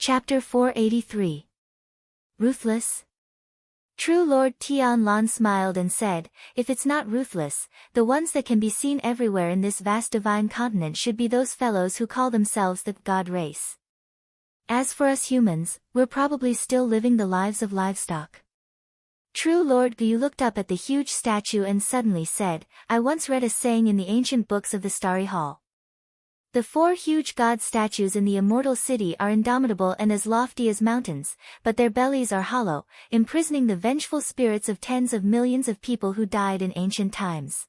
Chapter 483. Ruthless? True Lord Tianlan smiled and said, if it's not ruthless, the ones that can be seen everywhere in this vast divine continent should be those fellows who call themselves the God race. As for us humans, we're probably still living the lives of livestock. True Lord Gu looked up at the huge statue and suddenly said, I once read a saying in the ancient books of the Starry Hall. The 4 huge god statues in the immortal city are indomitable and as lofty as mountains, but their bellies are hollow, imprisoning the vengeful spirits of tens of millions of people who died in ancient times.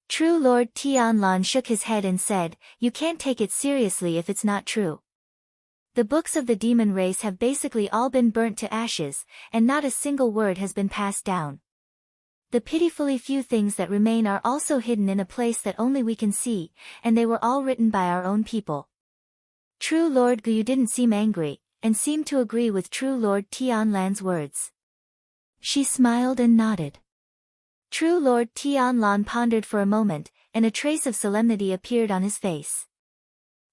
True Lord Tianlan shook his head and said, you can't take it seriously if it's not true. The books of the demon race have basically all been burnt to ashes, and not a single word has been passed down. The pitifully few things that remain are also hidden in a place that only we can see, and they were all written by our own people. True Lord Gu didn't seem angry, and seemed to agree with True Lord Tianlan's words. She smiled and nodded. True Lord Tianlan pondered for a moment, and a trace of solemnity appeared on his face.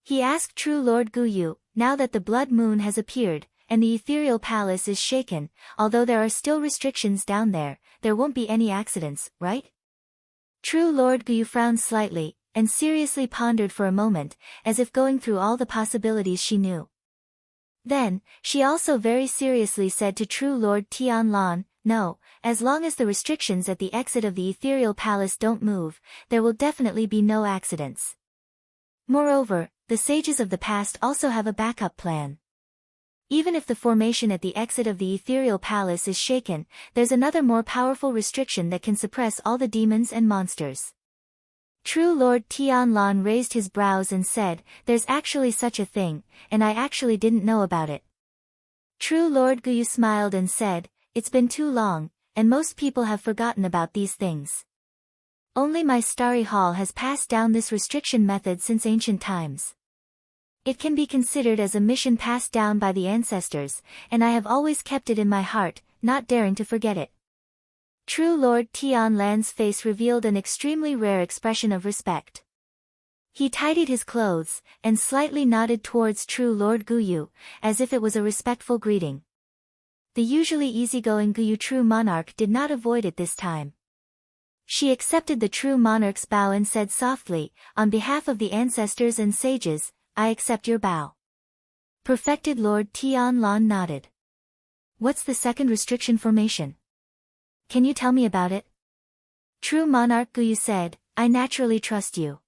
He asked True Lord Gu, now that the blood moon has appeared, and the ethereal palace is shaken, although there are still restrictions down there won't be any accidents, right? True Lord Gu frowned slightly, and seriously pondered for a moment, as if going through all the possibilities she knew. Then, she also very seriously said to True Lord Tianlan, no, as long as the restrictions at the exit of the ethereal palace don't move, there will definitely be no accidents. Moreover, the sages of the past also have a backup plan. Even if the formation at the exit of the ethereal palace is shaken, there's another more powerful restriction that can suppress all the demons and monsters. True Lord Tianlan raised his brows and said, there's actually such a thing, and I actually didn't know about it. True Lord Gu smiled and said, it's been too long, and most people have forgotten about these things. Only my Starry Hall has passed down this restriction method since ancient times. It can be considered as a mission passed down by the ancestors, and I have always kept it in my heart, not daring to forget it. True Lord Tianlan's face revealed an extremely rare expression of respect. He tidied his clothes, and slightly nodded towards True Lord Gu, as if it was a respectful greeting. The usually easygoing Gu True Monarch did not avoid it this time. She accepted the True Monarch's bow and said softly, on behalf of the ancestors and sages, I accept your bow. Perfected Lord Tianlan nodded. What's the second restriction formation? Can you tell me about it? True Monarch Gu said, I naturally trust you.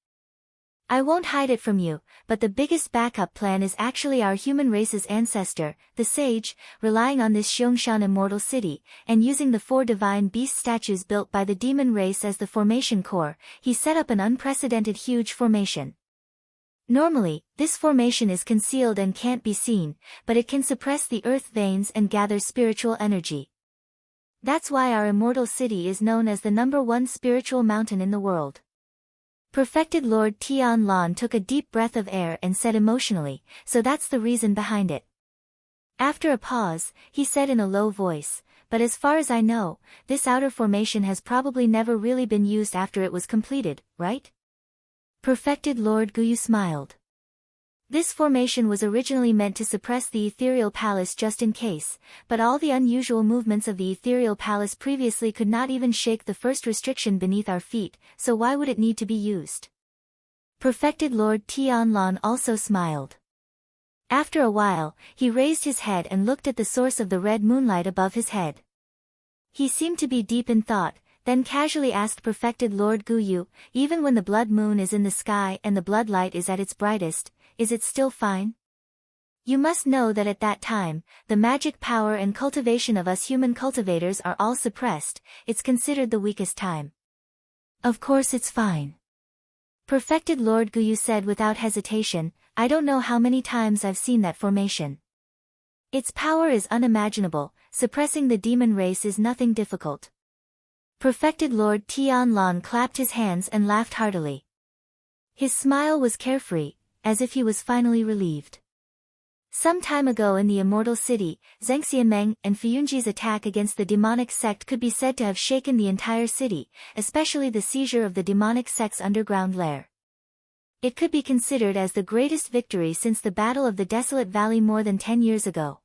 I won't hide it from you, but the biggest backup plan is actually our human race's ancestor, the sage, relying on this Xiangshan immortal city, and using the 4 divine beast statues built by the demon race as the formation core, he set up an unprecedented huge formation. Normally, this formation is concealed and can't be seen, but it can suppress the earth veins and gather spiritual energy. That's why our immortal city is known as the #1 spiritual mountain in the world. Perfected Lord Tianlan took a deep breath of air and said emotionally, so that's the reason behind it. After a pause, he said in a low voice, but as far as I know, this outer formation has probably never really been used after it was completed, right? Perfected Lord Gu smiled. This formation was originally meant to suppress the ethereal palace just in case, but all the unusual movements of the ethereal palace previously could not even shake the first restriction beneath our feet, so why would it need to be used? Perfected Lord Tianlan also smiled. After a while, he raised his head and looked at the source of the red moonlight above his head. He seemed to be deep in thought, then casually asked Perfected Lord Gu, even when the blood moon is in the sky and the blood light is at its brightest, is it still fine? You must know that at that time, the magic power and cultivation of us human cultivators are all suppressed, it's considered the weakest time. Of course it's fine. Perfected Lord Gu said without hesitation, I don't know how many times I've seen that formation. Its power is unimaginable, suppressing the demon race is nothing difficult. Perfected Lord Tianlan clapped his hands and laughed heartily. His smile was carefree, as if he was finally relieved. Some time ago in the immortal city, Zhengxianmeng and Fuyunji's attack against the demonic sect could be said to have shaken the entire city, especially the seizure of the demonic sect's underground lair. It could be considered as the greatest victory since the Battle of the Desolate Valley more than 10 years ago.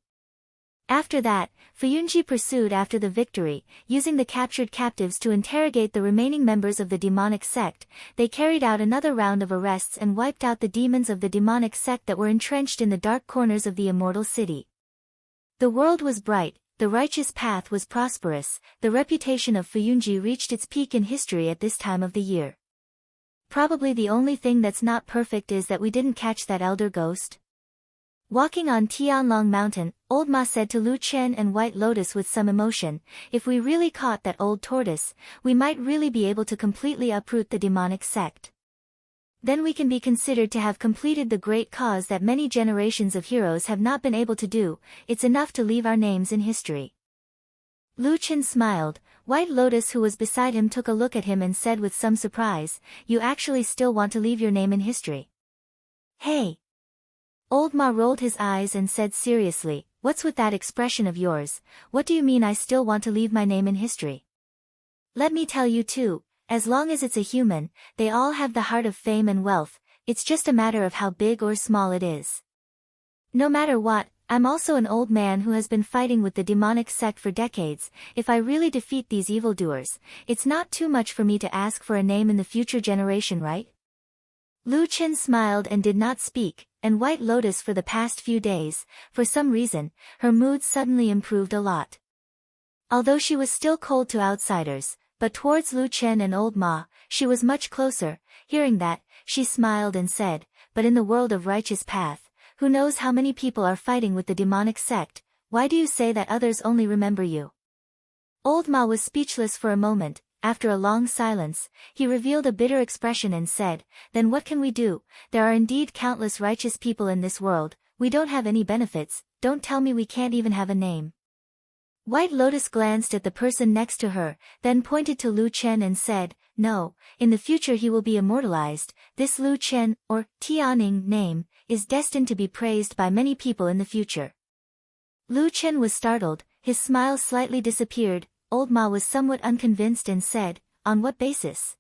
After that, Fuyunji pursued after the victory, using the captured captives to interrogate the remaining members of the demonic sect. They carried out another round of arrests and wiped out the demons of the demonic sect that were entrenched in the dark corners of the immortal city. The world was bright, the righteous path was prosperous, the reputation of Fuyunji reached its peak in history at this time of the year. Probably the only thing that's not perfect is that we didn't catch that elder ghost. Walking on Tianlong Mountain, Old Ma said to Lu Chen and White Lotus with some emotion, if we really caught that old tortoise, we might really be able to completely uproot the demonic sect. Then we can be considered to have completed the great cause that many generations of heroes have not been able to do. It's enough to leave our names in history. Lu Chen smiled. White Lotus, who was beside him, took a look at him and said with some surprise, you actually still want to leave your name in history? Hey! Old Ma rolled his eyes and said seriously, what's with that expression of yours? What do you mean I still want to leave my name in history? Let me tell you too, as long as it's a human, they all have the heart of fame and wealth, it's just a matter of how big or small it is. No matter what, I'm also an old man who has been fighting with the demonic sect for decades. If I really defeat these evildoers, it's not too much for me to ask for a name in the future generation, right? Lu Chen smiled and did not speak, and White Lotus, for the past few days, for some reason, her mood suddenly improved a lot. Although she was still cold to outsiders, but towards Lu Chen and Old Ma, she was much closer. Hearing that, she smiled and said, but in the world of righteous path, who knows how many people are fighting with the demonic sect, why do you say that others only remember you? Old Ma was speechless for a moment. After a long silence, he revealed a bitter expression and said, then what can we do? There are indeed countless righteous people in this world, we don't have any benefits, don't tell me we can't even have a name. White Lotus glanced at the person next to her, then pointed to Lu Chen and said, no, in the future he will be immortalized. This Lu Chen, or Tianing name, is destined to be praised by many people in the future. Lu Chen was startled, his smile slightly disappeared. Old Ma was somewhat unconvinced and said, on what basis?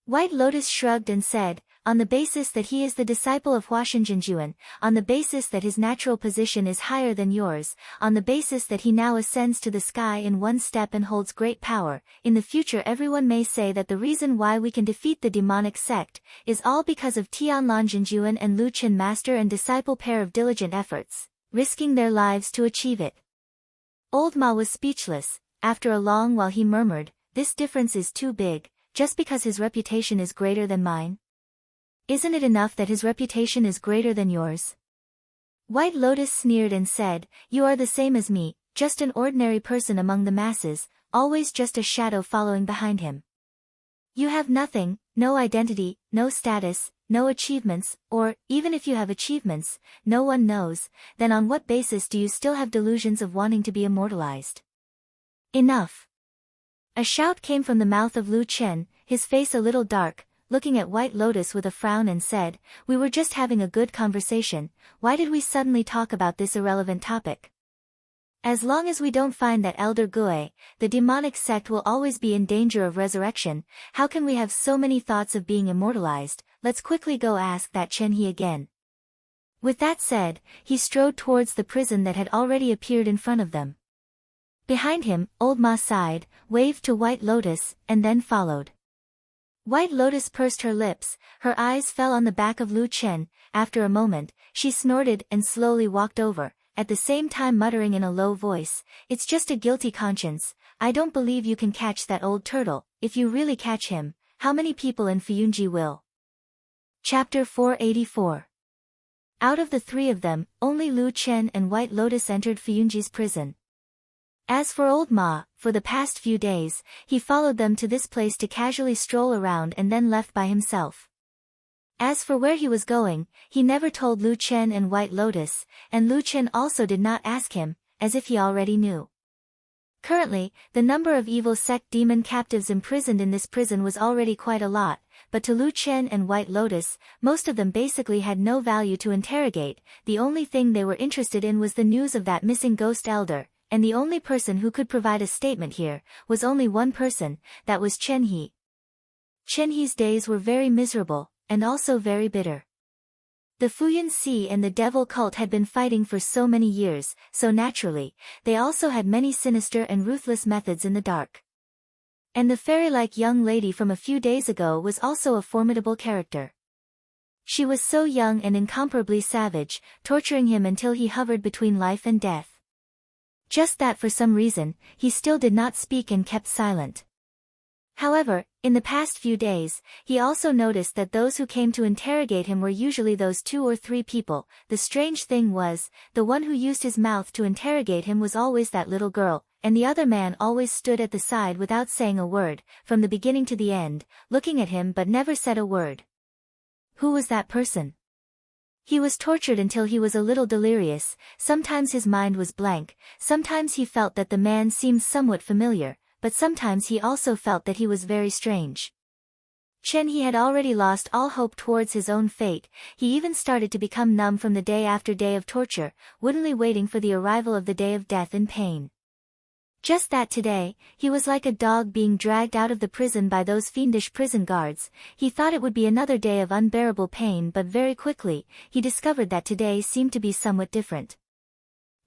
White Lotus shrugged and said, on the basis that he is the disciple of Huashenjinjuan, on the basis that his natural position is higher than yours, on the basis that he now ascends to the sky in one step and holds great power. In the future everyone may say that the reason why we can defeat the demonic sect is all because of Tianlanjinjuan and Lu Chen, master and disciple pair of diligent efforts, risking their lives to achieve it. Old Ma was speechless. After a long while he murmured, this difference is too big, just because his reputation is greater than mine. Isn't it enough that his reputation is greater than yours? White Lotus sneered and said, you are the same as me, just an ordinary person among the masses, always just a shadow following behind him. You have nothing, no identity, no status, no achievements, or, even if you have achievements, no one knows, then on what basis do you still have delusions of wanting to be immortalized? Enough! A shout came from the mouth of Lu Chen, his face a little dark, looking at White Lotus with a frown and said, we were just having a good conversation, why did we suddenly talk about this irrelevant topic? As long as we don't find that Elder Gue, the demonic sect will always be in danger of resurrection. How can we have so many thoughts of being immortalized? Let's quickly go ask that Chen He again. With that said, he strode towards the prison that had already appeared in front of them. Behind him, Old Ma sighed, waved to White Lotus, and then followed. White Lotus pursed her lips, her eyes fell on the back of Lu Chen. After a moment, she snorted and slowly walked over, at the same time muttering in a low voice, it's just a guilty conscience, I don't believe you can catch that old turtle. If you really catch him, how many people in Fuyunji will? Chapter 484. Out of the three of them, only Lu Chen and White Lotus entered Fuyunji's prison. As for Old Ma, for the past few days, he followed them to this place to casually stroll around and then left by himself. As for where he was going, he never told Lu Chen and White Lotus, and Lu Chen also did not ask him, as if he already knew. Currently, the number of evil sect demon captives imprisoned in this prison was already quite a lot, but to Lu Chen and White Lotus, most of them basically had no value to interrogate. The only thing they were interested in was the news of that missing ghost elder. And the only person who could provide a statement here, was only one person, that was Chen He. Chen He's days were very miserable, and also very bitter. The Fuyan Sea and the devil cult had been fighting for so many years, so naturally, they also had many sinister and ruthless methods in the dark. And the fairy-like young lady from a few days ago was also a formidable character. She was so young and incomparably savage, torturing him until he hovered between life and death. Just that for some reason, he still did not speak and kept silent. However, in the past few days, he also noticed that those who came to interrogate him were usually those 2 or 3 people. The strange thing was, the one who used his mouth to interrogate him was always that little girl, and the other man always stood at the side without saying a word, from the beginning to the end, looking at him but never said a word. Who was that person? He was tortured until he was a little delirious, sometimes his mind was blank, sometimes he felt that the man seemed somewhat familiar, but sometimes he also felt that he was very strange. Chen He had already lost all hope towards his own fate, he even started to become numb from the day after day of torture, woodenly waiting for the arrival of the day of death and pain. Just that today, he was like a dog being dragged out of the prison by those fiendish prison guards. He thought it would be another day of unbearable pain, but very quickly, he discovered that today seemed to be somewhat different.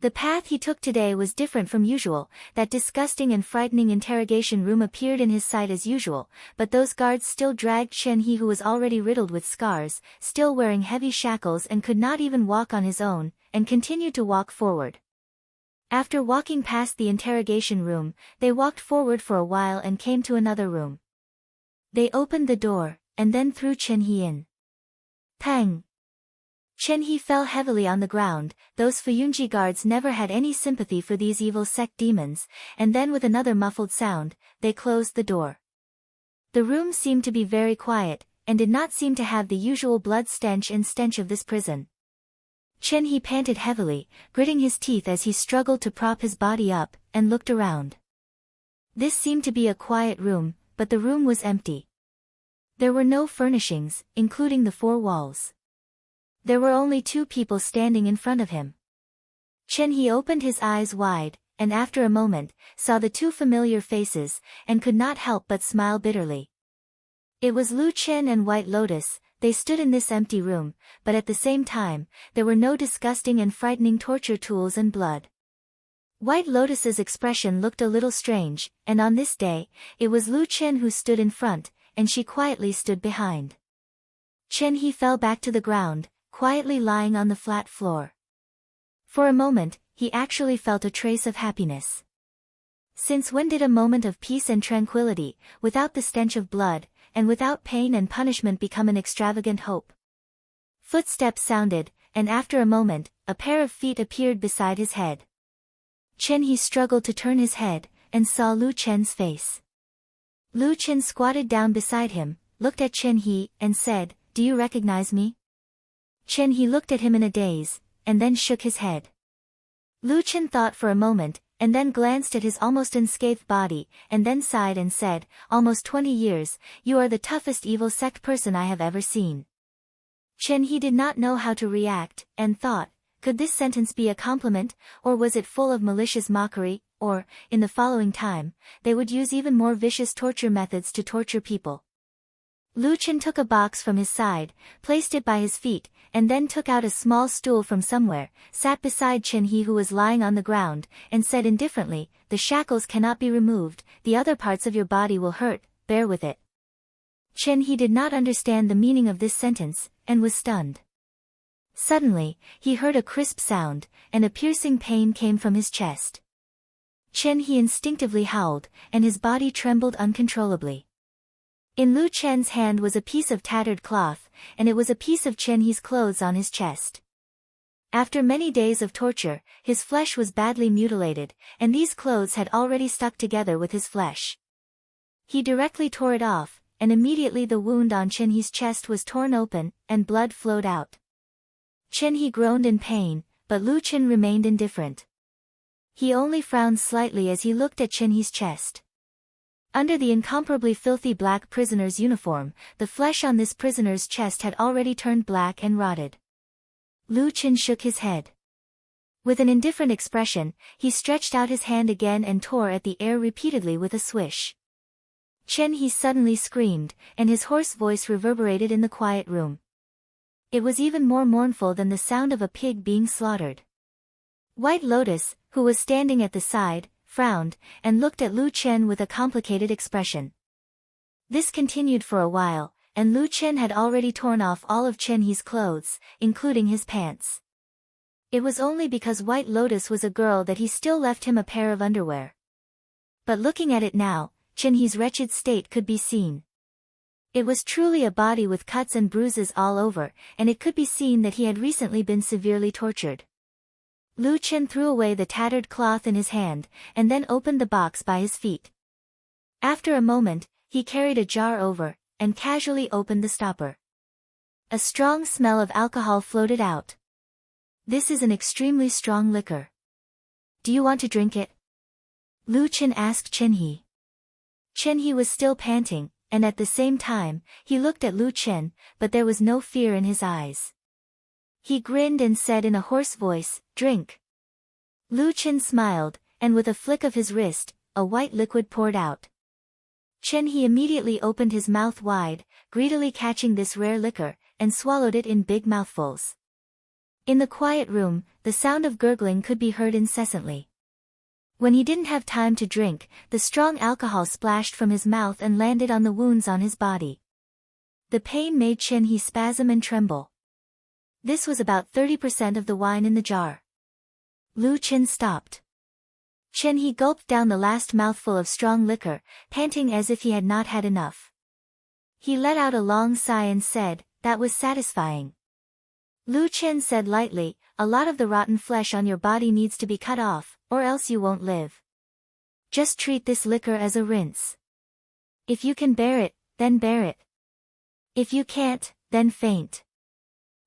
The path he took today was different from usual. That disgusting and frightening interrogation room appeared in his sight as usual, but those guards still dragged Chen He, who was already riddled with scars, still wearing heavy shackles and could not even walk on his own, and continued to walk forward. After walking past the interrogation room, they walked forward for a while and came to another room. They opened the door, and then threw Chen He in. Pang! Chen He fell heavily on the ground. Those Fuyunji guards never had any sympathy for these evil sect demons, and then with another muffled sound, they closed the door. The room seemed to be very quiet, and did not seem to have the usual blood stench and stench of this prison. Chen He panted heavily, gritting his teeth as he struggled to prop his body up, and looked around. This seemed to be a quiet room, but the room was empty. There were no furnishings, including the 4 walls. There were only 2 people standing in front of him. Chen He opened his eyes wide, and after a moment, saw the 2 familiar faces, and could not help but smile bitterly. It was Lu Chen and White Lotus. They stood in this empty room, but at the same time, there were no disgusting and frightening torture tools and blood. White Lotus's expression looked a little strange, and on this day, it was Lu Chen who stood in front, and she quietly stood behind. Chen He fell back to the ground, quietly lying on the flat floor. For a moment, he actually felt a trace of happiness. Since when did a moment of peace and tranquility, without the stench of blood, and without pain and punishment become an extravagant hope? Footsteps sounded, and after a moment, a pair of feet appeared beside his head. Chen He struggled to turn his head, and saw Lu Chen's face. Lu Chen squatted down beside him, looked at Chen He, and said, "Do you recognize me?" Chen He looked at him in a daze, and then shook his head. Lu Chen thought for a moment, and then glanced at his almost unscathed body, and then sighed and said, "Almost 20 years, you are the toughest evil sect person I have ever seen." Chen He did not know how to react, and thought, could this sentence be a compliment, or was it full of malicious mockery, or, in the following time, they would use even more vicious torture methods to torture people. Lu Chen took a box from his side, placed it by his feet, and then took out a small stool from somewhere, sat beside Chen He, who was lying on the ground, and said indifferently, "The shackles cannot be removed, the other parts of your body will hurt, bear with it." Chen He did not understand the meaning of this sentence, and was stunned. Suddenly, he heard a crisp sound, and a piercing pain came from his chest. Chen He instinctively howled, and his body trembled uncontrollably. In Lu Chen's hand was a piece of tattered cloth, and it was a piece of Chen He's clothes on his chest. After many days of torture, his flesh was badly mutilated, and these clothes had already stuck together with his flesh. He directly tore it off, and immediately the wound on Chen He's chest was torn open, and blood flowed out. Chen He groaned in pain, but Lu Chen remained indifferent. He only frowned slightly as he looked at Chen He's chest. Under the incomparably filthy black prisoner's uniform, the flesh on this prisoner's chest had already turned black and rotted. Lu Chen shook his head. With an indifferent expression, he stretched out his hand again and tore at the air repeatedly with a swish. Chen He suddenly screamed, and his hoarse voice reverberated in the quiet room. It was even more mournful than the sound of a pig being slaughtered. White Lotus, who was standing at the side, frowned, and looked at Lu Chen with a complicated expression. This continued for a while, and Lu Chen had already torn off all of Chen He's clothes, including his pants. It was only because White Lotus was a girl that he still left him a pair of underwear. But looking at it now, Chen He's wretched state could be seen. It was truly a body with cuts and bruises all over, and it could be seen that he had recently been severely tortured. Lu Chen threw away the tattered cloth in his hand, and then opened the box by his feet. After a moment, he carried a jar over, and casually opened the stopper. A strong smell of alcohol floated out. This is an extremely strong liquor. Do you want to drink it? Lu Chen asked Chen He. Chen He was still panting, and at the same time, he looked at Lu Chen, but there was no fear in his eyes. He grinned and said in a hoarse voice, "Drink." Lu Chen smiled, and with a flick of his wrist, a white liquid poured out. Chen He immediately opened his mouth wide, greedily catching this rare liquor, and swallowed it in big mouthfuls. In the quiet room, the sound of gurgling could be heard incessantly. When he didn't have time to drink, the strong alcohol splashed from his mouth and landed on the wounds on his body. The pain made Chen He spasm and tremble. This was about 30% of the wine in the jar. Lu Chen stopped. Chen He gulped down the last mouthful of strong liquor, panting as if he had not had enough. He let out a long sigh and said, "That was satisfying." Lu Chen said lightly, "A lot of the rotten flesh on your body needs to be cut off, or else you won't live. Just treat this liquor as a rinse. If you can bear it, then bear it. If you can't, then faint."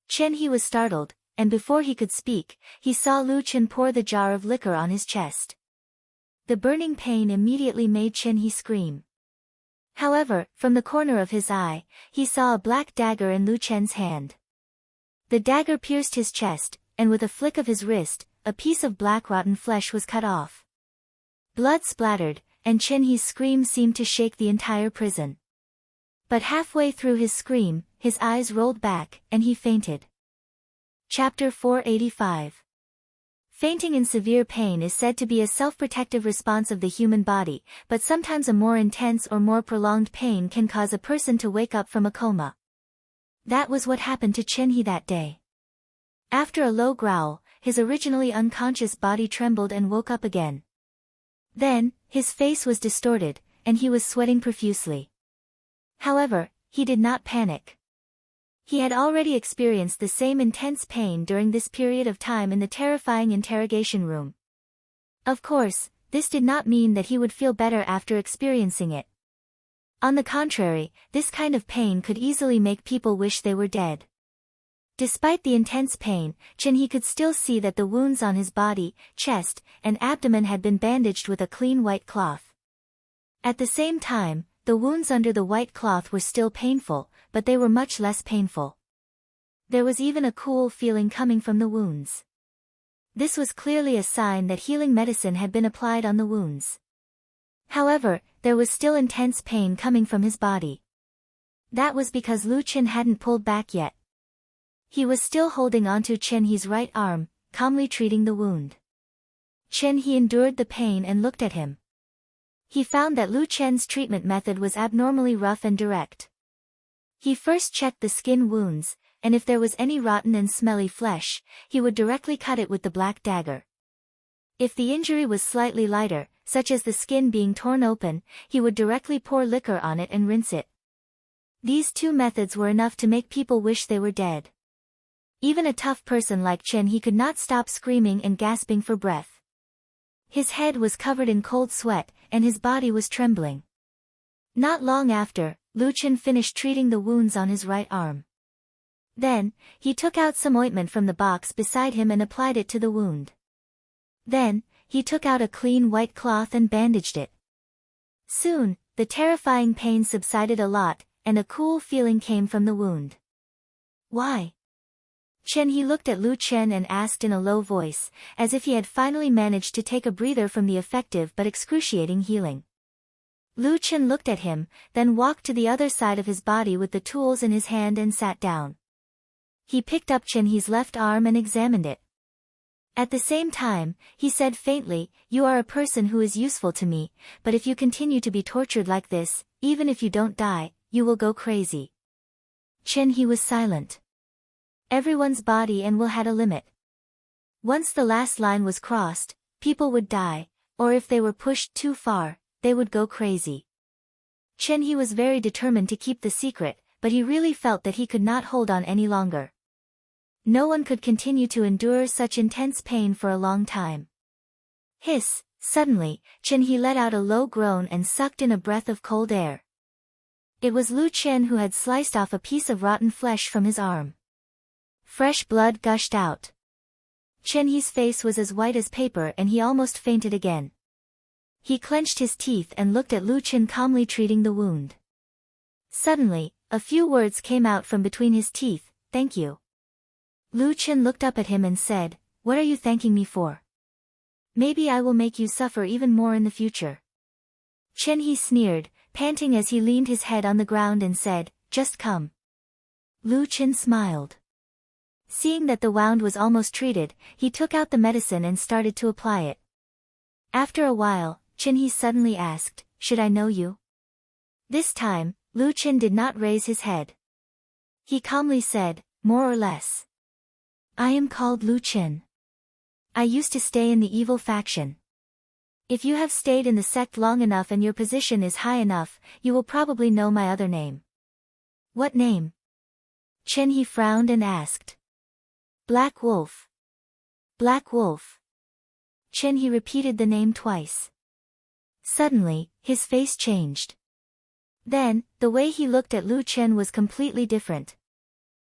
Chen He was startled, and before he could speak, he saw Lu Chen pour the jar of liquor on his chest. The burning pain immediately made Chen He scream. However, from the corner of his eye, he saw a black dagger in Lu Chen's hand. The dagger pierced his chest, and with a flick of his wrist, a piece of black rotten flesh was cut off. Blood splattered, and Chen He's scream seemed to shake the entire prison. But halfway through his scream, his eyes rolled back, and he fainted. Chapter 485. Fainting in severe pain is said to be a self-protective response of the human body, but sometimes a more intense or more prolonged pain can cause a person to wake up from a coma. That was what happened to Chen He that day. After a low growl, his originally unconscious body trembled and woke up again. Then, his face was distorted, and he was sweating profusely. However, he did not panic. He had already experienced the same intense pain during this period of time in the terrifying interrogation room. Of course, this did not mean that he would feel better after experiencing it. On the contrary, this kind of pain could easily make people wish they were dead. Despite the intense pain, Chen He could still see that the wounds on his body, chest, and abdomen had been bandaged with a clean white cloth. At the same time, the wounds under the white cloth were still painful, but they were much less painful. There was even a cool feeling coming from the wounds. This was clearly a sign that healing medicine had been applied on the wounds. However, there was still intense pain coming from his body. That was because Lu Chen hadn't pulled back yet. He was still holding onto Chen He's right arm, calmly treating the wound. Chen He endured the pain and looked at him. He found that Lu Chen's treatment method was abnormally rough and direct. He first checked the skin wounds, and if there was any rotten and smelly flesh, he would directly cut it with the black dagger. If the injury was slightly lighter, such as the skin being torn open, he would directly pour liquor on it and rinse it. These two methods were enough to make people wish they were dead. Even a tough person like Chen He could not stop screaming and gasping for breath. His head was covered in cold sweat, and his body was trembling. Not long after, Lu Chen finished treating the wounds on his right arm. Then, he took out some ointment from the box beside him and applied it to the wound. Then, he took out a clean white cloth and bandaged it. Soon, the terrifying pain subsided a lot, and a cool feeling came from the wound. "Why?" Chen He looked at Lu Chen and asked in a low voice, as if he had finally managed to take a breather from the effective but excruciating healing. Lu Chen looked at him, then walked to the other side of his body with the tools in his hand and sat down. He picked up Chen He's left arm and examined it. At the same time, he said faintly, "You are a person who is useful to me, but if you continue to be tortured like this, even if you don't die, you will go crazy." Chen He was silent. Everyone's body and will had a limit. Once the last line was crossed, people would die, or if they were pushed too far, they would go crazy. Chen He was very determined to keep the secret, but he really felt that he could not hold on any longer. No one could continue to endure such intense pain for a long time. Hiss! Suddenly, Chen He let out a low groan and sucked in a breath of cold air. It was Lu Chen who had sliced off a piece of rotten flesh from his arm. Fresh blood gushed out. Chen He's face was as white as paper and he almost fainted again. He clenched his teeth and looked at Lu Chen calmly treating the wound. Suddenly, a few words came out from between his teeth, "Thank you." Lu Chen looked up at him and said, "What are you thanking me for? Maybe I will make you suffer even more in the future." Chen He sneered, panting as he leaned his head on the ground and said, "Just come." Lu Chen smiled. Seeing that the wound was almost treated, he took out the medicine and started to apply it. After a while, Chen He suddenly asked, "Should I know you?" This time, Lu Chen did not raise his head. He calmly said, "More or less. I am called Lu Chen. I used to stay in the evil faction. If you have stayed in the sect long enough and your position is high enough, you will probably know my other name." "What name?" Chen He frowned and asked. "Black Wolf." "Black Wolf." Chen He repeated the name twice. Suddenly, his face changed. Then, the way he looked at Lu Chen was completely different.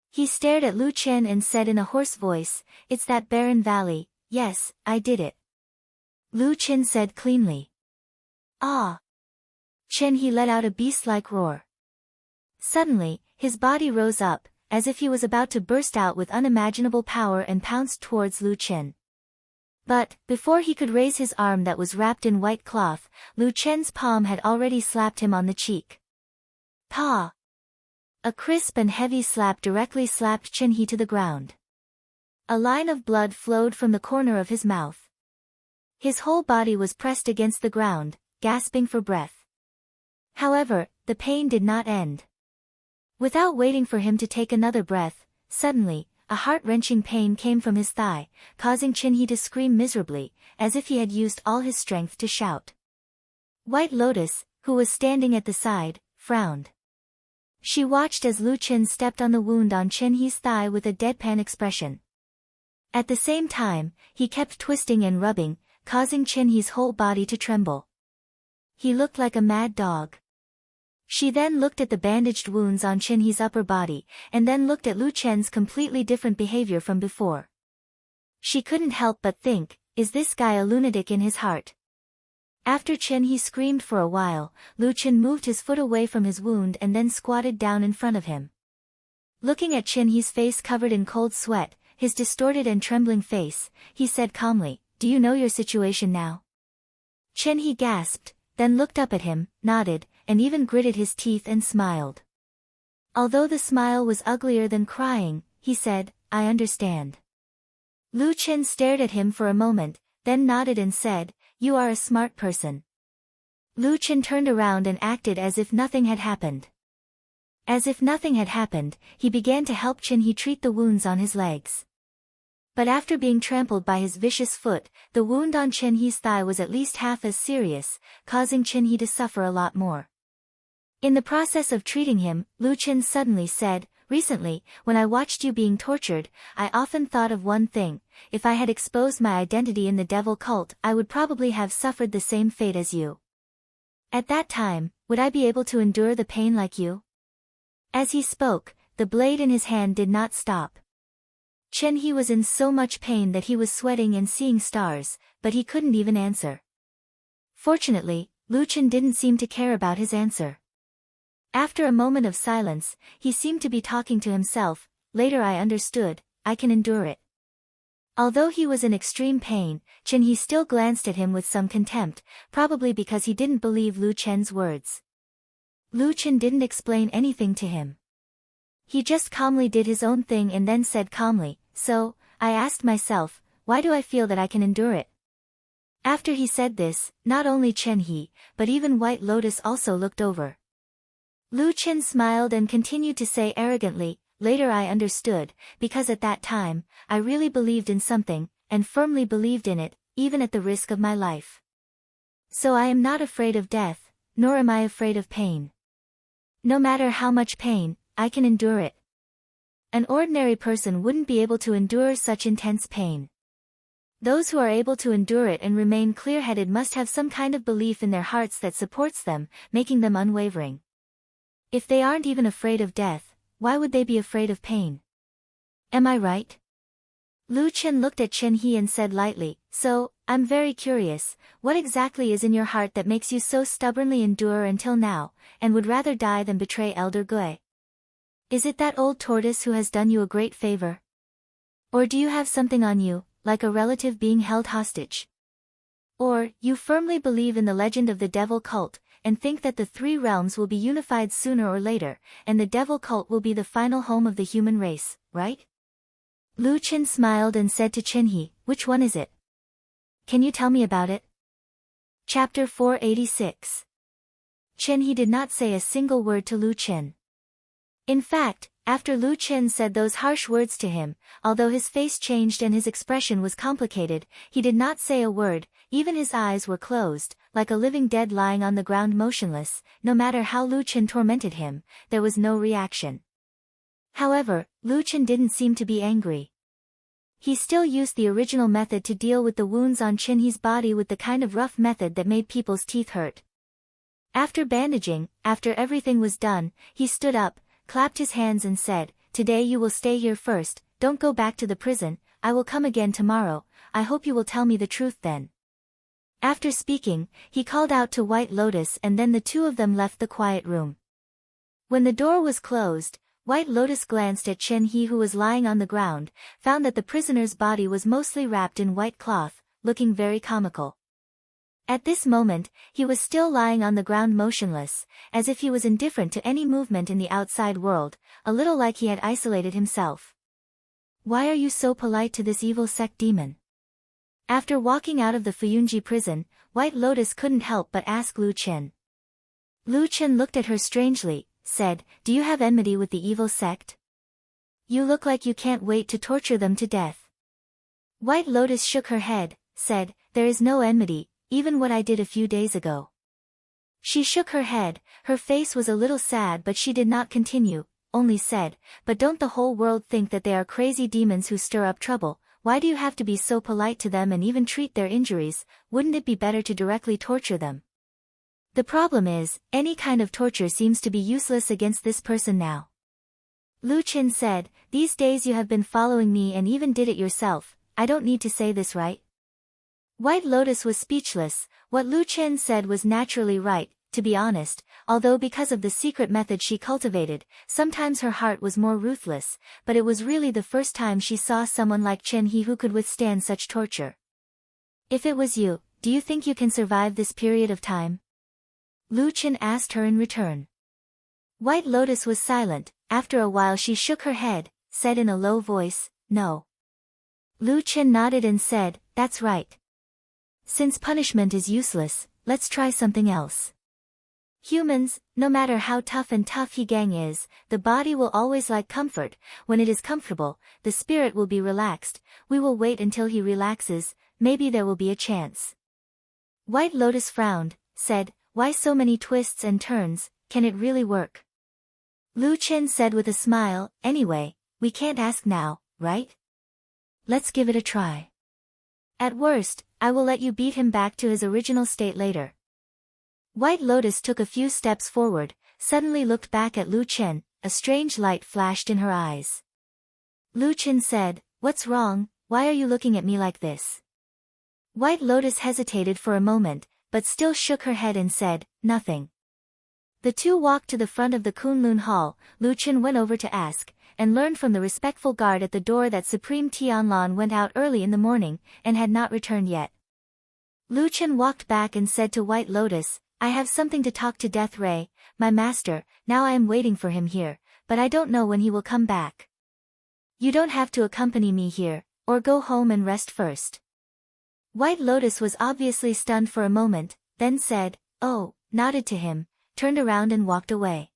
He stared at Lu Chen and said in a hoarse voice, "It's that barren valley, yes, I did it." Lu Chen said cleanly. "Ah!" Chen He let out a beast-like roar. Suddenly, his body rose up, as if he was about to burst out with unimaginable power and pounced towards Lu Chen. But, before he could raise his arm that was wrapped in white cloth, Lu Chen's palm had already slapped him on the cheek. "Pa!" A crisp and heavy slap directly slapped Chen He to the ground. A line of blood flowed from the corner of his mouth. His whole body was pressed against the ground, gasping for breath. However, the pain did not end. Without waiting for him to take another breath, suddenly, a heart-wrenching pain came from his thigh, causing Chen He to scream miserably, as if he had used all his strength to shout. White Lotus, who was standing at the side, frowned. She watched as Lu Chen stepped on the wound on Chen He's thigh with a deadpan expression. At the same time, he kept twisting and rubbing, causing Chen He's whole body to tremble. He looked like a mad dog. She then looked at the bandaged wounds on Chen He's upper body, and then looked at Lu Chen's completely different behavior from before. She couldn't help but think, is this guy a lunatic in his heart? After Chen He screamed for a while, Lu Chen moved his foot away from his wound and then squatted down in front of him. Looking at Chen He's face covered in cold sweat, his distorted and trembling face, he said calmly, "Do you know your situation now?" Chen He gasped, then looked up at him, nodded, and even gritted his teeth and smiled. Although the smile was uglier than crying, he said, "I understand." Lu Chen stared at him for a moment, then nodded and said, "You are a smart person." Lu Chen turned around and acted as if nothing had happened. As if nothing had happened, he began to help Chen He treat the wounds on his legs. But after being trampled by his vicious foot, the wound on Chen He's thigh was at least half as serious, causing Chen He to suffer a lot more. In the process of treating him, Lu Chen suddenly said, "Recently, when I watched you being tortured, I often thought of one thing: if I had exposed my identity in the devil cult, I would probably have suffered the same fate as you. At that time, would I be able to endure the pain like you?" As he spoke, the blade in his hand did not stop. Chen He was in so much pain that he was sweating and seeing stars, but he couldn't even answer. Fortunately, Lu Chen didn't seem to care about his answer. After a moment of silence, he seemed to be talking to himself. "Later I understood, I can endure it. Although he was in extreme pain, He still glanced at him with some contempt, probably because he didn't believe Lu Chen's words. Lu Chen didn't explain anything to him. He just calmly did his own thing and then said calmly, "So, I asked myself, why do I feel that I can endure it?" After he said this, not only Chen He, but even White Lotus also looked over. Lu Chen smiled and continued to say arrogantly, "Later I understood, because at that time, I really believed in something, and firmly believed in it, even at the risk of my life. So I am not afraid of death, nor am I afraid of pain. No matter how much pain, I can endure it. An ordinary person wouldn't be able to endure such intense pain. Those who are able to endure it and remain clear-headed must have some kind of belief in their hearts that supports them, making them unwavering. If they aren't even afraid of death, why would they be afraid of pain? Am I right?" Lu Chen looked at Chen He and said lightly, "So, I'm very curious, what exactly is in your heart that makes you so stubbornly endure until now, and would rather die than betray Elder Gui? Is it that old tortoise who has done you a great favor? Or do you have something on you, like a relative being held hostage? Or, you firmly believe in the legend of the devil cult, and think that the three realms will be unified sooner or later, and the devil cult will be the final home of the human race, right?" Lu Chen smiled and said to Chen He, "Which one is it? Can you tell me about it?" Chapter 486. Chen He did not say a single word to Lu Chen. In fact, after Lu Chen said those harsh words to him, although his face changed and his expression was complicated, he did not say a word, even his eyes were closed, like a living dead lying on the ground motionless. No matter how Lu Chen tormented him, there was no reaction. However, Lu Chen didn't seem to be angry. He still used the original method to deal with the wounds on Chen He's body, with the kind of rough method that made people's teeth hurt. After bandaging, after everything was done, he stood up, clapped his hands and said, "Today you will stay here first, don't go back to the prison, I will come again tomorrow, I hope you will tell me the truth then." After speaking, he called out to White Lotus and then the two of them left the quiet room. When the door was closed, White Lotus glanced at Chen He, who was lying on the ground, found that the prisoner's body was mostly wrapped in white cloth, looking very comical. At this moment, he was still lying on the ground motionless, as if he was indifferent to any movement in the outside world, a little like he had isolated himself. "Why are you so polite to this evil sect demon?" After walking out of the Fuyunji prison, White Lotus couldn't help but ask Lu Chen. Lu Chen looked at her strangely, said, "Do you have enmity with the evil sect? You look like you can't wait to torture them to death." White Lotus shook her head, said, "There is no enmity, even what I did a few days ago." She shook her head, her face was a little sad, but she did not continue, only said, "But don't the whole world think that they are crazy demons who stir up trouble? Why do you have to be so polite to them and even treat their injuries? Wouldn't it be better to directly torture them? The problem is, any kind of torture seems to be useless against this person now." Lu Chen said, "These days you have been following me and even did it yourself, I don't need to say this, right?" White Lotus was speechless. What Lu Chen said was naturally right, to be honest, although because of the secret method she cultivated, sometimes her heart was more ruthless, but it was really the first time she saw someone like Chen He who could withstand such torture. "If it was you, do you think you can survive this period of time?" Lu Chen asked her in return. White Lotus was silent. After a while she shook her head, said in a low voice, "No." Lu Chen nodded and said, "That's right. Since punishment is useless, let's try something else. Humans, no matter how tough and tough He Gang is, the body will always like comfort. When it is comfortable, the spirit will be relaxed. We will wait until he relaxes, maybe there will be a chance." White Lotus frowned, said, "Why so many twists and turns, can it really work?" Lu Chen said with a smile, "Anyway, we can't ask now, right? Let's give it a try. At worst, I will let you beat him back to his original state later." White Lotus took a few steps forward, suddenly looked back at Lu Chen, a strange light flashed in her eyes. Lu Chen said, "What's wrong, why are you looking at me like this?" White Lotus hesitated for a moment, but still shook her head and said, "Nothing." The two walked to the front of the Kunlun Hall. Lu Chen went over to ask, and learned from the respectful guard at the door that Supreme Tianlan went out early in the morning, and had not returned yet. Lu Chen walked back and said to White Lotus, I have something to talk to Death Ray, my master, now I am waiting for him here, but I don't know when he will come back. You don't have to accompany me here, or go home and rest first. White Lotus was obviously stunned for a moment, then said, oh, nodded to him, turned around and walked away.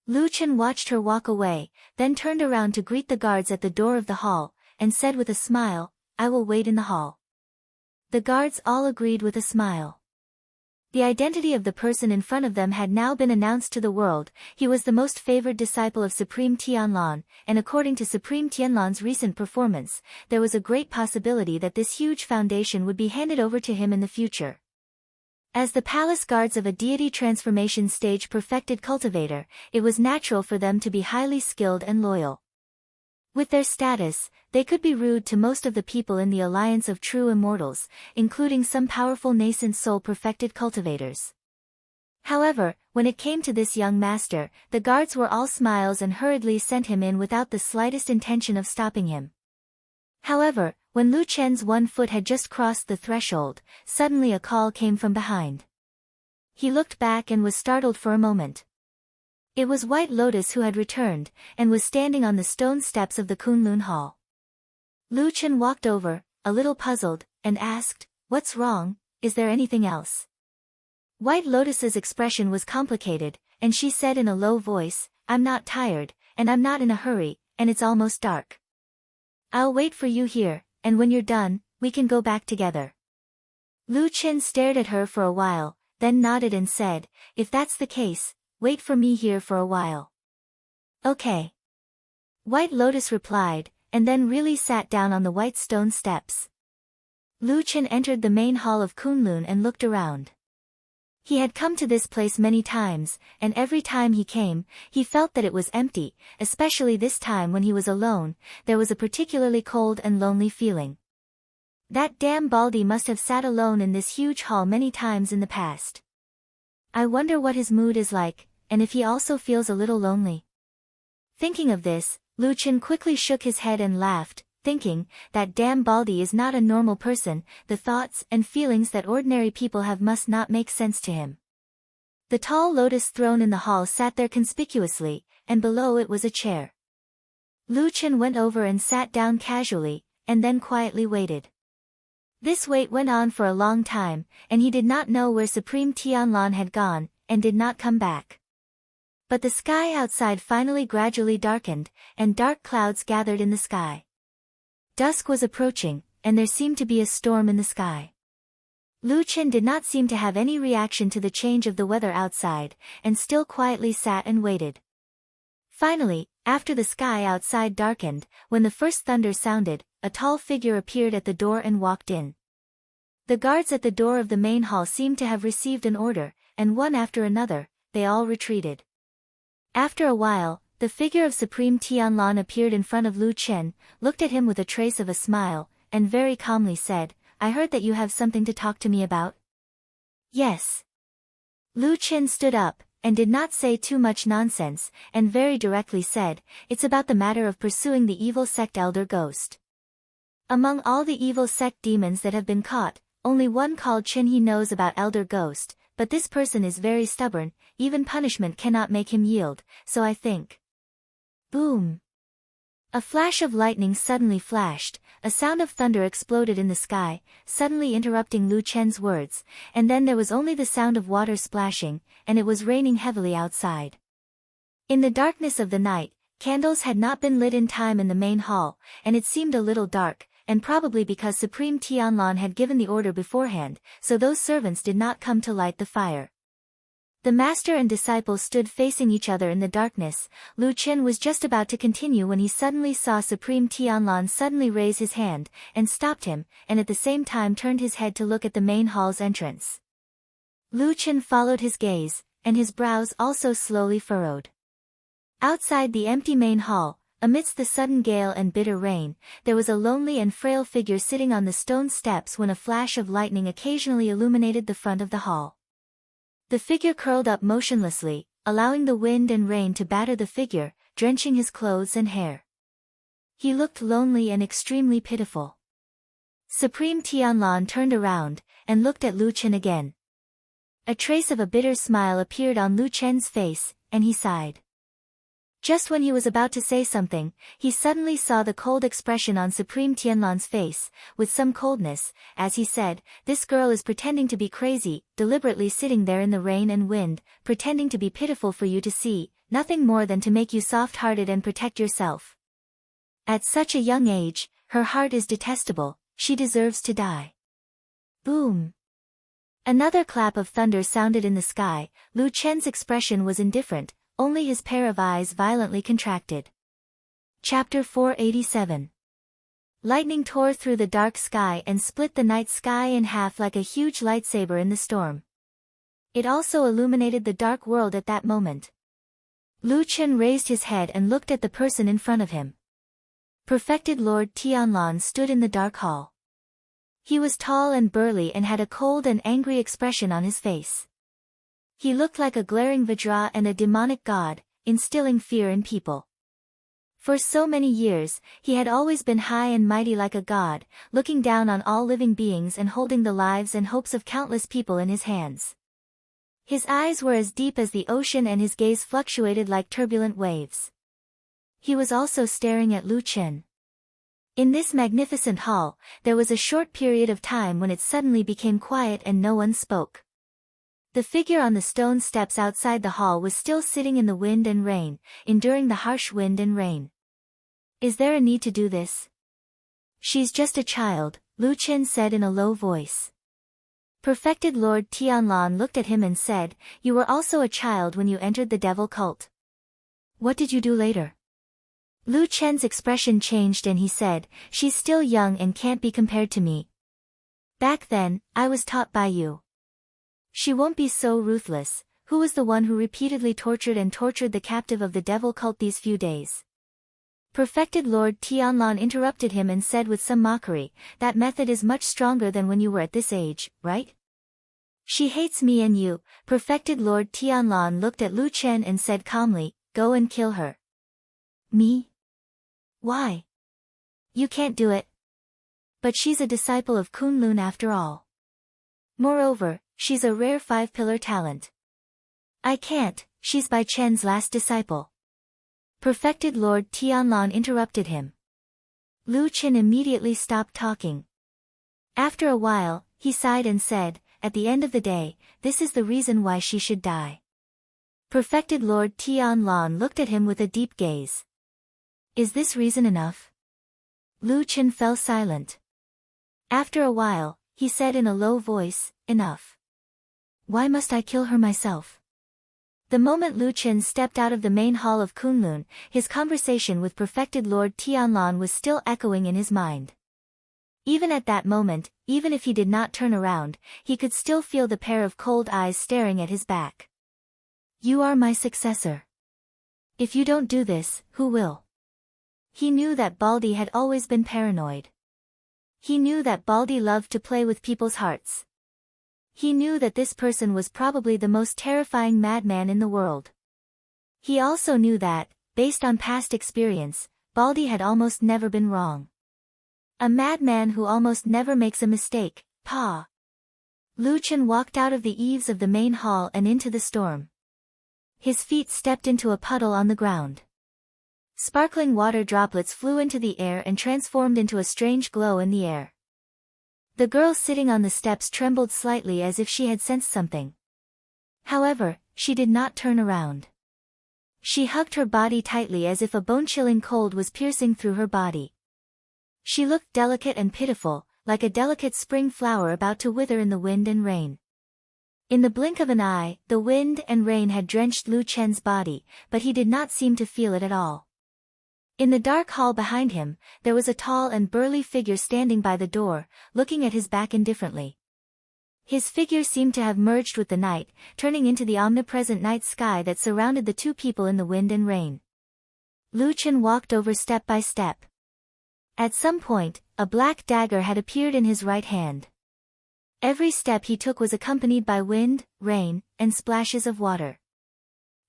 Lu Chen watched her walk away, then turned around to greet the guards at the door of the hall, and said with a smile, I will wait in the hall. The guards all agreed with a smile. The identity of the person in front of them had now been announced to the world. He was the most favored disciple of Supreme Tianlan, and according to Supreme Tianlan's recent performance, there was a great possibility that this huge foundation would be handed over to him in the future. As the palace guards of a deity transformation stage perfected cultivator, it was natural for them to be highly skilled and loyal. With their status, they could be rude to most of the people in the alliance of true immortals, including some powerful nascent soul-perfected cultivators. However, when it came to this young master, the guards were all smiles and hurriedly sent him in without the slightest intention of stopping him. However, when Lu Chen's one foot had just crossed the threshold, suddenly a call came from behind. He looked back and was startled for a moment. It was White Lotus who had returned, and was standing on the stone steps of the Kunlun Hall. Lu Chen walked over, a little puzzled, and asked, What's wrong, is there anything else? White Lotus's expression was complicated, and she said in a low voice, I'm not tired, and I'm not in a hurry, and it's almost dark. I'll wait for you here, and when you're done, we can go back together. Lu Chen stared at her for a while, then nodded and said, If that's the case, wait for me here for a while. Okay. White Lotus replied, and then really sat down on the white stone steps. Lu Chen entered the main hall of Kunlun and looked around. He had come to this place many times, and every time he came, he felt that it was empty, especially this time when he was alone. There was a particularly cold and lonely feeling. That damn Baldy must have sat alone in this huge hall many times in the past. I wonder what his mood is like, and if he also feels a little lonely. Thinking of this, Lu Chen quickly shook his head and laughed, thinking, that damn Baldy is not a normal person, the thoughts and feelings that ordinary people have must not make sense to him. The tall lotus throne in the hall sat there conspicuously, and below it was a chair. Lu Chen went over and sat down casually, and then quietly waited. This wait went on for a long time, and he did not know where Supreme Tianlan had gone, and did not come back. But the sky outside finally gradually darkened, and dark clouds gathered in the sky. Dusk was approaching, and there seemed to be a storm in the sky. Lu Chen did not seem to have any reaction to the change of the weather outside, and still quietly sat and waited. Finally, after the sky outside darkened, when the first thunder sounded, a tall figure appeared at the door and walked in. The guards at the door of the main hall seemed to have received an order, and one after another, they all retreated. After a while, the figure of Supreme Tianlan appeared in front of Lu Chen, looked at him with a trace of a smile, and very calmly said, I heard that you have something to talk to me about? Yes. Lu Chen stood up, and did not say too much nonsense, and very directly said, it's about the matter of pursuing the evil sect Elder Ghost. Among all the evil sect demons that have been caught, only one called Chin he knows about Elder Ghost, but this person is very stubborn, even punishment cannot make him yield, so I think. Boom! A flash of lightning suddenly flashed, a sound of thunder exploded in the sky, suddenly interrupting Lu Chen's words, and then there was only the sound of water splashing, and it was raining heavily outside. In the darkness of the night, candles had not been lit in time in the main hall, and it seemed a little dark, and probably because Supreme Tianlan had given the order beforehand, so those servants did not come to light the fire. The master and disciple stood facing each other in the darkness. Lu Chen was just about to continue when he suddenly saw Supreme Tianlan suddenly raise his hand, and stopped him, and at the same time turned his head to look at the main hall's entrance. Lu Chen followed his gaze, and his brows also slowly furrowed. Outside the empty main hall, amidst the sudden gale and bitter rain, there was a lonely and frail figure sitting on the stone steps when a flash of lightning occasionally illuminated the front of the hall. The figure curled up motionlessly, allowing the wind and rain to batter the figure, drenching his clothes and hair. He looked lonely and extremely pitiful. Supreme Tianlan turned around, and looked at Lu Chen again. A trace of a bitter smile appeared on Lu Chen's face, and he sighed. Just when he was about to say something, he suddenly saw the cold expression on Supreme Tianlan's face, with some coldness, as he said, "This girl is pretending to be crazy, deliberately sitting there in the rain and wind, pretending to be pitiful for you to see, nothing more than to make you soft-hearted and protect yourself. At such a young age, her heart is detestable, she deserves to die." Boom! Another clap of thunder sounded in the sky. Lu Chen's expression was indifferent, only his pair of eyes violently contracted. Chapter 487. Lightning tore through the dark sky and split the night sky in half like a huge lightsaber in the storm. It also illuminated the dark world at that moment. Lu Chen raised his head and looked at the person in front of him. Perfected Lord Tianlan stood in the dark hall. He was tall and burly and had a cold and angry expression on his face. He looked like a glaring Vajra and a demonic god, instilling fear in people. For so many years, he had always been high and mighty like a god, looking down on all living beings and holding the lives and hopes of countless people in his hands. His eyes were as deep as the ocean and his gaze fluctuated like turbulent waves. He was also staring at Lu Chen. In this magnificent hall, there was a short period of time when it suddenly became quiet and no one spoke. The figure on the stone steps outside the hall was still sitting in the wind and rain, enduring the harsh wind and rain. "Is there a need to do this?" "She's just a child," Lu Chen said in a low voice. Perfected Lord Tianlan looked at him and said, "You were also a child when you entered the devil cult. What did you do later?" Lu Chen's expression changed and he said, "She's still young and can't be compared to me. Back then, I was taught by you. She won't be so ruthless." "Who was the one who repeatedly tortured the captive of the devil cult these few days?" Perfected Lord Tianlan interrupted him and said with some mockery, "That method is much stronger than when you were at this age, right?" "She hates me and you." Perfected Lord Tianlan looked at Lu Chen and said calmly, "Go and kill her." "Me? Why?" "You can't do it." "But she's a disciple of Kunlun after all. Moreover, she's a rare 5-pillar talent." "I can't, she's Bai Chen's last disciple." Perfected Lord Tianlan interrupted him. Lu Chen immediately stopped talking. After a while, he sighed and said, "At the end of the day, this is the reason why she should die." Perfected Lord Tianlan looked at him with a deep gaze. "Is this reason enough?" Lu Chen fell silent. After a while, he said in a low voice, "Enough. Why must I kill her myself?" The moment Lu Chen stepped out of the main hall of Kunlun, his conversation with Perfected Lord Tianlan was still echoing in his mind. Even at that moment, even if he did not turn around, he could still feel the pair of cold eyes staring at his back. "You are my successor. If you don't do this, who will?" He knew that Baldi had always been paranoid. He knew that Baldi loved to play with people's hearts. He knew that this person was probably the most terrifying madman in the world. He also knew that, based on past experience, Baldi had almost never been wrong. A madman who almost never makes a mistake, Pa. Lu Chen walked out of the eaves of the main hall and into the storm. His feet stepped into a puddle on the ground. Sparkling water droplets flew into the air and transformed into a strange glow in the air. The girl sitting on the steps trembled slightly as if she had sensed something. However, she did not turn around. She hugged her body tightly as if a bone-chilling cold was piercing through her body. She looked delicate and pitiful, like a delicate spring flower about to wither in the wind and rain. In the blink of an eye, the wind and rain had drenched Lu Chen's body, but he did not seem to feel it at all. In the dark hall behind him, there was a tall and burly figure standing by the door, looking at his back indifferently. His figure seemed to have merged with the night, turning into the omnipresent night sky that surrounded the two people in the wind and rain. Lu Chen walked over step by step. At some point, a black dagger had appeared in his right hand. Every step he took was accompanied by wind, rain, and splashes of water.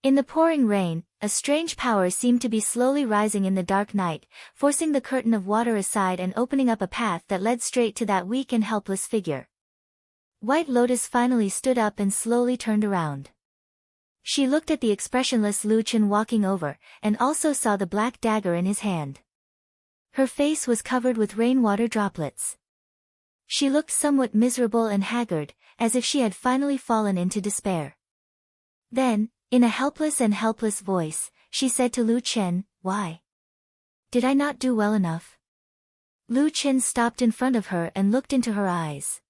In the pouring rain, a strange power seemed to be slowly rising in the dark night, forcing the curtain of water aside and opening up a path that led straight to that weak and helpless figure. White Lotus finally stood up and slowly turned around. She looked at the expressionless Lu Chen walking over, and also saw the black dagger in his hand. Her face was covered with rainwater droplets. She looked somewhat miserable and haggard, as if she had finally fallen into despair. Then, in a helpless voice, she said to Lu Chen, "Why? Did I not do well enough?" Lu Chen stopped in front of her and looked into her eyes.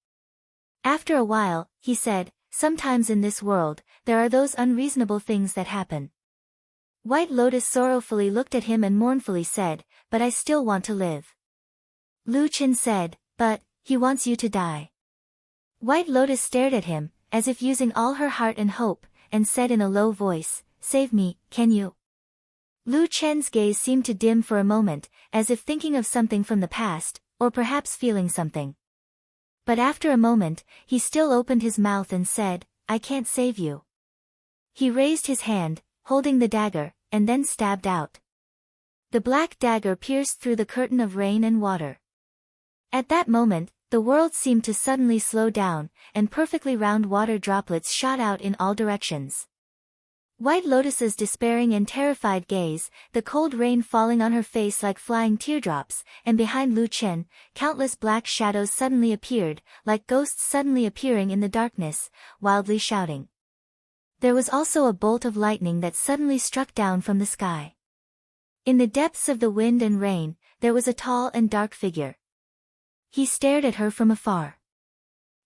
After a while, he said, "Sometimes in this world, there are those unreasonable things that happen." White Lotus sorrowfully looked at him and mournfully said, "But I still want to live." Lu Chen said, "But, he wants you to die." White Lotus stared at him, as if using all her heart and hope, and said in a low voice, "Save me, can you?" Lu Chen's gaze seemed to dim for a moment, as if thinking of something from the past, or perhaps feeling something. But after a moment, he still opened his mouth and said, "I can't save you." He raised his hand, holding the dagger, and then stabbed out. The black dagger pierced through the curtain of rain and water. At that moment, the world seemed to suddenly slow down, and perfectly round water droplets shot out in all directions. White Lotus's despairing and terrified gaze, the cold rain falling on her face like flying teardrops, and behind Lu Chen, countless black shadows suddenly appeared, like ghosts suddenly appearing in the darkness, wildly shouting. There was also a bolt of lightning that suddenly struck down from the sky. In the depths of the wind and rain, there was a tall and dark figure. He stared at her from afar.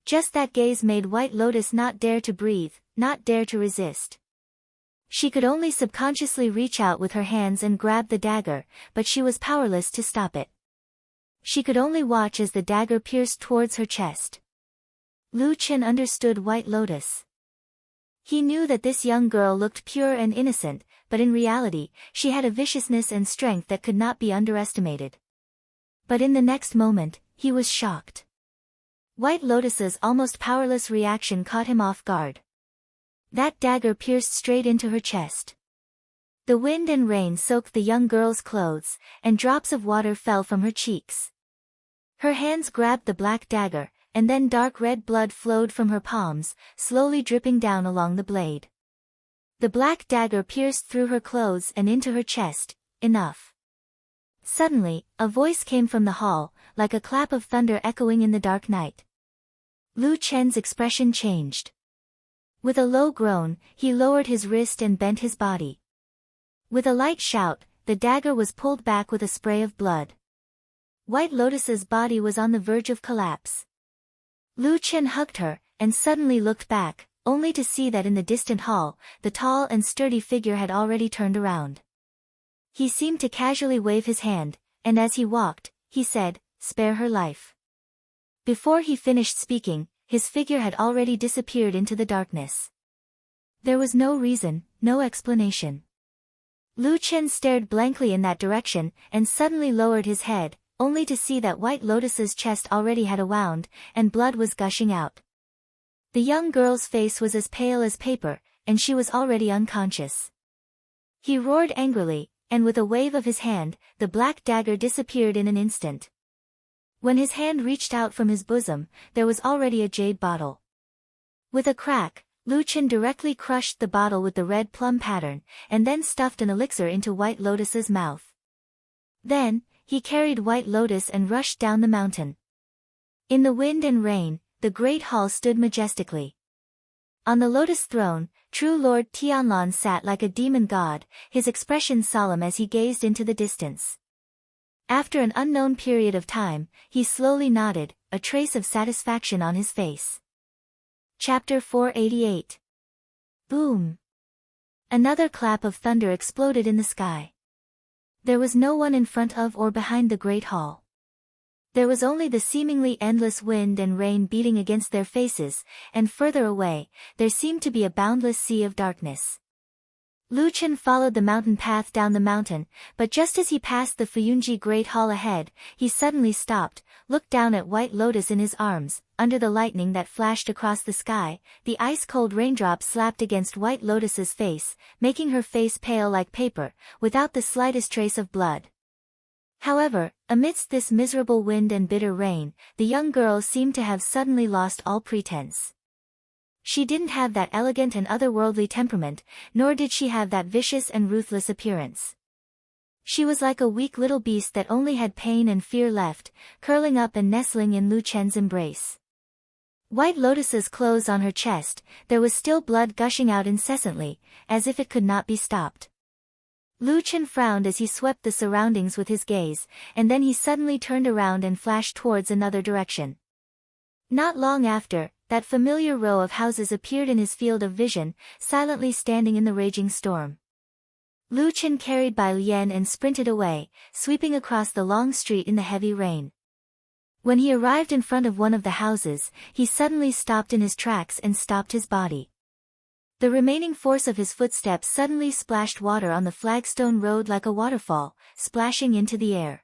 Just that gaze made White Lotus not dare to breathe, not dare to resist. She could only subconsciously reach out with her hands and grab the dagger, but she was powerless to stop it. She could only watch as the dagger pierced towards her chest. Lu Chen understood White Lotus. He knew that this young girl looked pure and innocent, but in reality, she had a viciousness and strength that could not be underestimated. But in the next moment, he was shocked. White Lotus's almost powerless reaction caught him off guard. That dagger pierced straight into her chest. The wind and rain soaked the young girl's clothes, and drops of water fell from her cheeks. Her hands grabbed the black dagger, and then dark red blood flowed from her palms, slowly dripping down along the blade. The black dagger pierced through her clothes and into her chest. Enough. Suddenly, a voice came from the hall, like a clap of thunder echoing in the dark night. Lu Chen's expression changed. With a low groan, he lowered his wrist and bent his body. With a light shout, the dagger was pulled back with a spray of blood. White Lotus's body was on the verge of collapse. Lu Chen hugged her, and suddenly looked back, only to see that in the distant hall, the tall and sturdy figure had already turned around. He seemed to casually wave his hand, and as he walked, he said, "Spare her life." Before he finished speaking, his figure had already disappeared into the darkness. There was no reason, no explanation. Lu Chen stared blankly in that direction, and suddenly lowered his head, only to see that White Lotus's chest already had a wound, and blood was gushing out. The young girl's face was as pale as paper, and she was already unconscious. He roared angrily, and with a wave of his hand, the black dagger disappeared in an instant. When his hand reached out from his bosom, there was already a jade bottle. With a crack, Lu Chen directly crushed the bottle with the red plum pattern, and then stuffed an elixir into White Lotus's mouth. Then, he carried White Lotus and rushed down the mountain. In the wind and rain, the great hall stood majestically. On the lotus throne, true Lord Tianlan sat like a demon god, his expression solemn as he gazed into the distance. After an unknown period of time, he slowly nodded, a trace of satisfaction on his face. Chapter 488. Boom! Another clap of thunder exploded in the sky. There was no one in front of or behind the great hall. There was only the seemingly endless wind and rain beating against their faces, and further away, there seemed to be a boundless sea of darkness. Lu Chen followed the mountain path down the mountain, but just as he passed the Fuyunji Great Hall ahead, he suddenly stopped, looked down at White Lotus in his arms, under the lightning that flashed across the sky, the ice-cold raindrops slapped against White Lotus's face, making her face pale like paper, without the slightest trace of blood. However, amidst this miserable wind and bitter rain, the young girl seemed to have suddenly lost all pretense. She didn't have that elegant and otherworldly temperament, nor did she have that vicious and ruthless appearance. She was like a weak little beast that only had pain and fear left, curling up and nestling in Lu Chen's embrace. White Lotus's clothes on her chest, there was still blood gushing out incessantly, as if it could not be stopped. Lu Chen frowned as he swept the surroundings with his gaze, and then he suddenly turned around and flashed towards another direction. Not long after, that familiar row of houses appeared in his field of vision, silently standing in the raging storm. Lu Chen carried Bai Lian and sprinted away, sweeping across the long street in the heavy rain. When he arrived in front of one of the houses, he suddenly stopped in his tracks and stopped his body. The remaining force of his footsteps suddenly splashed water on the flagstone road like a waterfall, splashing into the air.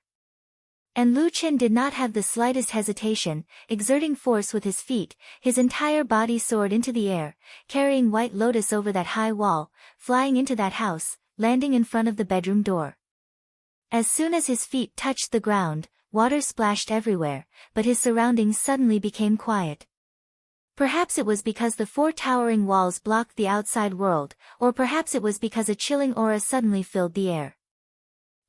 And Lu Chen did not have the slightest hesitation, exerting force with his feet, his entire body soared into the air, carrying White Lotus over that high wall, flying into that house, landing in front of the bedroom door. As soon as his feet touched the ground, water splashed everywhere, but his surroundings suddenly became quiet. Perhaps it was because the four towering walls blocked the outside world, or perhaps it was because a chilling aura suddenly filled the air.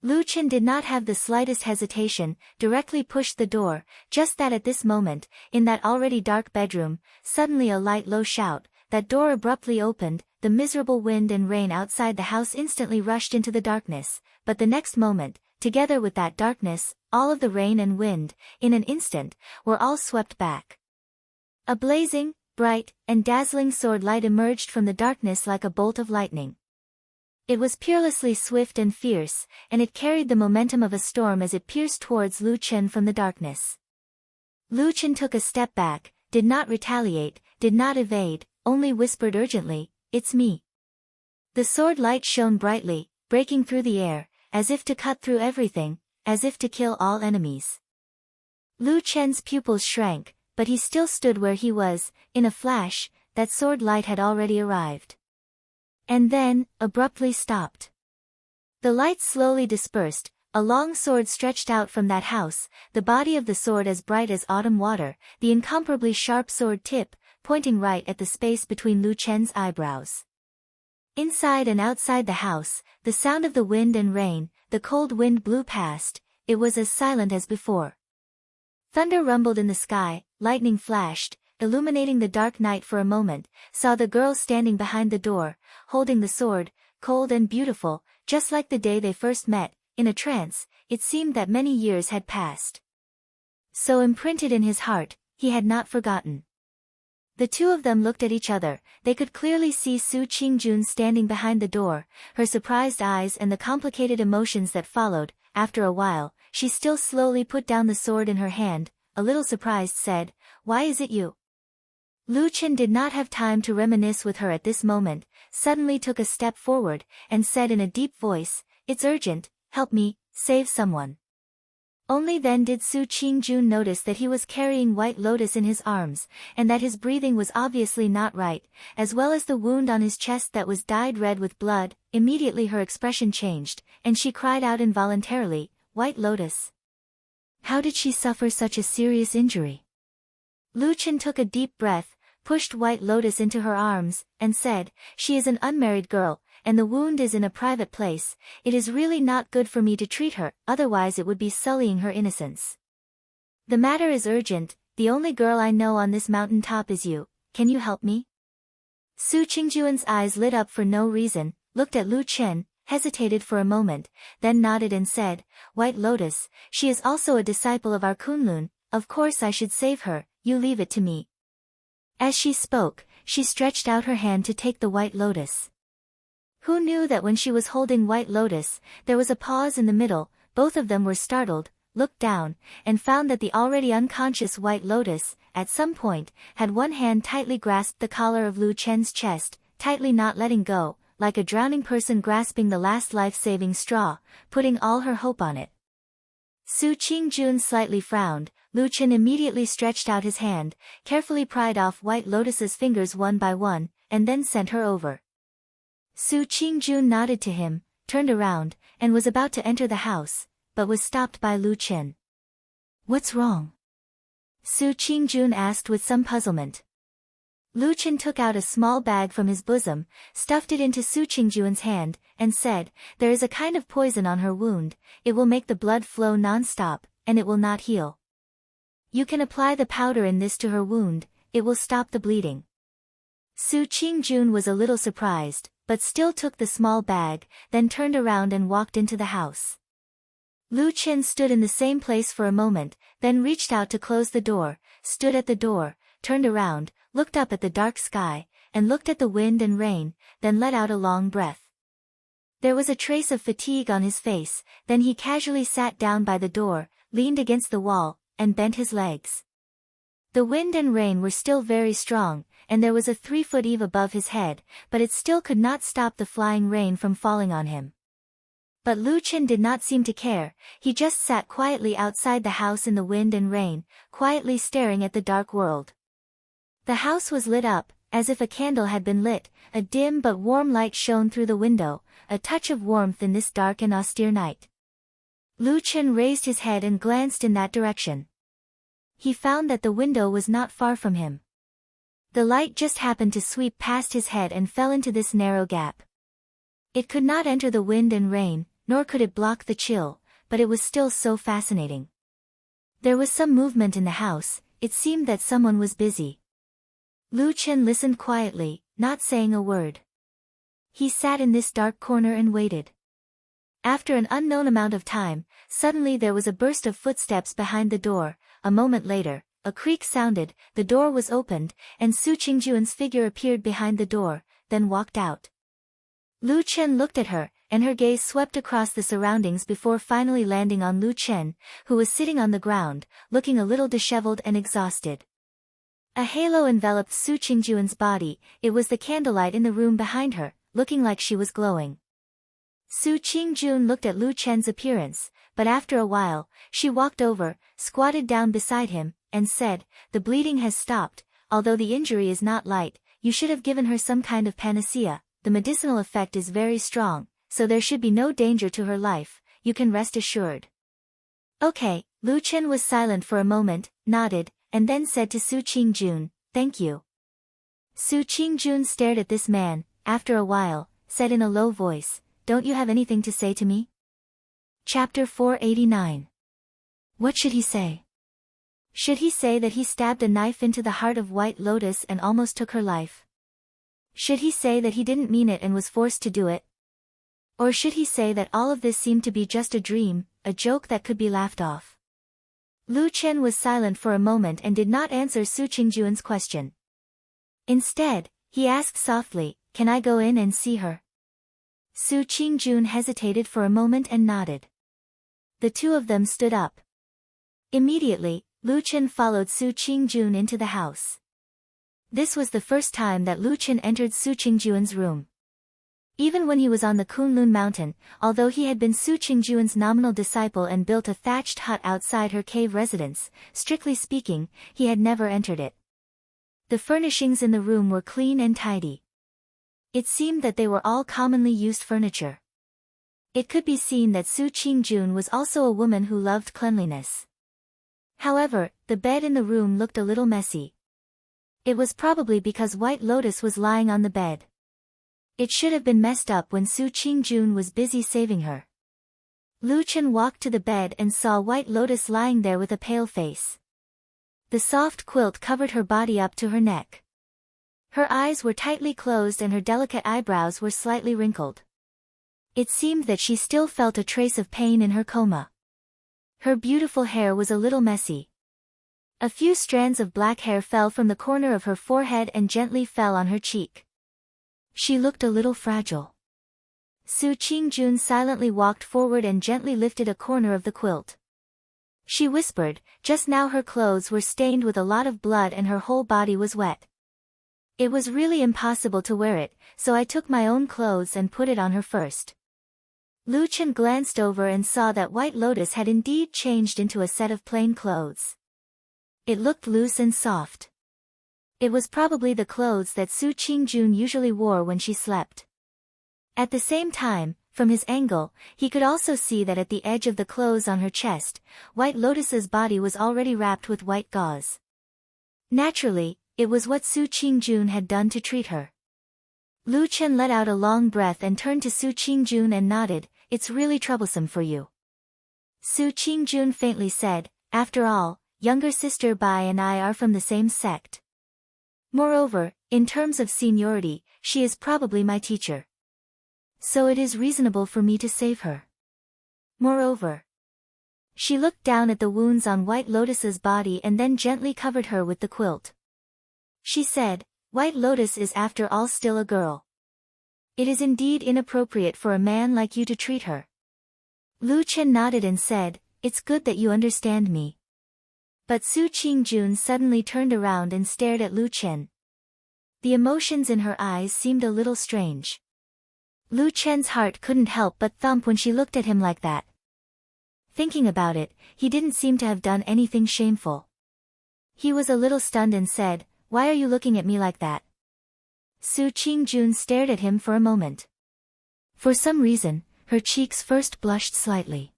Lu Chen did not have the slightest hesitation, directly pushed the door, just that at this moment, in that already dark bedroom, suddenly a light low shout, that door abruptly opened, the miserable wind and rain outside the house instantly rushed into the darkness, but the next moment, together with that darkness, all of the rain and wind, in an instant, were all swept back. A blazing, bright, and dazzling sword light emerged from the darkness like a bolt of lightning. It was peerlessly swift and fierce, and it carried the momentum of a storm as it pierced towards Lu Chen from the darkness. Lu Chen took a step back, did not retaliate, did not evade, only whispered urgently, "It's me." The sword light shone brightly, breaking through the air, as if to cut through everything, as if to kill all enemies. Lu Chen's pupils shrank, but he still stood where he was. In a flash, that sword light had already arrived. And then, abruptly stopped. The light slowly dispersed, a long sword stretched out from that house, the body of the sword as bright as autumn water, the incomparably sharp sword tip, pointing right at the space between Lu Chen's eyebrows. Inside and outside the house, the sound of the wind and rain, the cold wind blew past, it was as silent as before. Thunder rumbled in the sky, lightning flashed, illuminating the dark night for a moment, saw the girl standing behind the door, holding the sword, cold and beautiful, just like the day they first met, in a trance. It seemed that many years had passed. So imprinted in his heart, he had not forgotten. The two of them looked at each other, they could clearly see Su Qingjun standing behind the door, her surprised eyes and the complicated emotions that followed. After a while, she still slowly put down the sword in her hand, a little surprised said, "Why is it you?" Lu Chen did not have time to reminisce with her at this moment, suddenly took a step forward, and said in a deep voice, "It's urgent, help me, save someone." Only then did Su Qingjun notice that he was carrying White Lotus in his arms, and that his breathing was obviously not right, as well as the wound on his chest that was dyed red with blood. Immediately her expression changed, and she cried out involuntarily, "White Lotus! How did she suffer such a serious injury?" Lu Chen took a deep breath, pushed White Lotus into her arms, and said, "She is an unmarried girl, and the wound is in a private place. It is really not good for me to treat her, otherwise it would be sullying her innocence. The matter is urgent, the only girl I know on this mountain top is you, can you help me?" Su Qingjuan's eyes lit up for no reason, looked at Lu Chen, hesitated for a moment, then nodded and said, "White Lotus, she is also a disciple of our Kunlun, of course I should save her, you leave it to me." As she spoke, she stretched out her hand to take the White Lotus. Who knew that when she was holding White Lotus, there was a pause in the middle, both of them were startled, looked down, and found that the already unconscious White Lotus, at some point, had one hand tightly grasped the collar of Lu Chen's chest, tightly not letting go, like a drowning person grasping the last life-saving straw, putting all her hope on it. Su Qingjun slightly frowned. Lu Chen immediately stretched out his hand, carefully pried off White Lotus's fingers one by one, and then sent her over. Su Qingjun nodded to him, turned around, and was about to enter the house, but was stopped by Lu Chen. "What's wrong?" Su Qingjun asked with some puzzlement. Lu Chen took out a small bag from his bosom, stuffed it into Su Qingjun's hand, and said, "There is a kind of poison on her wound. It will make the blood flow non-stop, and it will not heal. You can apply the powder in this to her wound, it will stop the bleeding." Su Qingjun was a little surprised, but still took the small bag, then turned around and walked into the house. Lu Chen stood in the same place for a moment, then reached out to close the door, stood at the door, turned around, looked up at the dark sky, and looked at the wind and rain, then let out a long breath. There was a trace of fatigue on his face, then he casually sat down by the door, leaned against the wall, and bent his legs. The wind and rain were still very strong, and there was a 3-foot eve above his head, but it still could not stop the flying rain from falling on him. But Lu Chen did not seem to care, he just sat quietly outside the house in the wind and rain, quietly staring at the dark world. The house was lit up, as if a candle had been lit, a dim but warm light shone through the window, a touch of warmth in this dark and austere night. Lu Chen raised his head and glanced in that direction. He found that the window was not far from him. The light just happened to sweep past his head and fell into this narrow gap. It could not enter the wind and rain, nor could it block the chill, but it was still so fascinating. There was some movement in the house, it seemed that someone was busy. Lu Chen listened quietly, not saying a word. He sat in this dark corner and waited. After an unknown amount of time, suddenly there was a burst of footsteps behind the door. A moment later, a creak sounded, the door was opened, and Su Qingjun's figure appeared behind the door, then walked out. Lu Chen looked at her, and her gaze swept across the surroundings before finally landing on Lu Chen, who was sitting on the ground, looking a little disheveled and exhausted. A halo enveloped Su Qingjun's body, it was the candlelight in the room behind her, looking like she was glowing. Su Qingjun looked at Lu Chen's appearance, but after a while, she walked over, squatted down beside him, and said, "The bleeding has stopped, although the injury is not light, you should have given her some kind of panacea, the medicinal effect is very strong, so there should be no danger to her life, you can rest assured." "Okay." Lu Chen was silent for a moment, nodded, and then said to Su Qingjun, "Thank you." Su Qingjun stared at this man, after a while, said in a low voice, "Don't you have anything to say to me?" Chapter 489. What should he say? Should he say that he stabbed a knife into the heart of White Lotus and almost took her life? Should he say that he didn't mean it and was forced to do it? Or should he say that all of this seemed to be just a dream, a joke that could be laughed off? Lu Chen was silent for a moment and did not answer Su Qingjun's question. Instead, he asked softly, "Can I go in and see her?" Su Qingjun hesitated for a moment and nodded. The two of them stood up. Immediately, Lu Chen followed Su Qingjun into the house. This was the first time that Lu Chen entered Su Qingjun's room. Even when he was on the Kunlun mountain, although he had been Su Qingjun's nominal disciple and built a thatched hut outside her cave residence, strictly speaking, he had never entered it. The furnishings in the room were clean and tidy. It seemed that they were all commonly used furniture. It could be seen that Su Qingjun was also a woman who loved cleanliness. However, the bed in the room looked a little messy. It was probably because White Lotus was lying on the bed. It should have been messed up when Su Qingjun was busy saving her. Lu Chen walked to the bed and saw White Lotus lying there with a pale face. The soft quilt covered her body up to her neck. Her eyes were tightly closed and her delicate eyebrows were slightly wrinkled. It seemed that she still felt a trace of pain in her coma. Her beautiful hair was a little messy. A few strands of black hair fell from the corner of her forehead and gently fell on her cheek. She looked a little fragile. Su Qingjun silently walked forward and gently lifted a corner of the quilt. She whispered, "Just now her clothes were stained with a lot of blood and her whole body was wet. It was really impossible to wear it, so I took my own clothes and put it on her first." Lu Chen glanced over and saw that White Lotus had indeed changed into a set of plain clothes. It looked loose and soft. It was probably the clothes that Su Qingjun usually wore when she slept. At the same time, from his angle, he could also see that at the edge of the clothes on her chest, White Lotus's body was already wrapped with white gauze. Naturally, it was what Su Qingjun had done to treat her. Lu Chen let out a long breath and turned to Su Qingjun and nodded, "It's really troublesome for you." Su Qingjun faintly said, "After all, younger sister Bai and I are from the same sect. Moreover, in terms of seniority, she is probably my teacher. So it is reasonable for me to save her. Moreover." She looked down at the wounds on White Lotus's body and then gently covered her with the quilt. She said, "White Lotus is after all still a girl. It is indeed inappropriate for a man like you to treat her." Lu Chen nodded and said, "It's good that you understand me." But Su Qingjun suddenly turned around and stared at Lu Chen. The emotions in her eyes seemed a little strange. Lu Chen's heart couldn't help but thump when she looked at him like that. Thinking about it, he didn't seem to have done anything shameful. He was a little stunned and said, "Why are you looking at me like that?" Su Qingjun stared at him for a moment. For some reason, her cheeks first blushed slightly.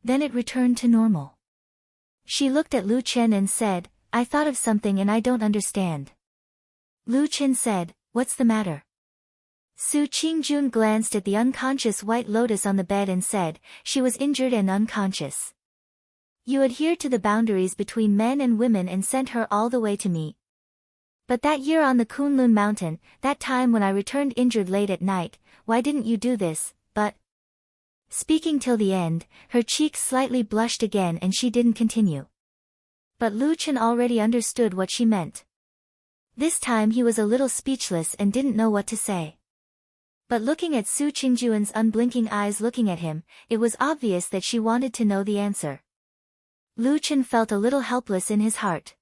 Then it returned to normal. She looked at Lu Chen and said, "I thought of something and I don't understand." Lu Chen said, "What's the matter?" Su Qingjun glanced at the unconscious White Lotus on the bed and said, "She was injured and unconscious. You adhered to the boundaries between men and women and sent her all the way to me. But that year on the Kunlun mountain, that time when I returned injured late at night, why didn't you do this, but—" Speaking till the end, her cheeks slightly blushed again and she didn't continue. But Lu Chen already understood what she meant. This time he was a little speechless and didn't know what to say. But looking at Su Qingjun's unblinking eyes looking at him, it was obvious that she wanted to know the answer. Lu Chen felt a little helpless in his heart.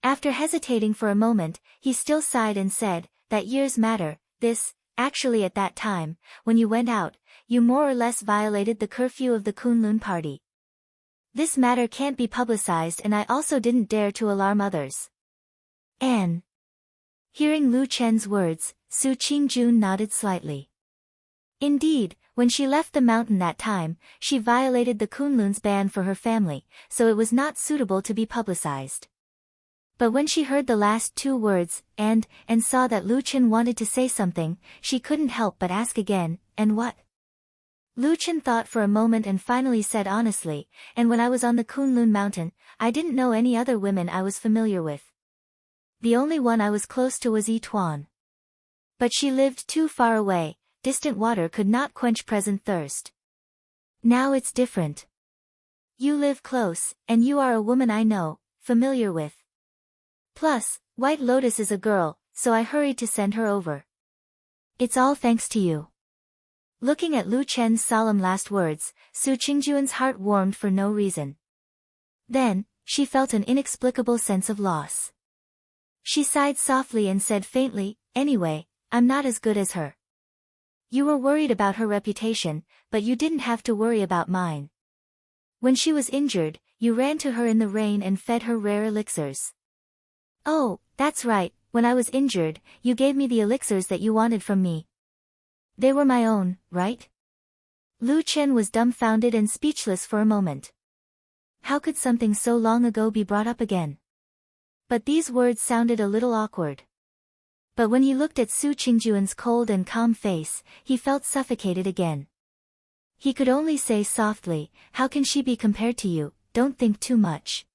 After hesitating for a moment, he still sighed and said, "That year's matter, actually at that time, when you went out, you more or less violated the curfew of the Kunlun party. This matter can't be publicized and I also didn't dare to alarm others." Anne. Hearing Lu Chen's words, Su Qingjun nodded slightly. Indeed, when she left the mountain that time, she violated the Kunlun's ban for her family, so it was not suitable to be publicized. But when she heard the last two words, and saw that Lu Chen wanted to say something, she couldn't help but ask again, "And what?" Lu Chen thought for a moment and finally said honestly, "And when I was on the Kunlun mountain, I didn't know any other women I was familiar with. The only one I was close to was Yi Tuan. But she lived too far away, distant water could not quench present thirst. Now it's different. You live close, and you are a woman I know, familiar with. Plus, White Lotus is a girl, so I hurried to send her over. It's all thanks to you." Looking at Lu Chen's solemn last words, Su Qingjun's heart warmed for no reason. Then, she felt an inexplicable sense of loss. She sighed softly and said faintly, "Anyway, I'm not as good as her. You were worried about her reputation, but you didn't have to worry about mine. When she was injured, you ran to her in the rain and fed her rare elixirs." "Oh, that's right, when I was injured, you gave me the elixirs that you wanted from me. They were my own, right?" Lu Chen was dumbfounded and speechless for a moment. How could something so long ago be brought up again? But these words sounded a little awkward. But when he looked at Su Qingjun's cold and calm face, he felt suffocated again. He could only say softly, "How can she be compared to you? Don't think too much."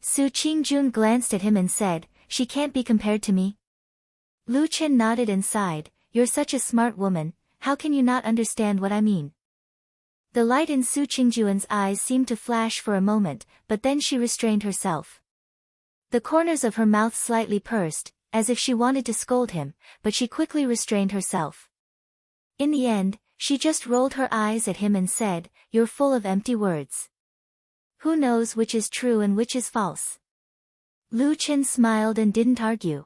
Su Qingjun glanced at him and said, "She can't be compared to me?" Lu Chen nodded and sighed, "You're such a smart woman, how can you not understand what I mean?" The light in Su Qingjun's eyes seemed to flash for a moment, but then she restrained herself. The corners of her mouth slightly pursed, as if she wanted to scold him, but she quickly restrained herself. In the end, she just rolled her eyes at him and said, "You're full of empty words. Who knows which is true and which is false?" Lu Chen smiled and didn't argue.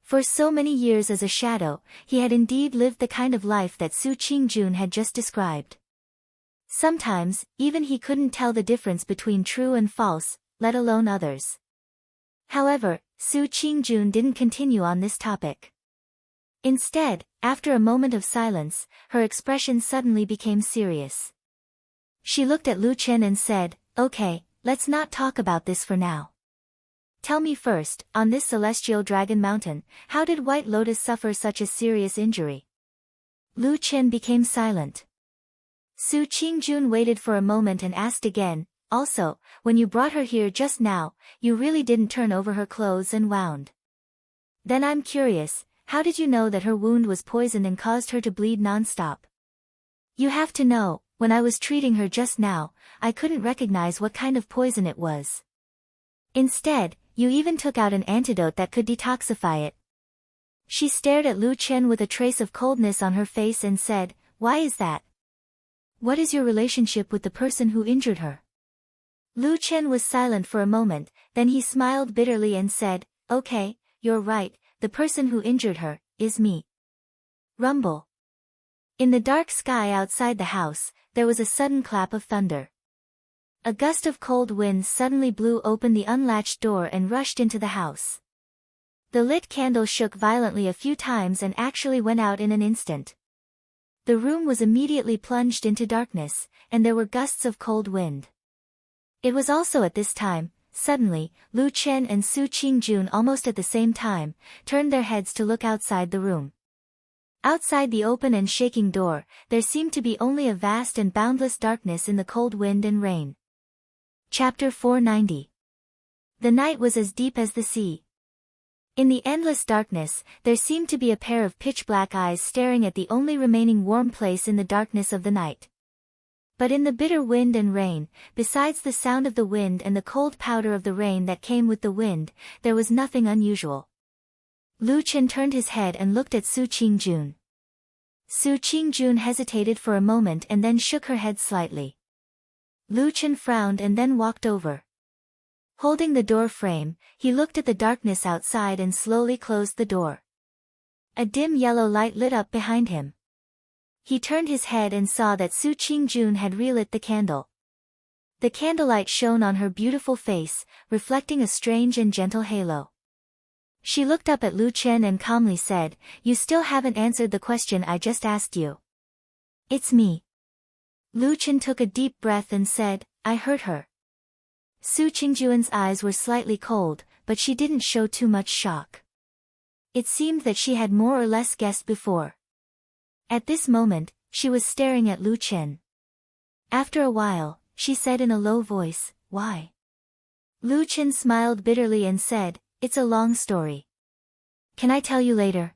For so many years as a shadow, he had indeed lived the kind of life that Su Qingjun had just described. Sometimes, even he couldn't tell the difference between true and false, let alone others. However, Su Qingjun didn't continue on this topic. Instead, after a moment of silence, her expression suddenly became serious. She looked at Lu Chen and said, "Okay, let's not talk about this for now. Tell me first, on this celestial dragon mountain, how did White Lotus suffer such a serious injury?" Lu Chen became silent. Su Qingjun waited for a moment and asked again, "Also, when you brought her here just now, you really didn't turn over her clothes and wound. Then I'm curious, how did you know that her wound was poisoned and caused her to bleed non-stop? You have to know, when I was treating her just now, I couldn't recognize what kind of poison it was. Instead, you even took out an antidote that could detoxify it." She stared at Lu Chen with a trace of coldness on her face and said, "Why is that? What is your relationship with the person who injured her?" Lu Chen was silent for a moment, then he smiled bitterly and said, "Okay, you're right, the person who injured her is me." Rumble. In the dark sky outside the house, there was a sudden clap of thunder. A gust of cold wind suddenly blew open the unlatched door and rushed into the house. The lit candle shook violently a few times and actually went out in an instant. The room was immediately plunged into darkness, and there were gusts of cold wind. It was also at this time, suddenly, Lu Chen and Su Qingjun almost at the same time, turned their heads to look outside the room. Outside the open and shaking door, there seemed to be only a vast and boundless darkness in the cold wind and rain. Chapter 490. The night was as deep as the sea. In the endless darkness, there seemed to be a pair of pitch-black eyes staring at the only remaining warm place in the darkness of the night. But in the bitter wind and rain, besides the sound of the wind and the cold powder of the rain that came with the wind, there was nothing unusual. Lu Chen turned his head and looked at Su Qingjun. Su Qingjun hesitated for a moment and then shook her head slightly. Lu Chen frowned and then walked over. Holding the door frame, he looked at the darkness outside and slowly closed the door. A dim yellow light lit up behind him. He turned his head and saw that Su Qingjun had relit the candle. The candlelight shone on her beautiful face, reflecting a strange and gentle halo. She looked up at Lu Chen and calmly said, "You still haven't answered the question I just asked you." "It's me." Lu Chen took a deep breath and said, "I hurt her." Su Qingjun's eyes were slightly cold, but she didn't show too much shock. It seemed that she had more or less guessed before. At this moment, she was staring at Lu Chen. After a while, she said in a low voice, "Why?" Lu Chen smiled bitterly and said, "It's a long story. Can I tell you later?"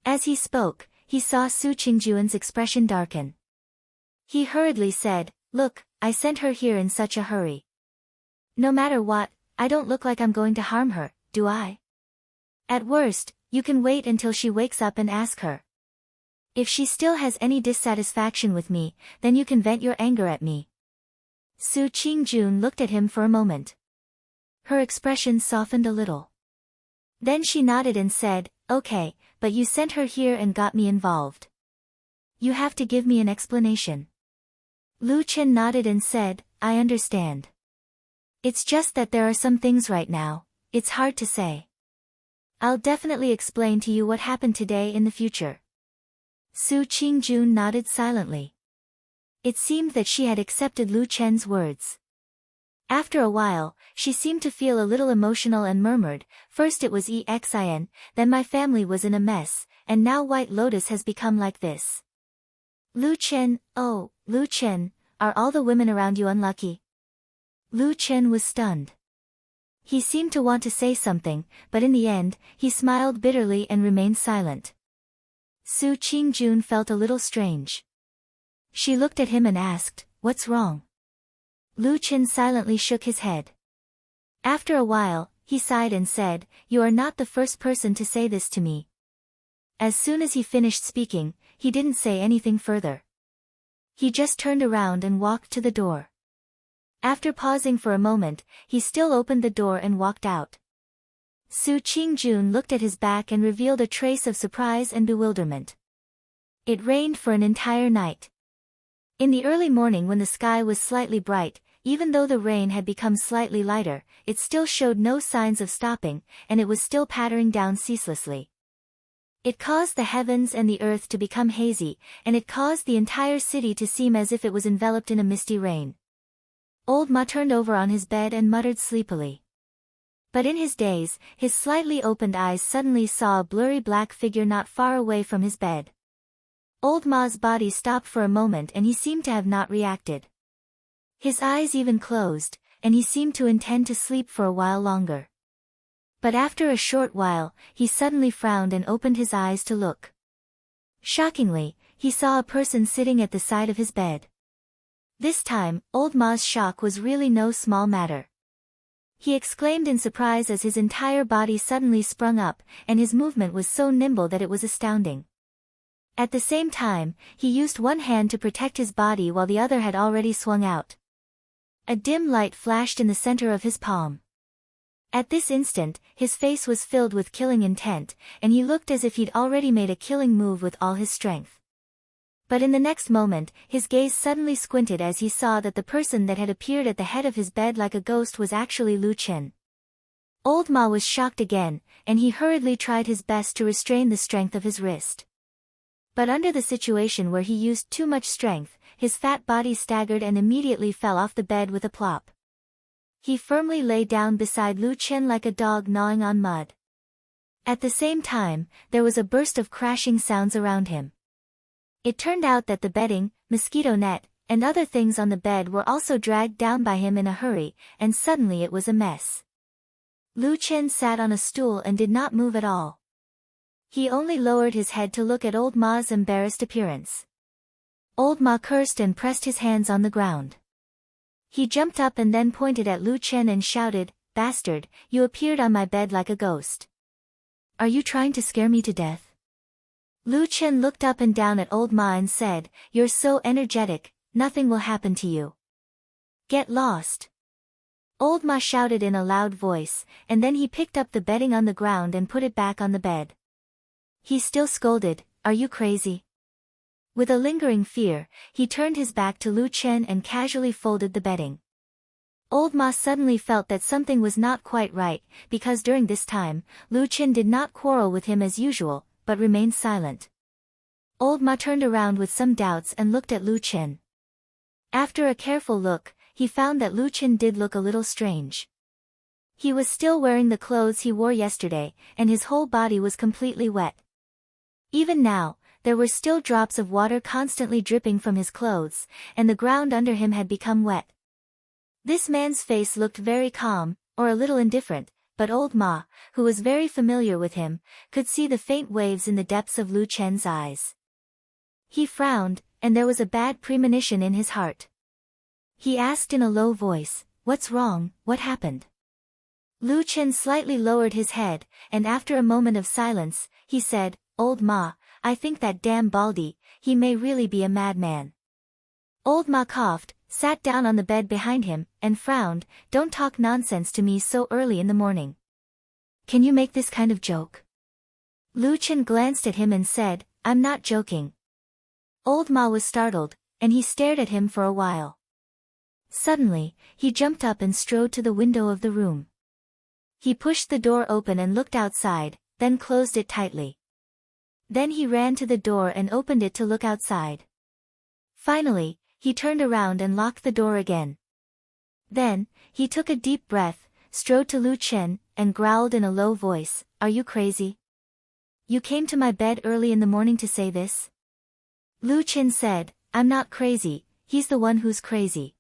As he spoke, he saw Su Qingjun's expression darken. He hurriedly said, "Look, I sent her here in such a hurry. No matter what, I don't look like I'm going to harm her, do I? At worst, you can wait until she wakes up and ask her. If she still has any dissatisfaction with me, then you can vent your anger at me." Su Qingjun looked at him for a moment. Her expression softened a little. Then she nodded and said, "Okay, but you sent her here and got me involved. You have to give me an explanation." Lu Chen nodded and said, "I understand. It's just that there are some things right now, it's hard to say. I'll definitely explain to you what happened today in the future." Su Qingjun nodded silently. It seemed that she had accepted Lu Chen's words. After a while, she seemed to feel a little emotional and murmured, "First it was EXIN, then my family was in a mess, and now White Lotus has become like this. Lu Chen, oh, Lu Chen, are all the women around you unlucky?" Lu Chen was stunned. He seemed to want to say something, but in the end, he smiled bitterly and remained silent. Su Qingjun felt a little strange. She looked at him and asked, "What's wrong?" Lu Chen silently shook his head. After a while, he sighed and said, "You are not the first person to say this to me." As soon as he finished speaking, he didn't say anything further. He just turned around and walked to the door. After pausing for a moment, he still opened the door and walked out. Su Qingjun looked at his back and revealed a trace of surprise and bewilderment. It rained for an entire night. In the early morning when the sky was slightly bright, even though the rain had become slightly lighter, it still showed no signs of stopping, and it was still pattering down ceaselessly. It caused the heavens and the earth to become hazy, and it caused the entire city to seem as if it was enveloped in a misty rain. Old Ma turned over on his bed and muttered sleepily. But in his daze, his slightly opened eyes suddenly saw a blurry black figure not far away from his bed. Old Ma's body stopped for a moment and he seemed to have not reacted. His eyes even closed, and he seemed to intend to sleep for a while longer. But after a short while, he suddenly frowned and opened his eyes to look. Shockingly, he saw a person sitting at the side of his bed. This time, Old Ma's shock was really no small matter. He exclaimed in surprise as his entire body suddenly sprung up, and his movement was so nimble that it was astounding. At the same time, he used one hand to protect his body while the other had already swung out. A dim light flashed in the center of his palm. At this instant, his face was filled with killing intent, and he looked as if he'd already made a killing move with all his strength. But in the next moment, his gaze suddenly squinted as he saw that the person that had appeared at the head of his bed like a ghost was actually Lu Chen. Old Ma was shocked again, and he hurriedly tried his best to restrain the strength of his wrist. But under the situation where he used too much strength, his fat body staggered and immediately fell off the bed with a plop. He firmly lay down beside Lu Chen like a dog gnawing on mud. At the same time, there was a burst of crashing sounds around him. It turned out that the bedding, mosquito net, and other things on the bed were also dragged down by him in a hurry, and suddenly it was a mess. Lu Chen sat on a stool and did not move at all. He only lowered his head to look at Old Ma's embarrassed appearance. Old Ma cursed and pressed his hands on the ground. He jumped up and then pointed at Lu Chen and shouted, "Bastard, you appeared on my bed like a ghost. Are you trying to scare me to death?" Lu Chen looked up and down at Old Ma and said, "You're so energetic, nothing will happen to you. Get lost." Old Ma shouted in a loud voice, and then he picked up the bedding on the ground and put it back on the bed. He still scolded, "Are you crazy?" With a lingering fear, he turned his back to Lu Chen and casually folded the bedding. Old Ma suddenly felt that something was not quite right, because during this time, Lu Chen did not quarrel with him as usual, but remained silent. Old Ma turned around with some doubts and looked at Lu Chen. After a careful look, he found that Lu Chen did look a little strange. He was still wearing the clothes he wore yesterday, and his whole body was completely wet. Even now, there were still drops of water constantly dripping from his clothes, and the ground under him had become wet. This man's face looked very calm, or a little indifferent, but Old Ma, who was very familiar with him, could see the faint waves in the depths of Lu Chen's eyes. He frowned, and there was a bad premonition in his heart. He asked in a low voice, "What's wrong, what happened?" Lu Chen slightly lowered his head, and after a moment of silence, he said, "Old Ma, I think that damn Baldy, he may really be a madman." Old Ma coughed, sat down on the bed behind him, and frowned, "Don't talk nonsense to me so early in the morning. Can you make this kind of joke?" Lu Chen glanced at him and said, "I'm not joking." Old Ma was startled, and he stared at him for a while. Suddenly, he jumped up and strode to the window of the room. He pushed the door open and looked outside, then closed it tightly. Then he ran to the door and opened it to look outside. Finally, he turned around and locked the door again. Then, he took a deep breath, strode to Lu Chen, and growled in a low voice, "Are you crazy? You came to my bed early in the morning to say this?" Lu Chen said, "I'm not crazy, he's the one who's crazy."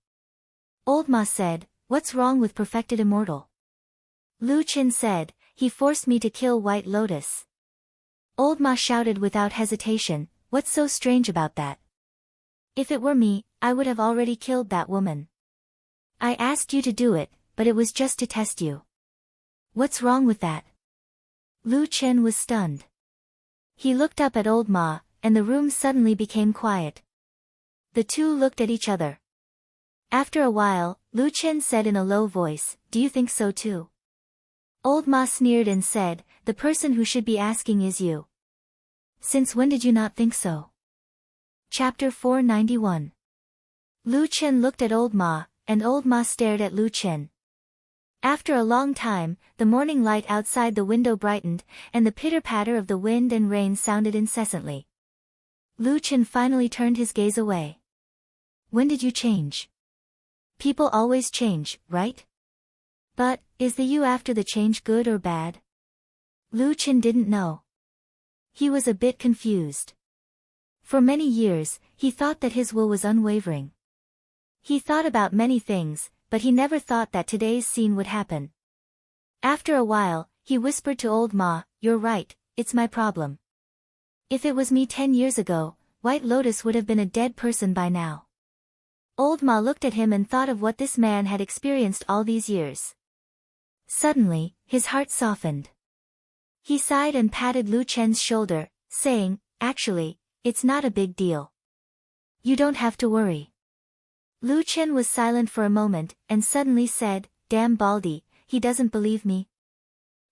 Old Ma said, "What's wrong with Perfected Immortal?" Lu Chen said, "He forced me to kill White Lotus." Old Ma shouted without hesitation, "What's so strange about that? If it were me, I would have already killed that woman. I asked you to do it, but it was just to test you. What's wrong with that?" Lu Chen was stunned. He looked up at Old Ma, and the room suddenly became quiet. The two looked at each other. After a while, Lu Chen said in a low voice, "Do you think so too?" Old Ma sneered and said, the person who should be asking is you. Since when did you not think so? Chapter 491. Lu Chen looked at Old Ma, and Old Ma stared at Lu Chen. After a long time, the morning light outside the window brightened, and the pitter-patter of the wind and rain sounded incessantly. Lu Chen finally turned his gaze away. When did you change? People always change, right? But, is the you after the change good or bad? Lu Chen didn't know. He was a bit confused. For many years, he thought that his will was unwavering. He thought about many things, but he never thought that today's scene would happen. After a while, he whispered to Old Ma, you're right, it's my problem. If it was me 10 years ago, White Lotus would have been a dead person by now. Old Ma looked at him and thought of what this man had experienced all these years. Suddenly, his heart softened. He sighed and patted Lu Chen's shoulder, saying, actually, it's not a big deal. You don't have to worry. Lu Chen was silent for a moment, and suddenly said, damn Baldy, he doesn't believe me.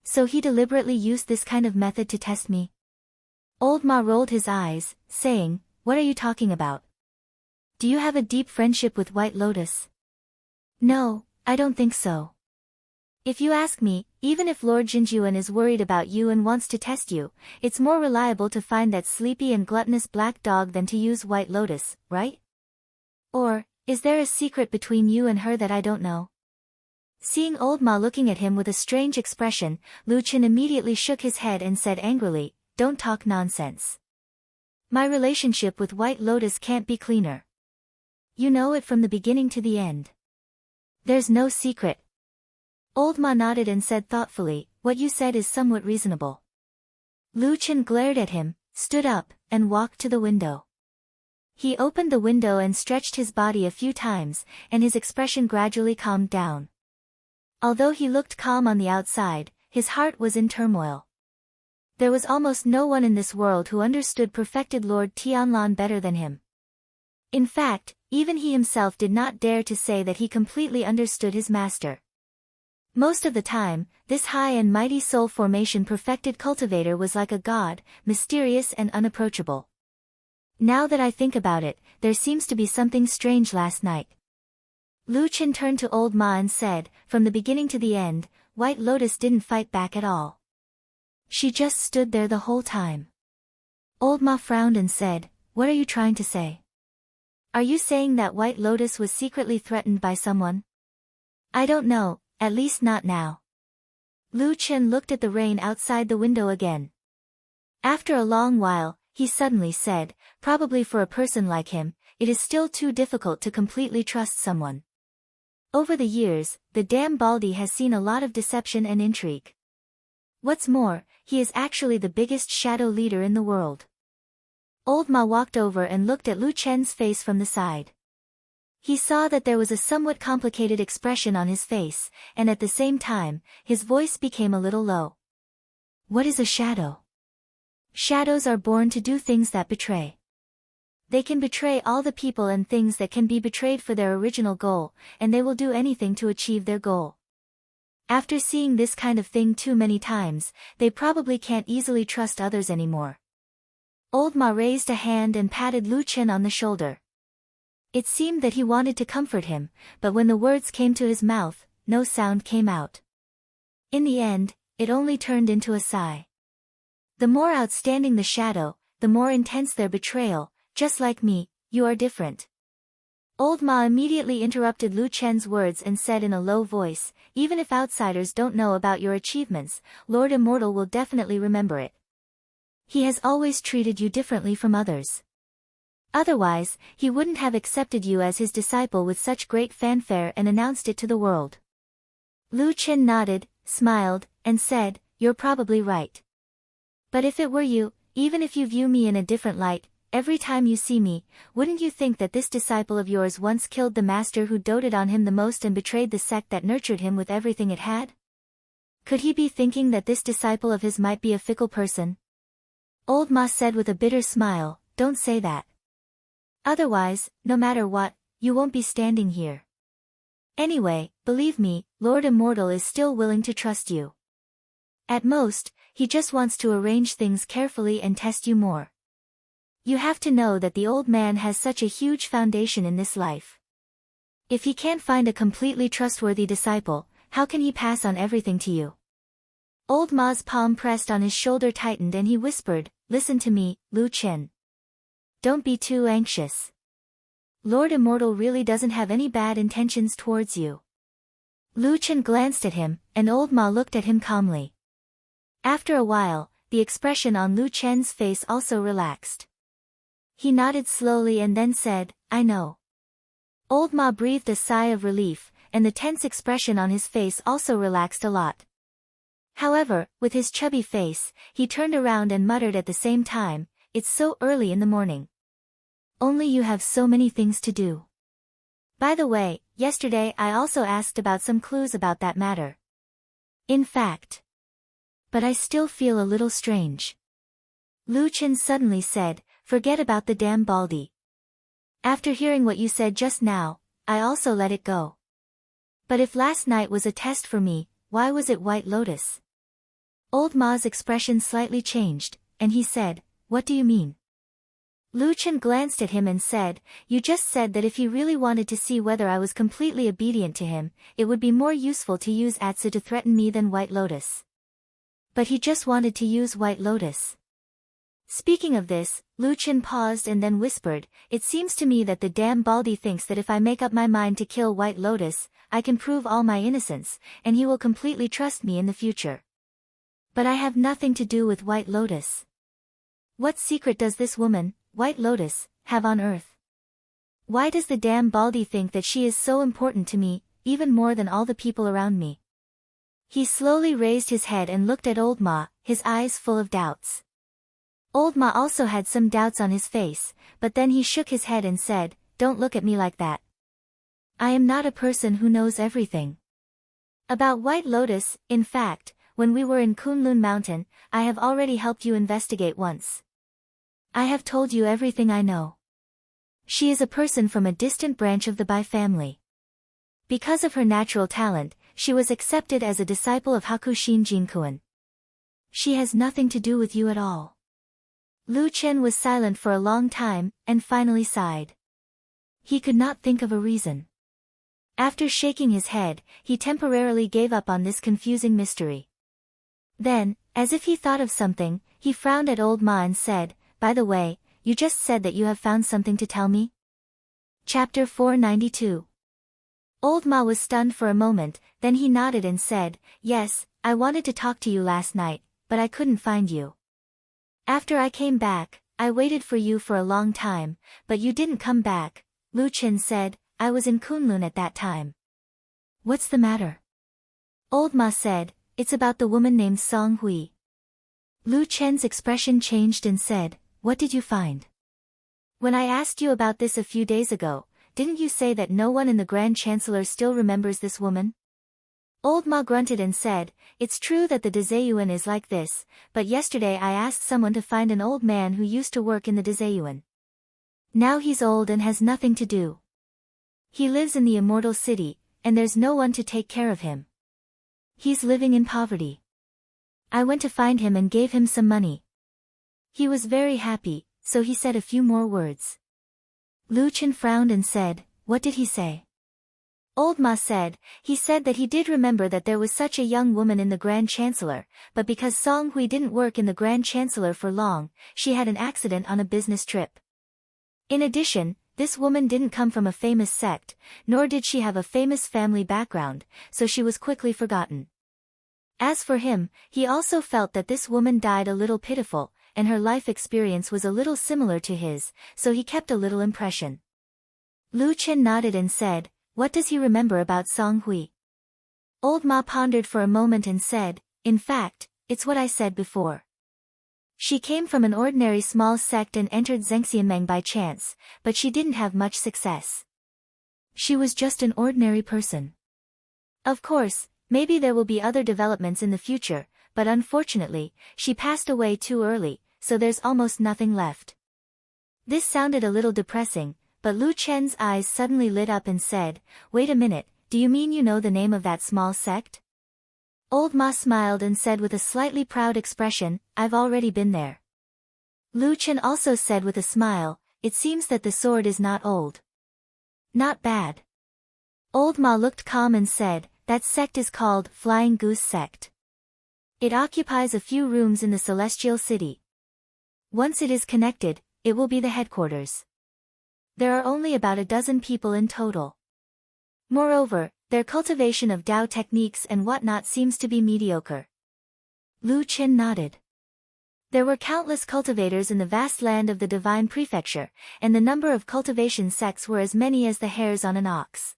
So he deliberately used this kind of method to test me. Old Ma rolled his eyes, saying, what are you talking about? Do you have a deep friendship with White Lotus? No, I don't think so. If you ask me, even if Lord Jinjuan is worried about you and wants to test you, it's more reliable to find that sleepy and gluttonous black dog than to use White Lotus, right? Or, is there a secret between you and her that I don't know? Seeing Old Ma looking at him with a strange expression, Lu Chen immediately shook his head and said angrily, don't talk nonsense. My relationship with White Lotus can't be cleaner. You know it from the beginning to the end. There's no secret. Old Ma nodded and said thoughtfully, what you said is somewhat reasonable. Lu Chen glared at him, stood up, and walked to the window. He opened the window and stretched his body a few times, and his expression gradually calmed down. Although he looked calm on the outside, his heart was in turmoil. There was almost no one in this world who understood perfected Lord Tianlan better than him. In fact, even he himself did not dare to say that he completely understood his master. Most of the time, this high and mighty soul formation perfected cultivator was like a god, mysterious and unapproachable. Now that I think about it, there seems to be something strange last night. Lu Chen turned to Old Ma and said, from the beginning to the end, White Lotus didn't fight back at all. She just stood there the whole time. Old Ma frowned and said, what are you trying to say? Are you saying that White Lotus was secretly threatened by someone? I don't know, at least not now. Lu Chen looked at the rain outside the window again. After a long while, he suddenly said, probably for a person like him, it is still too difficult to completely trust someone. Over the years, the damn Baldy has seen a lot of deception and intrigue. What's more, he is actually the biggest shadow leader in the world. Old Ma walked over and looked at Lu Chen's face from the side. He saw that there was a somewhat complicated expression on his face, and at the same time, his voice became a little low. What is a shadow? Shadows are born to do things that betray. They can betray all the people and things that can be betrayed for their original goal, and they will do anything to achieve their goal. After seeing this kind of thing too many times, they probably can't easily trust others anymore. Old Ma raised a hand and patted Lu Chen on the shoulder. It seemed that he wanted to comfort him, but when the words came to his mouth, no sound came out. In the end, it only turned into a sigh. The more outstanding the shadow, the more intense their betrayal, just like me, you are different. Old Ma immediately interrupted Lu Chen's words and said in a low voice, even if outsiders don't know about your achievements, Lord Immortal will definitely remember it. He has always treated you differently from others. Otherwise, he wouldn't have accepted you as his disciple with such great fanfare and announced it to the world. Lu Chen nodded, smiled, and said, you're probably right. But if it were you, even if you view me in a different light, every time you see me, wouldn't you think that this disciple of yours once killed the master who doted on him the most and betrayed the sect that nurtured him with everything it had? Could he be thinking that this disciple of his might be a fickle person? Old Ma said with a bitter smile, don't say that. Otherwise, no matter what, you won't be standing here. Anyway, believe me, Lord Immortal is still willing to trust you. At most, he just wants to arrange things carefully and test you more. You have to know that the old man has such a huge foundation in this life. If he can't find a completely trustworthy disciple, how can he pass on everything to you? Old Ma's palm pressed on his shoulder tightened and he whispered, "Listen to me, Lu Chen. Don't be too anxious. Lord Immortal really doesn't have any bad intentions towards you." Lu Chen glanced at him, and Old Ma looked at him calmly. After a while, the expression on Lu Chen's face also relaxed. He nodded slowly and then said, "I know." Old Ma breathed a sigh of relief, and the tense expression on his face also relaxed a lot. However, with his chubby face, he turned around and muttered at the same time, "It's so early in the morning. Only you have so many things to do. By the way, yesterday I also asked about some clues about that matter. In fact. But I still feel a little strange." Lu Chen suddenly said, "Forget about the damn Baldy. After hearing what you said just now, I also let it go. But if last night was a test for me, why was it White Lotus?" Old Ma's expression slightly changed, and he said, "What do you mean?" Lu Chen glanced at him and said, "You just said that if he really wanted to see whether I was completely obedient to him, it would be more useful to use Atsu to threaten me than White Lotus. But he just wanted to use White Lotus." Speaking of this, Lu Chen paused and then whispered, "It seems to me that the damn Baldy thinks that if I make up my mind to kill White Lotus, I can prove all my innocence, and he will completely trust me in the future. But I have nothing to do with White Lotus. What secret does this woman, White Lotus, have on Earth? Why does the damn Baldy think that she is so important to me, even more than all the people around me?" He slowly raised his head and looked at Old Ma, his eyes full of doubts. Old Ma also had some doubts on his face, but then he shook his head and said, "Don't look at me like that. I am not a person who knows everything. About White Lotus, in fact, when we were in Kunlun Mountain, I have already helped you investigate once. I have told you everything I know. She is a person from a distant branch of the Bai family. Because of her natural talent, she was accepted as a disciple of Hakushin Jinkuan. She has nothing to do with you at all." Lu Chen was silent for a long time, and finally sighed. He could not think of a reason. After shaking his head, he temporarily gave up on this confusing mystery. Then, as if he thought of something, he frowned at Old Ma and said, "By the way, you just said that you have found something to tell me?" Chapter 492. Old Ma was stunned for a moment, then he nodded and said, "Yes, I wanted to talk to you last night, but I couldn't find you. After I came back, I waited for you for a long time, but you didn't come back." Lu Chen said, "I was in Kunlun at that time." "What's the matter?" Old Ma said, "It's about the woman named Song Hui." Lu Chen's expression changed and said, "What did you find? When I asked you about this a few days ago, didn't you say that no one in the Grand Chancellor still remembers this woman?" Old Ma grunted and said, "It's true that the Dezayuan is like this, but yesterday I asked someone to find an old man who used to work in the Dezayuan. Now he's old and has nothing to do. He lives in the Immortal City, and there's no one to take care of him. He's living in poverty. I went to find him and gave him some money. He was very happy, so he said a few more words." Lu Chen frowned and said, "What did he say?" Old Ma said, "He said that he did remember that there was such a young woman in the Grand Chancellor, but because Song Hui didn't work in the Grand Chancellor for long, she had an accident on a business trip. In addition, this woman didn't come from a famous sect, nor did she have a famous family background, so she was quickly forgotten. As for him, he also felt that this woman died a little pitiful, and her life experience was a little similar to his, so he kept a little impression." Lu Chen nodded and said, "What does he remember about Song Hui?" Old Ma pondered for a moment and said, "In fact, it's what I said before. She came from an ordinary small sect and entered Zhengxianmeng by chance, but she didn't have much success. She was just an ordinary person. Of course, maybe there will be other developments in the future, but unfortunately, she passed away too early, so there's almost nothing left." This sounded a little depressing, but Lu Chen's eyes suddenly lit up and said, "Wait a minute, do you mean you know the name of that small sect?" Old Ma smiled and said with a slightly proud expression, "I've already been there." Lu Chen also said with a smile, "It seems that the sword is not old." "Not bad." Old Ma looked calm and said, "That sect is called Flying Goose Sect. It occupies a few rooms in the Celestial City. Once it is connected, it will be the headquarters. There are only about a dozen people in total. Moreover, their cultivation of Dao techniques and whatnot seems to be mediocre." Lu Chen nodded. There were countless cultivators in the vast land of the Divine Prefecture, and the number of cultivation sects were as many as the hairs on an ox.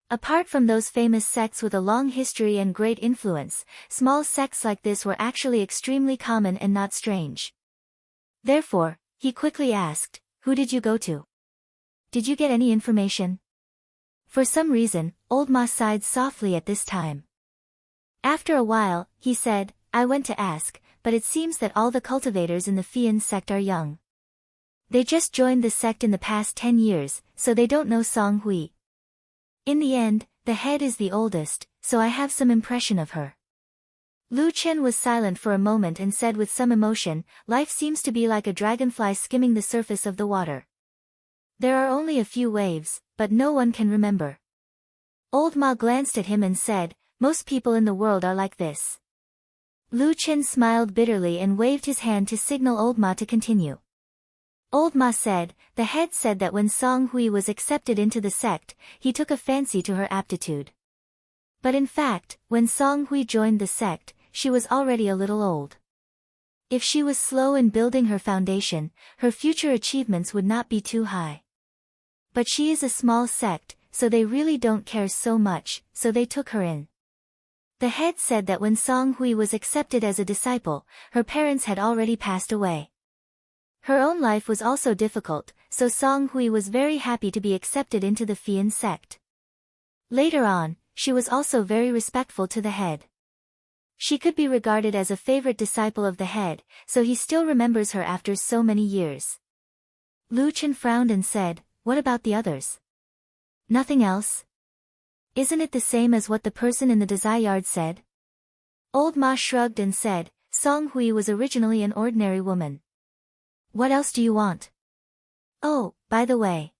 Apart from those famous sects with a long history and great influence, small sects like this were actually extremely common and not strange. Therefore, he quickly asked, "Who did you go to? Did you get any information?" For some reason, Old Ma sighed softly at this time. After a while, he said, "I went to ask, but it seems that all the cultivators in the Fian sect are young. They just joined the sect in the past 10 years, so they don't know Song Hui. In the end, the head is the oldest, so I have some impression of her." Lu Chen was silent for a moment and said with some emotion, "Life seems to be like a dragonfly skimming the surface of the water. There are only a few waves, but no one can remember." Old Ma glanced at him and said, "Most people in the world are like this." Lu Chen smiled bitterly and waved his hand to signal Old Ma to continue. Old Ma said, "The head said that when Song Hui was accepted into the sect, he took a fancy to her aptitude. But in fact, when Song Hui joined the sect, she was already a little old. If she was slow in building her foundation, her future achievements would not be too high. But she is a small sect, so they really don't care so much, so they took her in." The head said that when Song Hui was accepted as a disciple, her parents had already passed away. Her own life was also difficult, so Song Hui was very happy to be accepted into the Fian sect. Later on, she was also very respectful to the head. She could be regarded as a favorite disciple of the head, so he still remembers her after so many years. Lu Chen frowned and said, "What about the others? Nothing else? Isn't it the same as what the person in the Desai Yard said?" Old Ma shrugged and said, "Song Hui was originally an ordinary woman. What else do you want? Oh, by the way."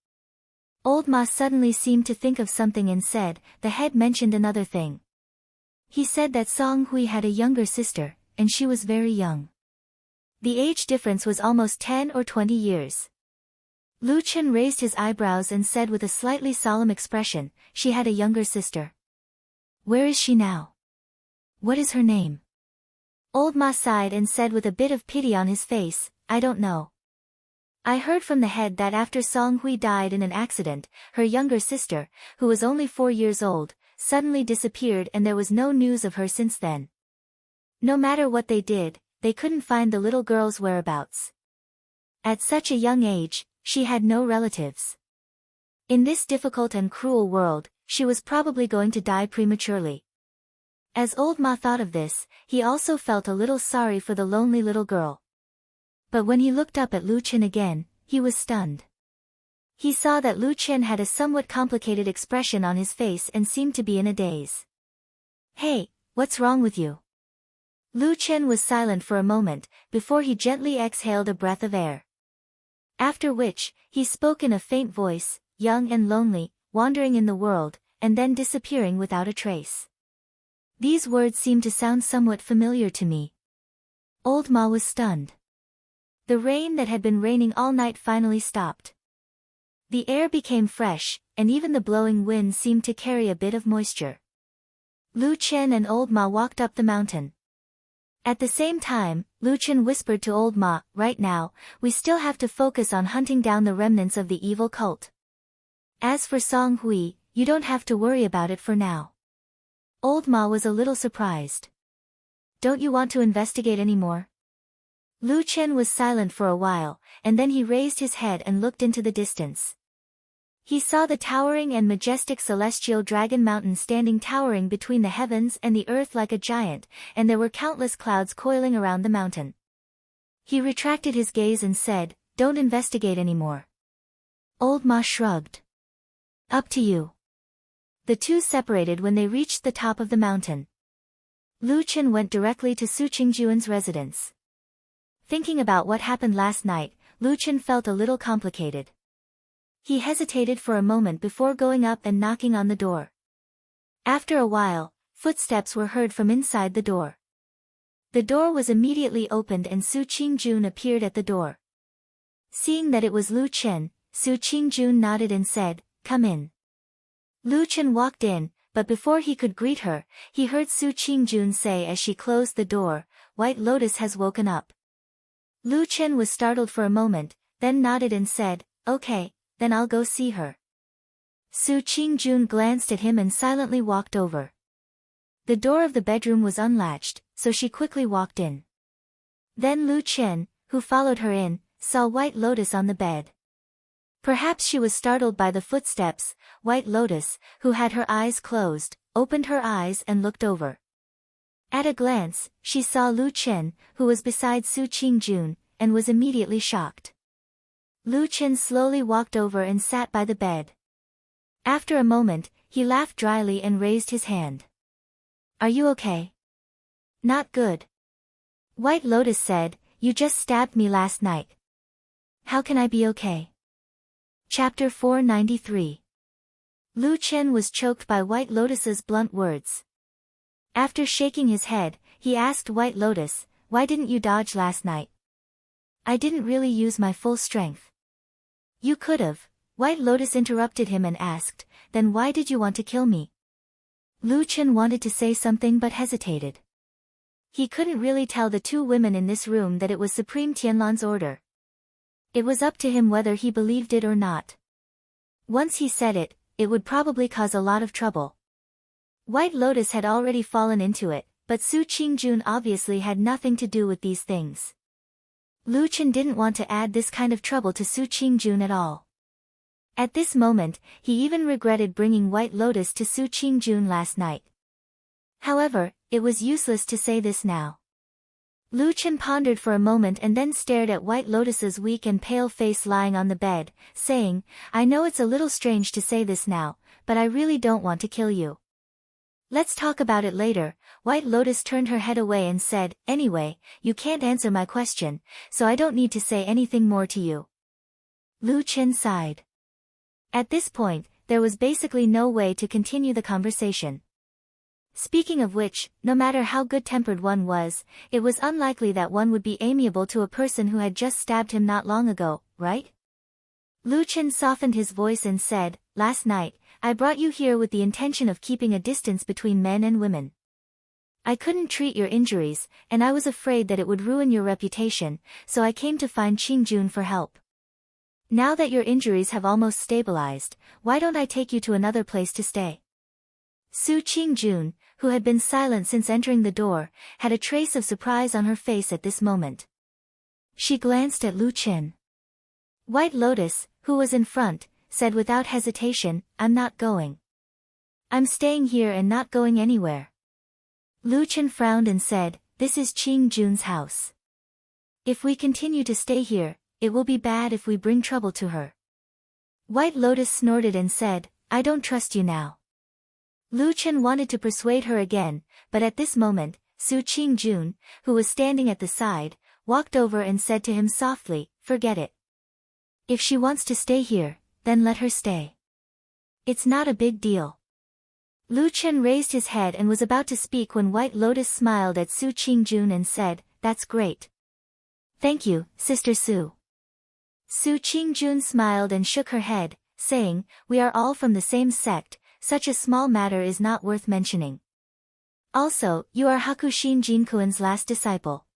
Old Ma suddenly seemed to think of something and said, "The head mentioned another thing. He said that Song Hui had a younger sister, and she was very young. The age difference was almost 10 or 20 years. Lu Chen raised his eyebrows and said with a slightly solemn expression, "She had a younger sister. Where is she now? What is her name?" Old Ma sighed and said with a bit of pity on his face, "I don't know. I heard from the head that after Song Hui died in an accident, her younger sister, who was only 4 years old, suddenly disappeared and there was no news of her since then. No matter what they did, they couldn't find the little girl's whereabouts. At such a young age, she had no relatives. In this difficult and cruel world, she was probably going to die prematurely." As Old Ma thought of this, he also felt a little sorry for the lonely little girl. But when he looked up at Lu Chen again, he was stunned. He saw that Lu Chen had a somewhat complicated expression on his face and seemed to be in a daze. "Hey, what's wrong with you?" Lu Chen was silent for a moment, before he gently exhaled a breath of air. After which, he spoke in a faint voice, "Young and lonely, wandering in the world, and then disappearing without a trace. These words seem to sound somewhat familiar to me." Old Ma was stunned. The rain that had been raining all night finally stopped. The air became fresh, and even the blowing wind seemed to carry a bit of moisture. Lu Chen and Old Ma walked up the mountain. At the same time, Lu Chen whispered to Old Ma, "Right now, we still have to focus on hunting down the remnants of the evil cult. As for Song Hui, you don't have to worry about it for now." Old Ma was a little surprised. "Don't you want to investigate any more?" Lu Chen was silent for a while, and then he raised his head and looked into the distance. He saw the towering and majestic celestial dragon mountain standing towering between the heavens and the earth like a giant, and there were countless clouds coiling around the mountain. He retracted his gaze and said, "Don't investigate anymore." Old Ma shrugged. "Up to you." The two separated when they reached the top of the mountain. Lu Chen went directly to Su Qingjuan's residence. Thinking about what happened last night, Lu Chen felt a little complicated. He hesitated for a moment before going up and knocking on the door. After a while, footsteps were heard from inside the door. The door was immediately opened and Su Qingjun appeared at the door. Seeing that it was Lu Chen, Su Qingjun nodded and said, "Come in." Lu Chen walked in, but before he could greet her, he heard Su Qingjun say as she closed the door, "White Lotus has woken up." Lu Chen was startled for a moment, then nodded and said, "Okay, then I'll go see her." Su Qingjun glanced at him and silently walked over. The door of the bedroom was unlatched, so she quickly walked in. Then Lu Chen, who followed her in, saw White Lotus on the bed. Perhaps she was startled by the footsteps. White Lotus, who had her eyes closed, opened her eyes and looked over. At a glance, she saw Lu Chen, who was beside Su Qingjun, and was immediately shocked. Lu Chen slowly walked over and sat by the bed. After a moment, he laughed dryly and raised his hand. "Are you okay?" "Not good." White Lotus said, "You just stabbed me last night. How can I be okay?" Chapter 493. Lu Chen was choked by White Lotus's blunt words. After shaking his head, he asked White Lotus, "Why didn't you dodge last night?" "I didn't really use my full strength." "You could've." White Lotus interrupted him and asked, "Then why did you want to kill me?" Lu Chen wanted to say something but hesitated. He couldn't really tell the two women in this room that it was Supreme Tianlan's order. It was up to him whether he believed it or not. Once he said it, it would probably cause a lot of trouble. White Lotus had already fallen into it, but Su Qingjun obviously had nothing to do with these things. Lu Chen didn't want to add this kind of trouble to Su Qingjun at all. At this moment, he even regretted bringing White Lotus to Su Qingjun last night. However, it was useless to say this now. Lu Chen pondered for a moment and then stared at White Lotus's weak and pale face lying on the bed, saying, "I know it's a little strange to say this now, but I really don't want to kill you. Let's talk about it later." White Lotus turned her head away and said, "Anyway, you can't answer my question, so I don't need to say anything more to you." Lu Chen sighed. At this point, there was basically no way to continue the conversation. Speaking of which, no matter how good-tempered one was, it was unlikely that one would be amiable to a person who had just stabbed him not long ago, right? Lu Chen softened his voice and said, "Last night, I brought you here with the intention of keeping a distance between men and women. I couldn't treat your injuries, and I was afraid that it would ruin your reputation, so I came to find Qingjun for help. Now that your injuries have almost stabilized, why don't I take you to another place to stay?" Su Qingjun, who had been silent since entering the door, had a trace of surprise on her face at this moment. She glanced at Lu Chen. White Lotus, who was in front, said without hesitation, "I'm not going. I'm staying here and not going anywhere." Lu Chen frowned and said, "This is Qingjun's house. If we continue to stay here, it will be bad if we bring trouble to her." White Lotus snorted and said, "I don't trust you now." Lu Chen wanted to persuade her again, but at this moment, Su Qingjun, who was standing at the side, walked over and said to him softly, "Forget it. If she wants to stay here, then let her stay. It's not a big deal." Lu Chen raised his head and was about to speak when White Lotus smiled at Su Qingjun and said, "That's great. Thank you, Sister Su." Su Qingjun smiled and shook her head, saying, "We are all from the same sect, such a small matter is not worth mentioning. Also, you are Hakushin Jinkuan's last disciple.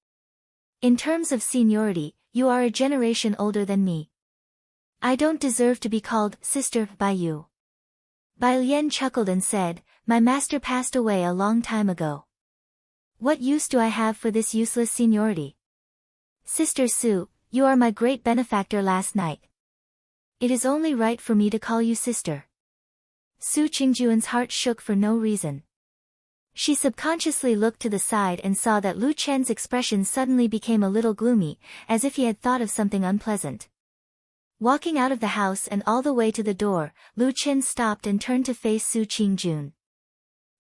In terms of seniority, you are a generation older than me. I don't deserve to be called sister by you." Bai Lian chuckled and said, "My master passed away a long time ago. What use do I have for this useless seniority? Sister Su, you are my great benefactor last night. It is only right for me to call you sister." Su Qingjuan's heart shook for no reason. She subconsciously looked to the side and saw that Lu Chen's expression suddenly became a little gloomy, as if he had thought of something unpleasant. Walking out of the house and all the way to the door, Lu Chen stopped and turned to face Su Qingjun.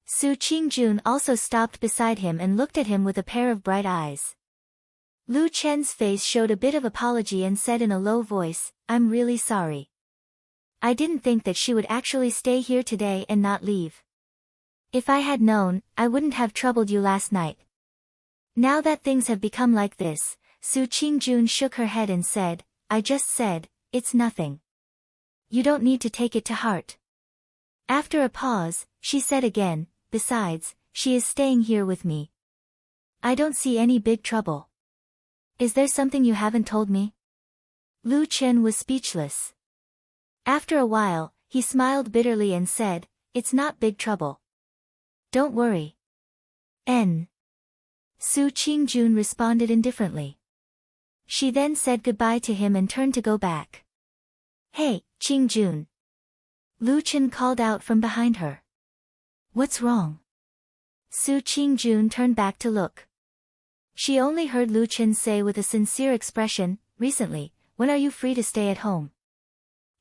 Su Qingjun also stopped beside him and looked at him with a pair of bright eyes. Lu Chen's face showed a bit of apology and said in a low voice, "I'm really sorry. I didn't think that she would actually stay here today and not leave. If I had known, I wouldn't have troubled you last night." Now that things have become like this, Su Qingjun shook her head and said, "I just said, it's nothing. You don't need to take it to heart." After a pause, she said again, "Besides, she is staying here with me. I don't see any big trouble. Is there something you haven't told me?" Lu Chen was speechless. After a while, he smiled bitterly and said, "It's not big trouble. Don't worry." Su Qingjun responded indifferently. She then said goodbye to him and turned to go back. "Hey, Qingjun." Lu Chen called out from behind her. "What's wrong?" Su Qingjun turned back to look. She only heard Lu Chen say with a sincere expression, "Recently, when are you free to stay at home?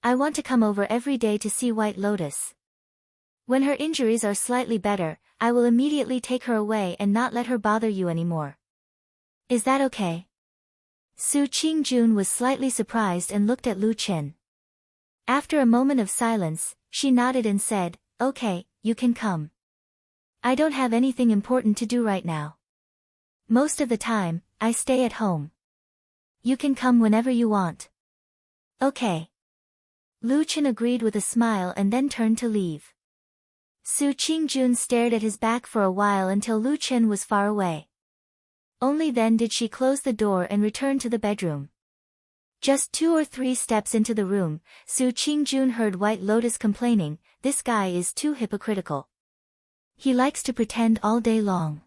I want to come over every day to see White Lotus. When her injuries are slightly better, I will immediately take her away and not let her bother you anymore. Is that okay?" Su Qingjun was slightly surprised and looked at Lu Chen. After a moment of silence, she nodded and said, "Okay, you can come. I don't have anything important to do right now. Most of the time, I stay at home. You can come whenever you want." "Okay." Lu Chen agreed with a smile and then turned to leave. Su Qingjun stared at his back for a while until Lu Chen was far away. Only then did she close the door and return to the bedroom. Just 2 or 3 steps into the room, Su Qingjun heard White Lotus complaining, "This guy is too hypocritical. He likes to pretend all day long.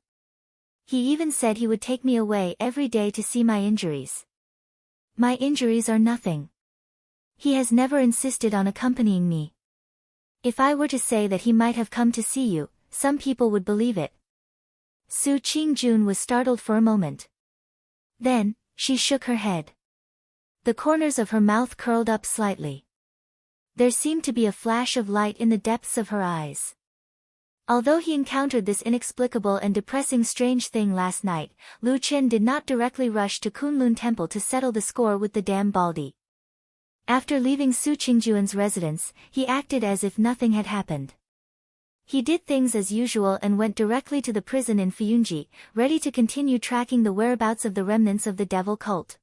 He even said he would take me away every day to see my injuries. My injuries are nothing. He has never insisted on accompanying me. If I were to say that he might have come to see you, some people would believe it." Su Qingjun was startled for a moment. Then, she shook her head. The corners of her mouth curled up slightly. There seemed to be a flash of light in the depths of her eyes. Although he encountered this inexplicable and depressing strange thing last night, Lu Chen did not directly rush to Kunlun Temple to settle the score with the damn Baldi. After leaving Su Qingjun's residence, he acted as if nothing had happened. He did things as usual and went directly to the prison in Fuyunji, ready to continue tracking the whereabouts of the remnants of the devil cult.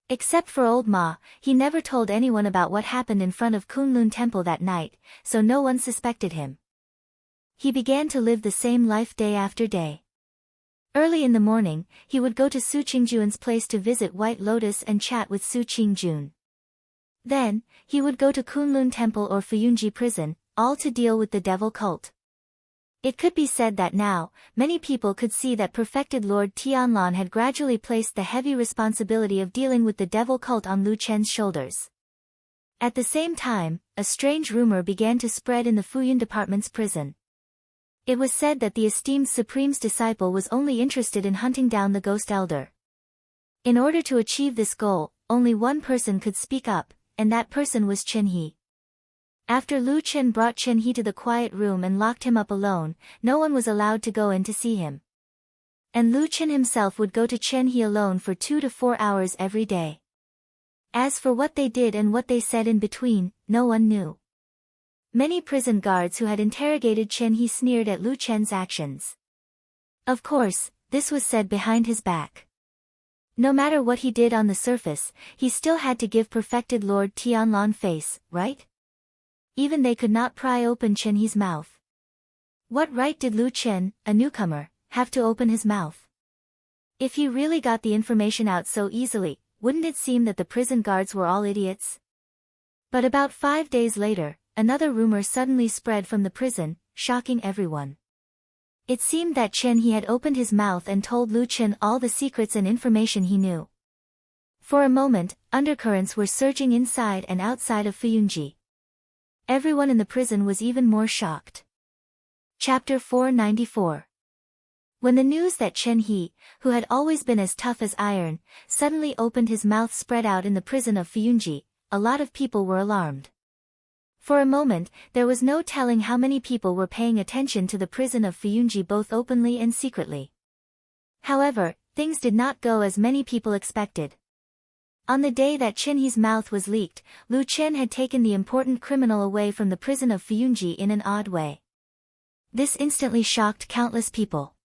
Except for old Ma, he never told anyone about what happened in front of Kunlun Temple that night, so no one suspected him. He began to live the same life day after day. Early in the morning, he would go to Su Qingjun's place to visit White Lotus and chat with Su Qingjun. Then, he would go to Kunlun Temple or Fuyunji prison, all to deal with the devil cult. It could be said that now, many people could see that perfected Lord Tianlan had gradually placed the heavy responsibility of dealing with the devil cult on Lu Chen's shoulders. At the same time, a strange rumor began to spread in the Fuyun Department's prison. It was said that the esteemed Supreme's disciple was only interested in hunting down the Ghost Elder. In order to achieve this goal, only one person could speak up, and that person was Chen He. After Lu Chen brought Chen He to the quiet room and locked him up alone, no one was allowed to go in to see him. And Lu Chen himself would go to Chen He alone for 2 to 4 hours every day. As for what they did and what they said in between, no one knew. Many prison guards who had interrogated Chen He sneered at Lu Chen's actions. Of course, this was said behind his back. No matter what he did on the surface, he still had to give perfected Lord Tianlan face, right? Even they could not pry open Chen He's mouth. What right did Lu Chen, a newcomer, have to open his mouth? If he really got the information out so easily, wouldn't it seem that the prison guards were all idiots? But about 5 days later, another rumor suddenly spread from the prison, shocking everyone. It seemed that Chen He had opened his mouth and told Lu Chen all the secrets and information he knew. For a moment, undercurrents were surging inside and outside of Fuyunji. Everyone in the prison was even more shocked. Chapter 494. When the news that Chen He, who had always been as tough as iron, suddenly opened his mouth spread out in the prison of Fuyunji, a lot of people were alarmed. For a moment, there was no telling how many people were paying attention to the prison of Fuyunji both openly and secretly. However, things did not go as many people expected. On the day that Qinhe's mouth was leaked, Lu Qin had taken the important criminal away from the prison of Fuyunji in an odd way. This instantly shocked countless people.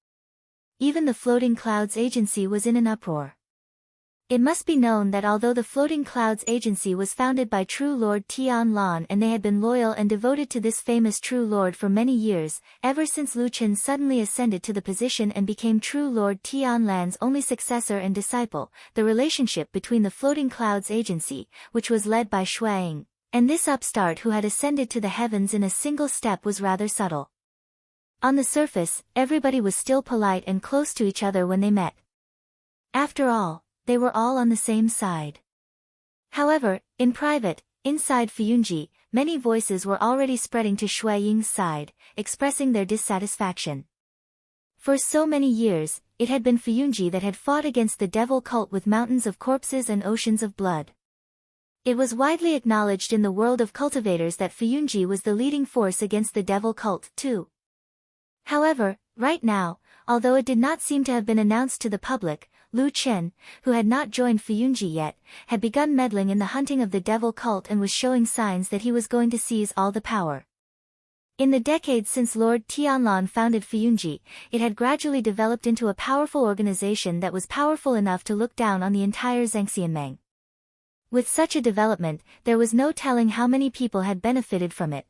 Even the Floating Clouds Agency was in an uproar. It must be known that although the Floating Clouds Agency was founded by True Lord Tianlan and they had been loyal and devoted to this famous True Lord for many years, ever since Lu Qin suddenly ascended to the position and became True Lord Tianlan's only successor and disciple, the relationship between the Floating Clouds Agency, which was led by Shuang, and this upstart who had ascended to the heavens in a single step was rather subtle. On the surface, everybody was still polite and close to each other when they met. After all, they were all on the same side. However, in private, inside Fuyunji, many voices were already spreading to Shui Ying's side, expressing their dissatisfaction. For so many years, it had been Fuyunji that had fought against the devil cult with mountains of corpses and oceans of blood. It was widely acknowledged in the world of cultivators that Fuyunji was the leading force against the devil cult, too. However, right now, although it did not seem to have been announced to the public, Lu Qin, who had not joined Fuyunji yet, had begun meddling in the hunting of the devil cult and was showing signs that he was going to seize all the power. In the decades since Lord Tianlan founded Fuyunji, it had gradually developed into a powerful organization that was powerful enough to look down on the entire Zhangxianmeng. With such a development, there was no telling how many people had benefited from it.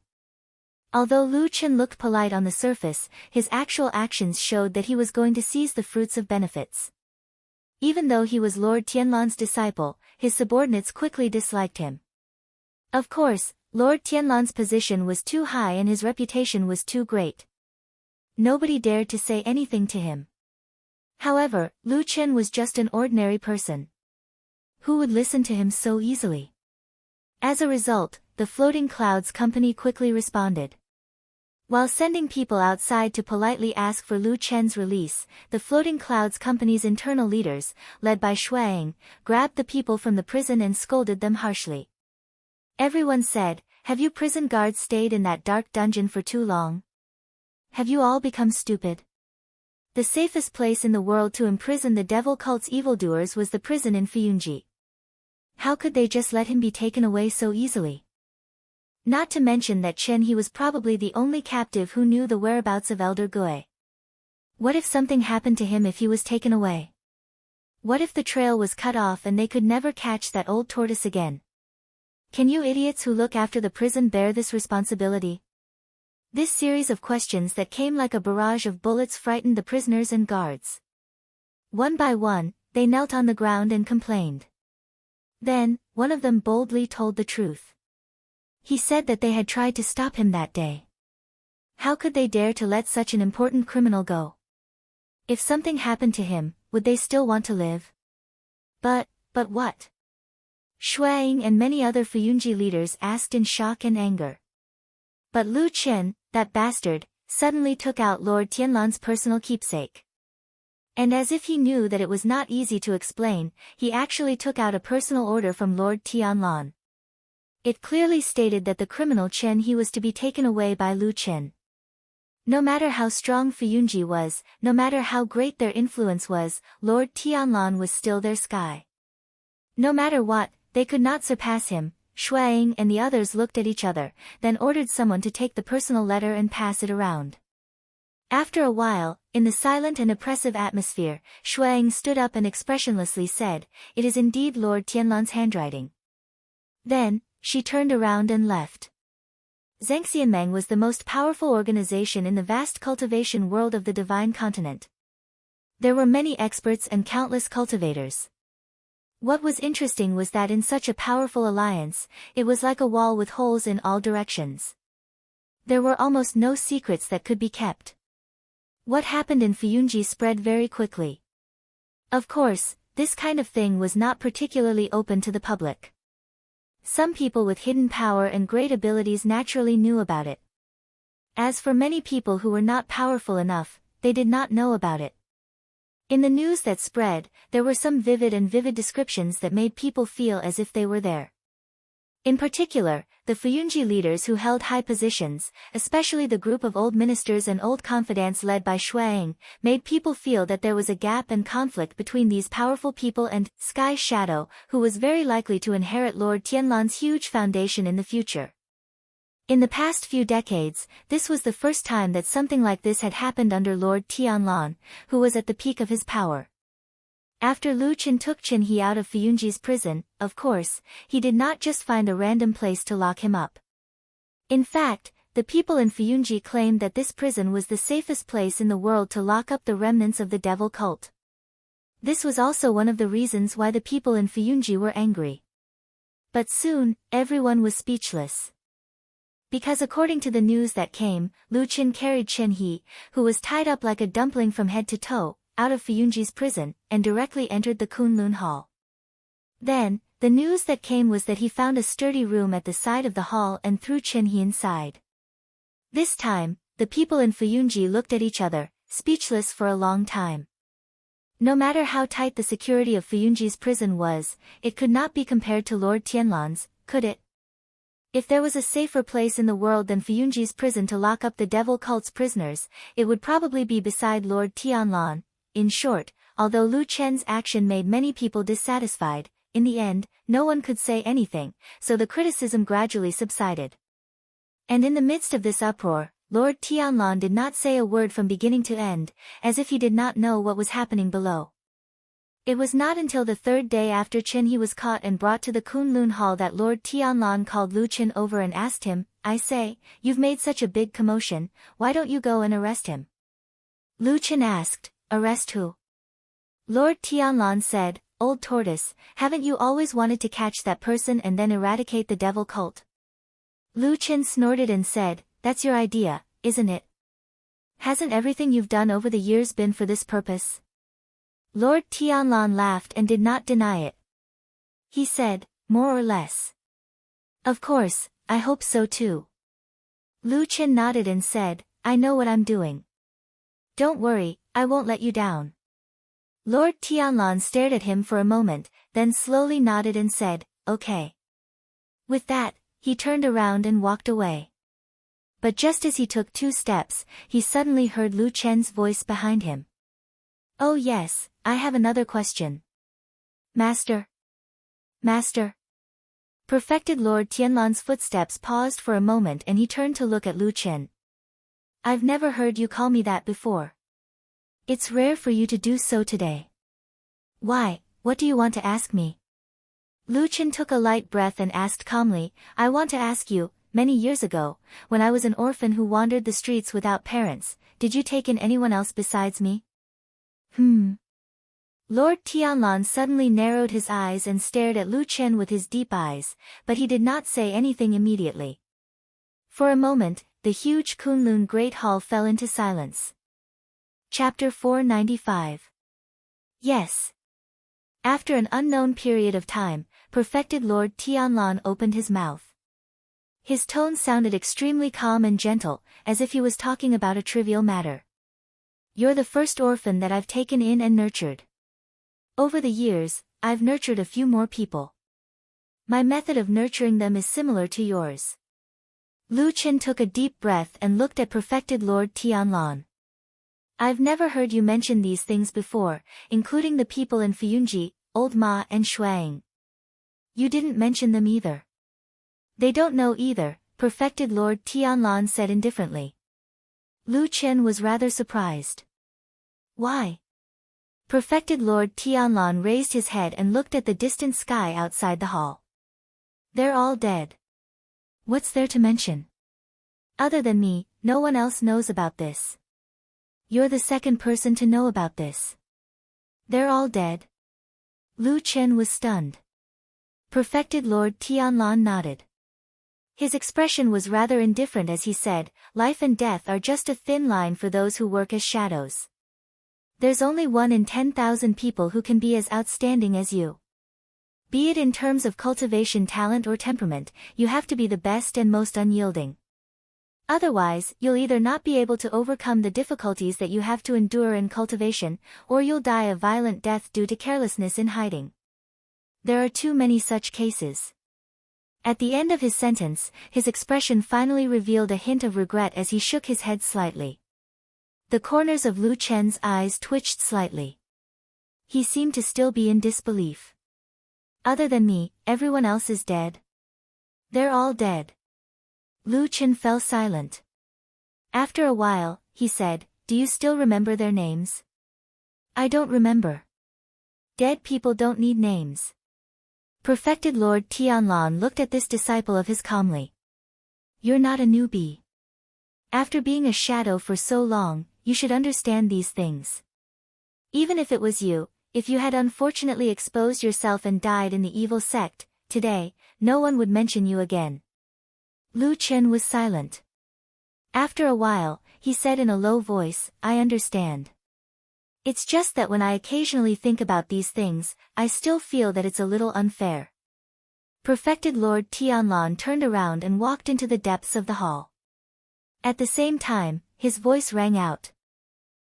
Although Lu Qin looked polite on the surface, his actual actions showed that he was going to seize the fruits of benefits. Even though he was Lord Tianlan's disciple, his subordinates quickly disliked him. Of course, Lord Tianlan's position was too high and his reputation was too great. Nobody dared to say anything to him. However, Lu Qin was just an ordinary person. Who would listen to him so easily? As a result, the Floating Clouds Company quickly responded. While sending people outside to politely ask for Lu Qin's release, the Floating Clouds Company's internal leaders, led by Shuang, grabbed the people from the prison and scolded them harshly. Everyone said, "Have you prison guards stayed in that dark dungeon for too long? Have you all become stupid? The safest place in the world to imprison the devil cult's evildoers was the prison in Fuyunji. How could they just let him be taken away so easily? Not to mention that Qin was probably the only captive who knew the whereabouts of Elder Gui. What if something happened to him if he was taken away? What if the trail was cut off and they could never catch that old tortoise again? Can you idiots who look after the prison bear this responsibility?" This series of questions that came like a barrage of bullets frightened the prisoners and guards. One by one, they knelt on the ground and complained. Then, one of them boldly told the truth. He said that they had tried to stop him that day. How could they dare to let such an important criminal go? If something happened to him, would they still want to live? But what? Shuang and many other Fuyunji leaders asked in shock and anger. But Lu Qin, that bastard, suddenly took out Lord Tianlan's personal keepsake. And as if he knew that it was not easy to explain, he actually took out a personal order from Lord Tianlan. It clearly stated that the criminal Qin was to be taken away by Lu Qin. No matter how strong Fuyunji was, no matter how great their influence was, Lord Tianlan was still their sky. No matter what, they could not surpass him. Shuang and the others looked at each other, then ordered someone to take the personal letter and pass it around. After a while, in the silent and oppressive atmosphere, Shuang stood up and expressionlessly said, "It is indeed Lord Tianlan's handwriting." Then, she turned around and left. Zhangxianmeng was the most powerful organization in the vast cultivation world of the Divine Continent. There were many experts and countless cultivators. What was interesting was that in such a powerful alliance, it was like a wall with holes in all directions. There were almost no secrets that could be kept. What happened in Fuyunji spread very quickly. Of course, this kind of thing was not particularly open to the public. Some people with hidden power and great abilities naturally knew about it. As for many people who were not powerful enough, they did not know about it. In the news that spread, there were some vivid descriptions that made people feel as if they were there. In particular, the Fuyunji leaders who held high positions, especially the group of old ministers and old confidants led by Shuang, made people feel that there was a gap and conflict between these powerful people and Sky Shadow, who was very likely to inherit Lord Tianlan's huge foundation in the future. In the past few decades, this was the first time that something like this had happened under Lord Tianlan, who was at the peak of his power. After Lu Chen took Chen He out of Fuyunji's prison, of course, he did not just find a random place to lock him up. In fact, the people in Fuyunji claimed that this prison was the safest place in the world to lock up the remnants of the devil cult. This was also one of the reasons why the people in Fuyunji were angry. But soon, everyone was speechless. Because according to the news that came, Lu Chen carried Chen He, who was tied up like a dumpling from head to toe, out of Fuyunji's prison, and directly entered the Kunlun Hall. Then, the news that came was that he found a sturdy room at the side of the hall and threw Chen He inside. This time, the people in Fuyunji looked at each other, speechless for a long time. No matter how tight the security of Fuyunji's prison was, it could not be compared to Lord Tianlan's, could it? If there was a safer place in the world than Fuyunji's prison to lock up the devil cult's prisoners, it would probably be beside Lord Tianlan. In short, although Lu Chen's action made many people dissatisfied, in the end, no one could say anything, so the criticism gradually subsided. And in the midst of this uproar, Lord Tianlan did not say a word from beginning to end, as if he did not know what was happening below. It was not until the third day after Chen He was caught and brought to the Kunlun Hall that Lord Tianlan called Lu Chen over and asked him, "I say, you've made such a big commotion, why don't you go and arrest him?" Lu Chen asked, "Arrest who?" Lord Tianlan said, "Old tortoise, haven't you always wanted to catch that person and then eradicate the devil cult?" Lu Chen snorted and said, "That's your idea, isn't it? Hasn't everything you've done over the years been for this purpose?" Lord Tianlan laughed and did not deny it. He said, "More or less. Of course, I hope so too." Lu Chen nodded and said, "I know what I'm doing. Don't worry, I won't let you down." Lord Tianlan stared at him for a moment, then slowly nodded and said, "Okay." With that, he turned around and walked away. But just as he took 2 steps, he suddenly heard Lu Chen's voice behind him. "Oh yes, I have another question." "Master? Master?" Perfected Lord Tianlan's footsteps paused for a moment and he turned to look at Lu Chen. "I've never heard you call me that before. It's rare for you to do so today. Why, what do you want to ask me?" Lu Chen took a light breath and asked calmly, "I want to ask you, many years ago, when I was an orphan who wandered the streets without parents, did you take in anyone else besides me?" Lord Tianlan suddenly narrowed his eyes and stared at Lu Chen with his deep eyes, but he did not say anything immediately. For a moment, the huge Kunlun Great Hall fell into silence. Chapter 495. Yes. After an unknown period of time, perfected Lord Tianlan opened his mouth. His tone sounded extremely calm and gentle, as if he was talking about a trivial matter. "You're the first orphan that I've taken in and nurtured. Over the years, I've nurtured a few more people. My method of nurturing them is similar to yours." Lu Chen took a deep breath and looked at perfected Lord Tianlan. "I've never heard you mention these things before, including the people in Fuyunji, Old Ma and Shuang. You didn't mention them either." "They don't know either," perfected Lord Tianlan said indifferently. Lu Chen was rather surprised. "Why?" Perfected Lord Tianlan raised his head and looked at the distant sky outside the hall. "They're all dead. What's there to mention? Other than me, no one else knows about this. You're the second person to know about this. They're all dead?" Lu Chen was stunned. Perfected Lord Tianlan nodded. His expression was rather indifferent as he said, "Life and death are just a thin line for those who work as shadows. There's only 1 in 10,000 people who can be as outstanding as you. Be it in terms of cultivation, talent or temperament, you have to be the best and most unyielding. Otherwise, you'll either not be able to overcome the difficulties that you have to endure in cultivation, or you'll die a violent death due to carelessness in hiding. There are too many such cases. At the end of his sentence, his expression finally revealed a hint of regret as he shook his head slightly. The corners of Lu Chen's eyes twitched slightly. He seemed to still be in disbelief. Other than me, everyone else is dead? They're all dead. Lu Chen fell silent. After a while, he said, "Do you still remember their names?" "I don't remember." "Dead people don't need names." Perfected Lord Tianlan looked at this disciple of his calmly. "You're not a newbie. After being a shadow for so long, you should understand these things. Even if it was you, if you had unfortunately exposed yourself and died in the evil sect, today, no one would mention you again." Lu Chen was silent. After a while, he said in a low voice, "I understand. It's just that when I occasionally think about these things, I still feel that it's a little unfair." Perfected Lord Tianlan turned around and walked into the depths of the hall. At the same time, his voice rang out.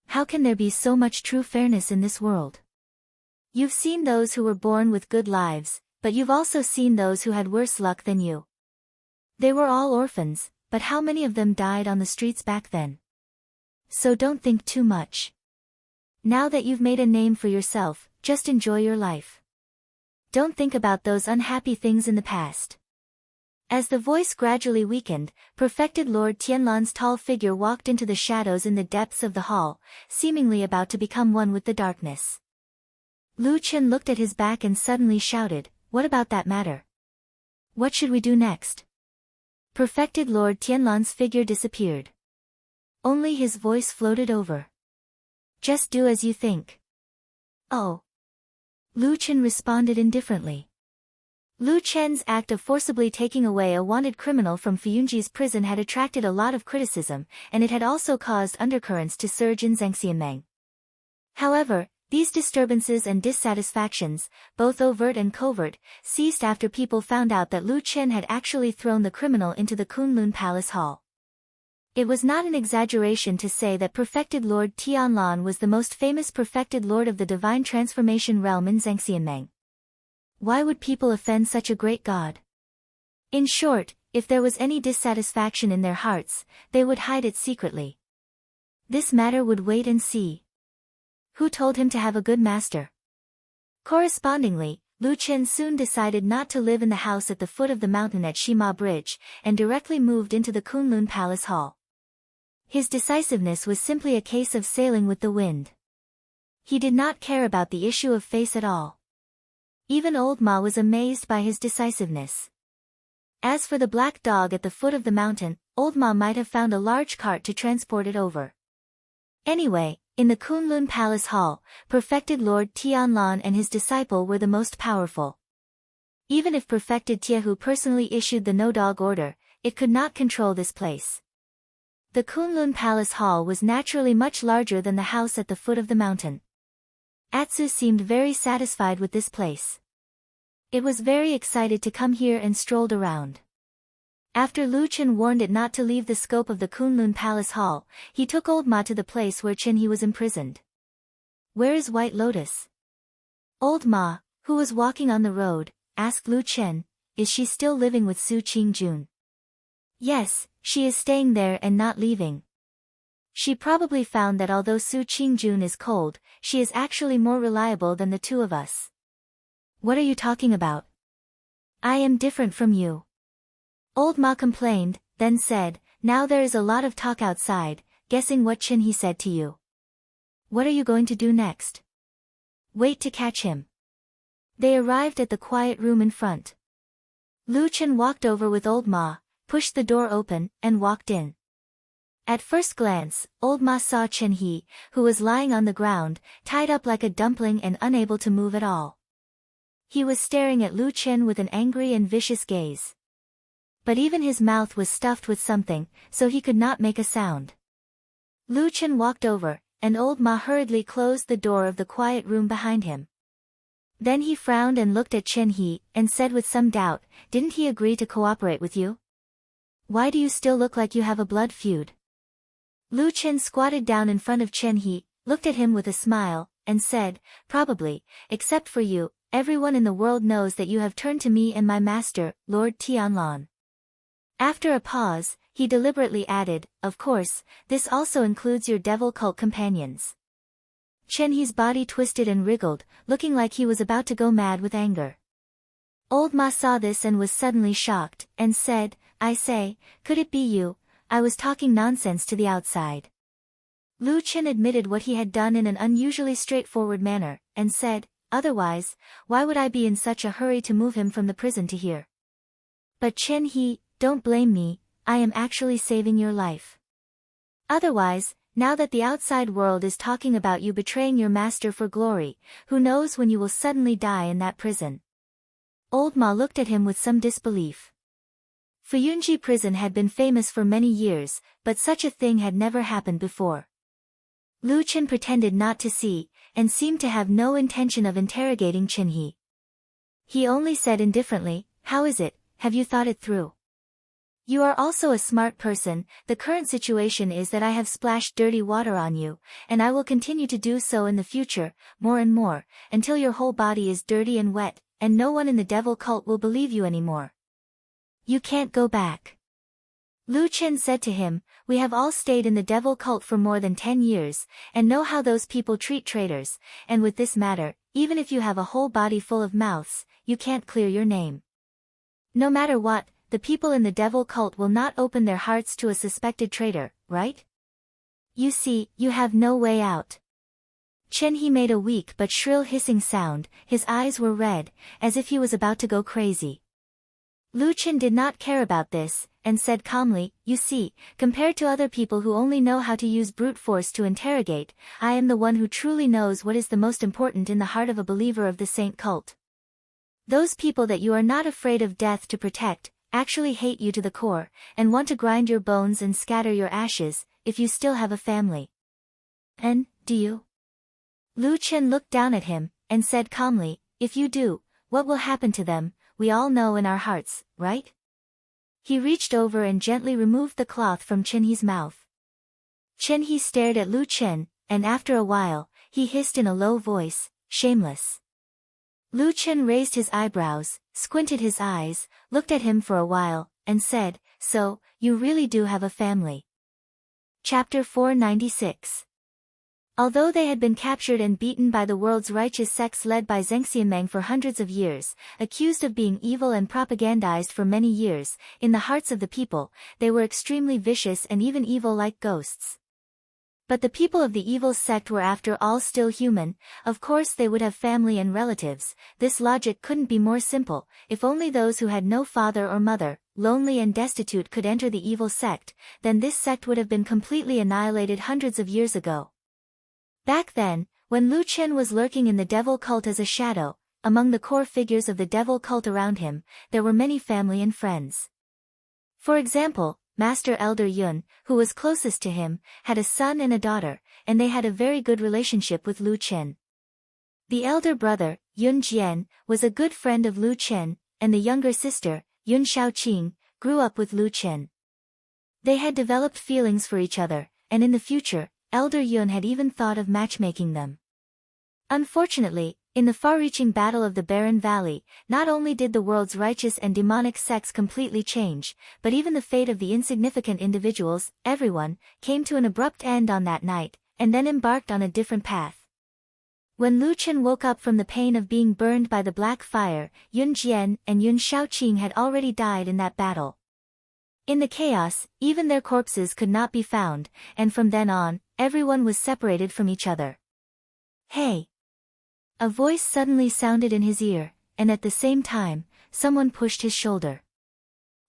"How can there be so much true fairness in this world? You've seen those who were born with good lives, but you've also seen those who had worse luck than you. They were all orphans, but how many of them died on the streets back then? So don't think too much. Now that you've made a name for yourself, just enjoy your life. Don't think about those unhappy things in the past." As the voice gradually weakened, Perfected Lord Tianlan's tall figure walked into the shadows in the depths of the hall, seemingly about to become one with the darkness. Lu Chen looked at his back and suddenly shouted, "What about that matter? What should we do next?" Perfected Lord Tianlan's figure disappeared. Only his voice floated over. "Just do as you think." "Oh." Lu Chen responded indifferently. Lu Chen's act of forcibly taking away a wanted criminal from Fuyunji's prison had attracted a lot of criticism, and it had also caused undercurrents to surge in Zhangxianmeng. However, these disturbances and dissatisfactions, both overt and covert, ceased after people found out that Lu Chen had actually thrown the criminal into the Kunlun Palace Hall. It was not an exaggeration to say that Perfected Lord Tianlan was the most famous Perfected Lord of the Divine Transformation realm in Zhangxianmeng. Why would people offend such a great god? In short, if there was any dissatisfaction in their hearts, they would hide it secretly. This matter would wait and see. Who told him to have a good master? Correspondingly, Lu Chen soon decided not to live in the house at the foot of the mountain at Shima Bridge, and directly moved into the Kunlun Palace Hall. His decisiveness was simply a case of sailing with the wind. He did not care about the issue of face at all. Even old Ma was amazed by his decisiveness. As for the black dog at the foot of the mountain, old Ma might have found a large cart to transport it over. Anyway, in the Kunlun Palace Hall, Perfected Lord Tianlan and his disciple were the most powerful. Even if Perfected Tiehu personally issued the no-dog order, it could not control this place. The Kunlun Palace Hall was naturally much larger than the house at the foot of the mountain. Atsu seemed very satisfied with this place. It was very excited to come here and strolled around. After Lu Chen warned it not to leave the scope of the Kunlun Palace Hall, he took old Ma to the place where Chen He was imprisoned. "Where is White Lotus?" Old Ma, who was walking on the road, asked Lu Chen, "Is she still living with Su Qingjun?" "Yes, she is staying there and not leaving. She probably found that although Su Qingjun is cold, she is actually more reliable than the two of us." "What are you talking about? I am different from you." Old Ma complained, then said, "Now there is a lot of talk outside, guessing what Chen He said to you. What are you going to do next?" "Wait to catch him." They arrived at the quiet room in front. Lu Chen walked over with old Ma, pushed the door open, and walked in. At first glance, old Ma saw Chen He, who was lying on the ground, tied up like a dumpling and unable to move at all. He was staring at Lu Chen with an angry and vicious gaze. But even his mouth was stuffed with something, so he could not make a sound. Lu Chen walked over, and old Ma hurriedly closed the door of the quiet room behind him. Then he frowned and looked at Chen He, and said with some doubt, "Didn't he agree to cooperate with you? Why do you still look like you have a blood feud?" Lu Chen squatted down in front of Chen He, looked at him with a smile, and said, "Probably, except for you, everyone in the world knows that you have turned to me and my master, Lord Tianlan. After a pause, he deliberately added, of course, this also includes your devil cult companions. Chen He's body twisted and wriggled, looking like he was about to go mad with anger. Old Ma saw this and was suddenly shocked, and said, I say, could it be you? I was talking nonsense to the outside. Lu Chen admitted what he had done in an unusually straightforward manner, and said, otherwise, why would I be in such a hurry to move him from the prison to here? But Chen He, don't blame me, I am actually saving your life. Otherwise, now that the outside world is talking about you betraying your master for glory, who knows when you will suddenly die in that prison? Old Ma looked at him with some disbelief. Fuyunji prison had been famous for many years, but such a thing had never happened before. Lu Chen pretended not to see, and seemed to have no intention of interrogating Chen He. He only said indifferently, how is it, have you thought it through? You are also a smart person, the current situation is that I have splashed dirty water on you, and I will continue to do so in the future, more and more, until your whole body is dirty and wet, and no one in the devil cult will believe you anymore. You can't go back. Lu Chen said to him, we have all stayed in the devil cult for more than 10 years, and know how those people treat traitors, and with this matter, even if you have a whole body full of mouths, you can't clear your name. No matter what, the people in the devil cult will not open their hearts to a suspected traitor, right? You see, you have no way out. Chen He made a weak but shrill hissing sound, his eyes were red, as if he was about to go crazy. Lu Chen did not care about this, and said calmly, you see, compared to other people who only know how to use brute force to interrogate, I am the one who truly knows what is the most important in the heart of a believer of the saint cult. Those people that you are not afraid of death to protect, actually hate you to the core, and want to grind your bones and scatter your ashes, if you still have a family. And, do you? Lu Chen looked down at him, and said calmly, if you do, what will happen to them, we all know in our hearts, right? He reached over and gently removed the cloth from Chen He's mouth. Chen He stared at Lu Chen, and after a while, he hissed in a low voice, shameless. Lu Chen raised his eyebrows, squinted his eyes, looked at him for a while, and said, so, you really do have a family. Chapter 496. Although they had been captured and beaten by the world's righteous sects led by Zheng Xianmeng for hundreds of years, accused of being evil and propagandized for many years, in the hearts of the people, they were extremely vicious and even evil like ghosts. But the people of the evil sect were after all still human, of course they would have family and relatives, this logic couldn't be more simple, if only those who had no father or mother, lonely and destitute could enter the evil sect, then this sect would have been completely annihilated hundreds of years ago. Back then, when Lu Chen was lurking in the devil cult as a shadow, among the core figures of the devil cult around him, there were many family and friends. For example, Master Elder Yun, who was closest to him, had a son and a daughter, and they had a very good relationship with Lu Chen. The elder brother, Yun Jian, was a good friend of Lu Chen, and the younger sister, Yun Shaoqing, grew up with Lu Chen. They had developed feelings for each other, and in the future, Elder Yun had even thought of matchmaking them. Unfortunately, in the far-reaching battle of the Barren Valley, not only did the world's righteous and demonic sects completely change, but even the fate of the insignificant individuals, everyone, came to an abrupt end on that night, and then embarked on a different path. When Lu Chen woke up from the pain of being burned by the black fire, Yun Jian and Yun Shaoqing had already died in that battle. In the chaos, even their corpses could not be found, and from then on, everyone was separated from each other. Hey! A voice suddenly sounded in his ear, and at the same time, someone pushed his shoulder.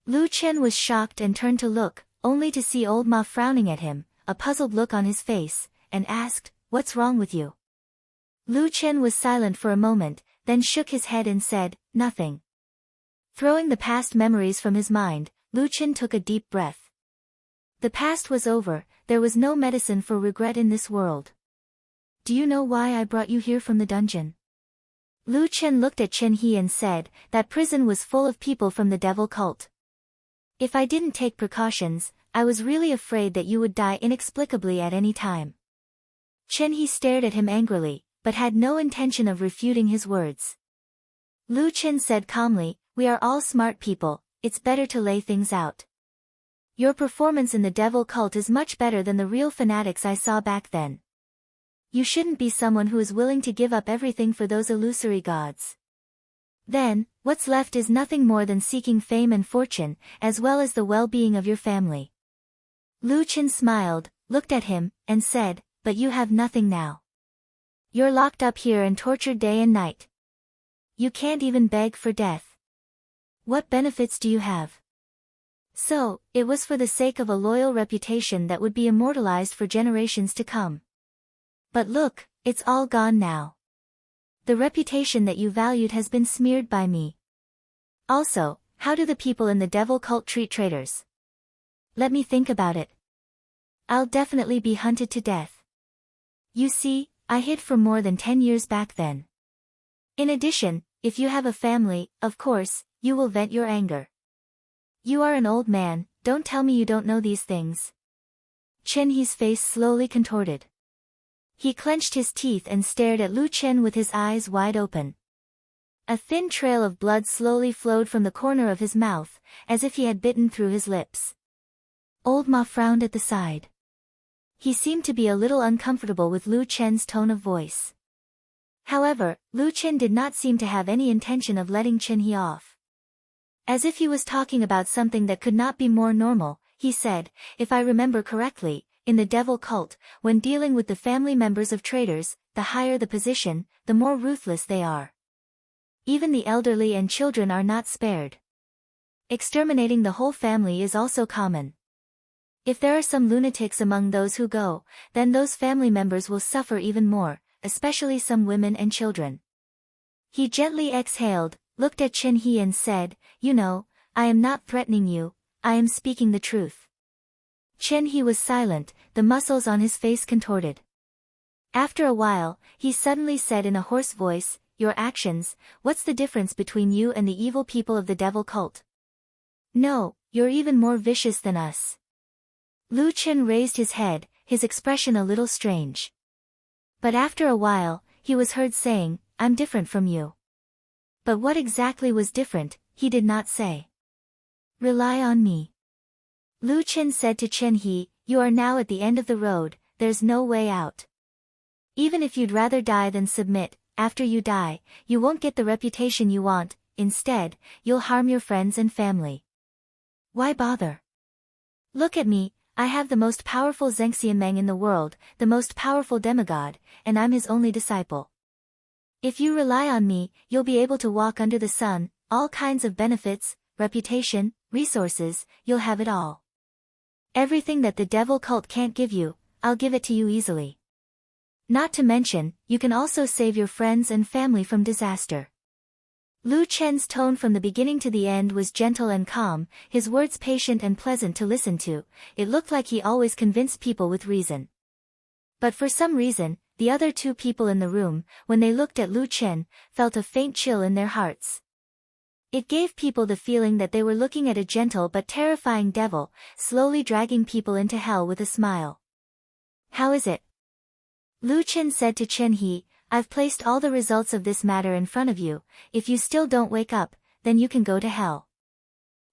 Lu Chen was shocked and turned to look, only to see old Ma frowning at him, a puzzled look on his face, and asked, "What's wrong with you?" Lu Chen was silent for a moment, then shook his head and said, "Nothing." Throwing the past memories from his mind, Lu Chen took a deep breath. The past was over, there was no medicine for regret in this world. "Do you know why I brought you here from the dungeon?" Lu Chen looked at Chen He and said, "That prison was full of people from the devil cult. If I didn't take precautions, I was really afraid that you would die inexplicably at any time." Chen He stared at him angrily, but had no intention of refuting his words. Lu Qin said calmly, we are all smart people, it's better to lay things out. Your performance in the devil cult is much better than the real fanatics I saw back then. You shouldn't be someone who is willing to give up everything for those illusory gods. Then, what's left is nothing more than seeking fame and fortune, as well as the well-being of your family. Lu Qin smiled, looked at him, and said, but you have nothing now. You're locked up here and tortured day and night. You can't even beg for death. What benefits do you have? So, it was for the sake of a loyal reputation that would be immortalized for generations to come. But look, it's all gone now. The reputation that you valued has been smeared by me. Also, how do the people in the devil cult treat traitors? Let me think about it. I'll definitely be hunted to death. You see, I hid for more than 10 years back then. In addition, if you have a family, of course, you will vent your anger. You are an old man, don't tell me you don't know these things. Chen He's face slowly contorted. He clenched his teeth and stared at Lu Chen with his eyes wide open. A thin trail of blood slowly flowed from the corner of his mouth, as if he had bitten through his lips. Old Ma frowned at the side. He seemed to be a little uncomfortable with Lu Chen's tone of voice. However, Lu Chen did not seem to have any intention of letting Chen He off. As if he was talking about something that could not be more normal, he said, if I remember correctly, in the devil cult, when dealing with the family members of traitors, the higher the position, the more ruthless they are. Even the elderly and children are not spared. Exterminating the whole family is also common. If there are some lunatics among those who go, then those family members will suffer even more, especially some women and children. He gently exhaled, looked at Chen He and said, you know, I am not threatening you, I am speaking the truth. Chen He was silent, the muscles on his face contorted. After a while, he suddenly said in a hoarse voice, your actions, what's the difference between you and the evil people of the devil cult? No, you're even more vicious than us. Lu Chen raised his head, his expression a little strange. But after a while, he was heard saying, I'm different from you. But what exactly was different, he did not say. Rely on me. Lu Chen said to Chen He, you are now at the end of the road, there's no way out. Even if you'd rather die than submit, after you die, you won't get the reputation you want, instead, you'll harm your friends and family. Why bother? Look at me, I have the most powerful Zhengxianmeng in the world, the most powerful demigod, and I'm his only disciple. If you rely on me, you'll be able to walk under the sun, all kinds of benefits, reputation, resources, you'll have it all. Everything that the devil cult can't give you, I'll give it to you easily. Not to mention, you can also save your friends and family from disaster. Lu Chen's tone from the beginning to the end was gentle and calm, his words patient and pleasant to listen to. It looked like he always convinced people with reason. But for some reason, the other two people in the room, when they looked at Lu Chen, felt a faint chill in their hearts. It gave people the feeling that they were looking at a gentle but terrifying devil, slowly dragging people into hell with a smile. How is it? Lu Chen said to Chen He, I've placed all the results of this matter in front of you, if you still don't wake up, then you can go to hell.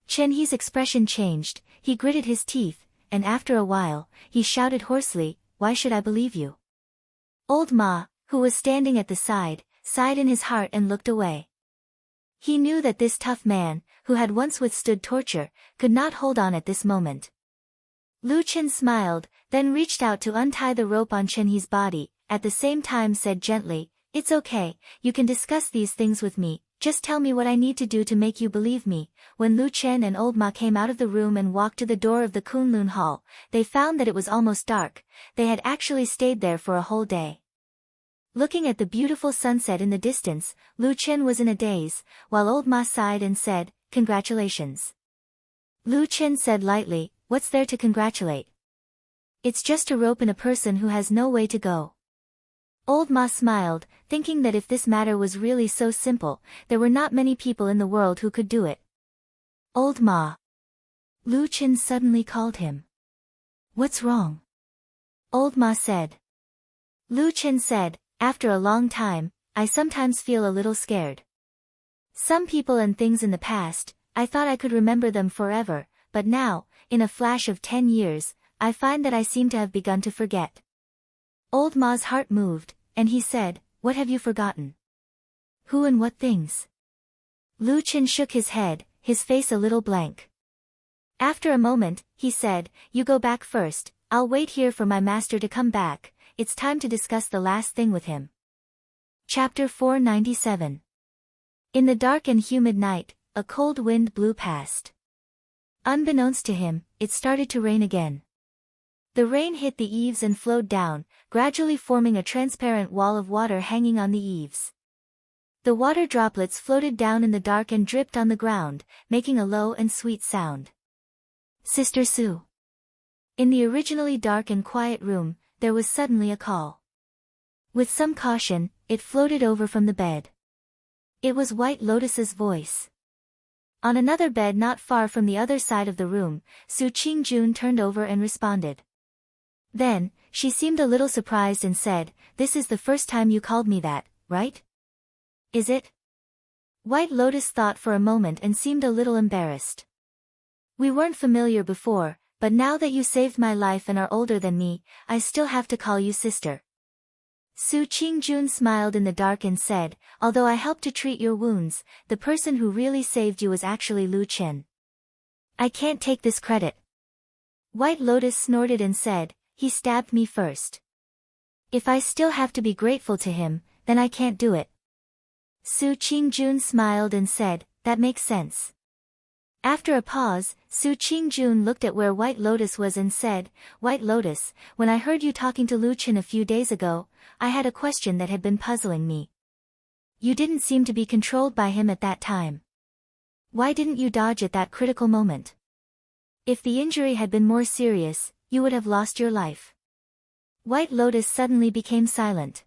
Chen He's expression changed, he gritted his teeth, and after a while, he shouted hoarsely, why should I believe you? Old Ma, who was standing at the side, sighed in his heart and looked away. He knew that this tough man, who had once withstood torture, could not hold on at this moment. Lu Chen smiled, then reached out to untie the rope on Chen He's body, at the same time said gently, it's okay, you can discuss these things with me, just tell me what I need to do to make you believe me. When Lu Chen and Old Ma came out of the room and walked to the door of the Kunlun Hall, they found that it was almost dark, they had actually stayed there for a whole day. Looking at the beautiful sunset in the distance, Lu Chen was in a daze, while Old Ma sighed and said, congratulations. Lu Chen said lightly, what's there to congratulate? It's just a rope in a person who has no way to go. Old Ma smiled, thinking that if this matter was really so simple, there were not many people in the world who could do it. Old Ma. Lu Chen suddenly called him. What's wrong? Old Ma said. Lu Chen said, after a long time, I sometimes feel a little scared. Some people and things in the past, I thought I could remember them forever, but now, in a flash of 10 years, I find that I seem to have begun to forget. Old Ma's heart moved, and he said, "What have you forgotten? Who and what things?" Lu Chen shook his head, his face a little blank. After a moment, he said, "You go back first, I'll wait here for my master to come back, it's time to discuss the last thing with him." Chapter 497. In the dark and humid night, a cold wind blew past. Unbeknownst to him, it started to rain again. The rain hit the eaves and flowed down, gradually forming a transparent wall of water hanging on the eaves. The water droplets floated down in the dark and dripped on the ground, making a low and sweet sound. "Sister Sue." In the originally dark and quiet room, there was suddenly a call. With some caution, it floated over from the bed. It was White Lotus's voice. On another bed not far from the other side of the room, Su Qingjun turned over and responded. Then, she seemed a little surprised and said, "This is the first time you called me that, right? Is it?" White Lotus thought for a moment and seemed a little embarrassed. "We weren't familiar before, but now that you saved my life and are older than me, I still have to call you sister." Su Qingjun smiled in the dark and said, "Although I helped to treat your wounds, the person who really saved you was actually Lu Chen. I can't take this credit." White Lotus snorted and said, "He stabbed me first. If I still have to be grateful to him, then I can't do it." Su Qingjun smiled and said, "That makes sense." After a pause, Su Qingjun looked at where White Lotus was and said, "White Lotus, when I heard you talking to Lu Chen a few days ago, I had a question that had been puzzling me. You didn't seem to be controlled by him at that time. Why didn't you dodge at that critical moment? If the injury had been more serious, you would have lost your life." White Lotus suddenly became silent.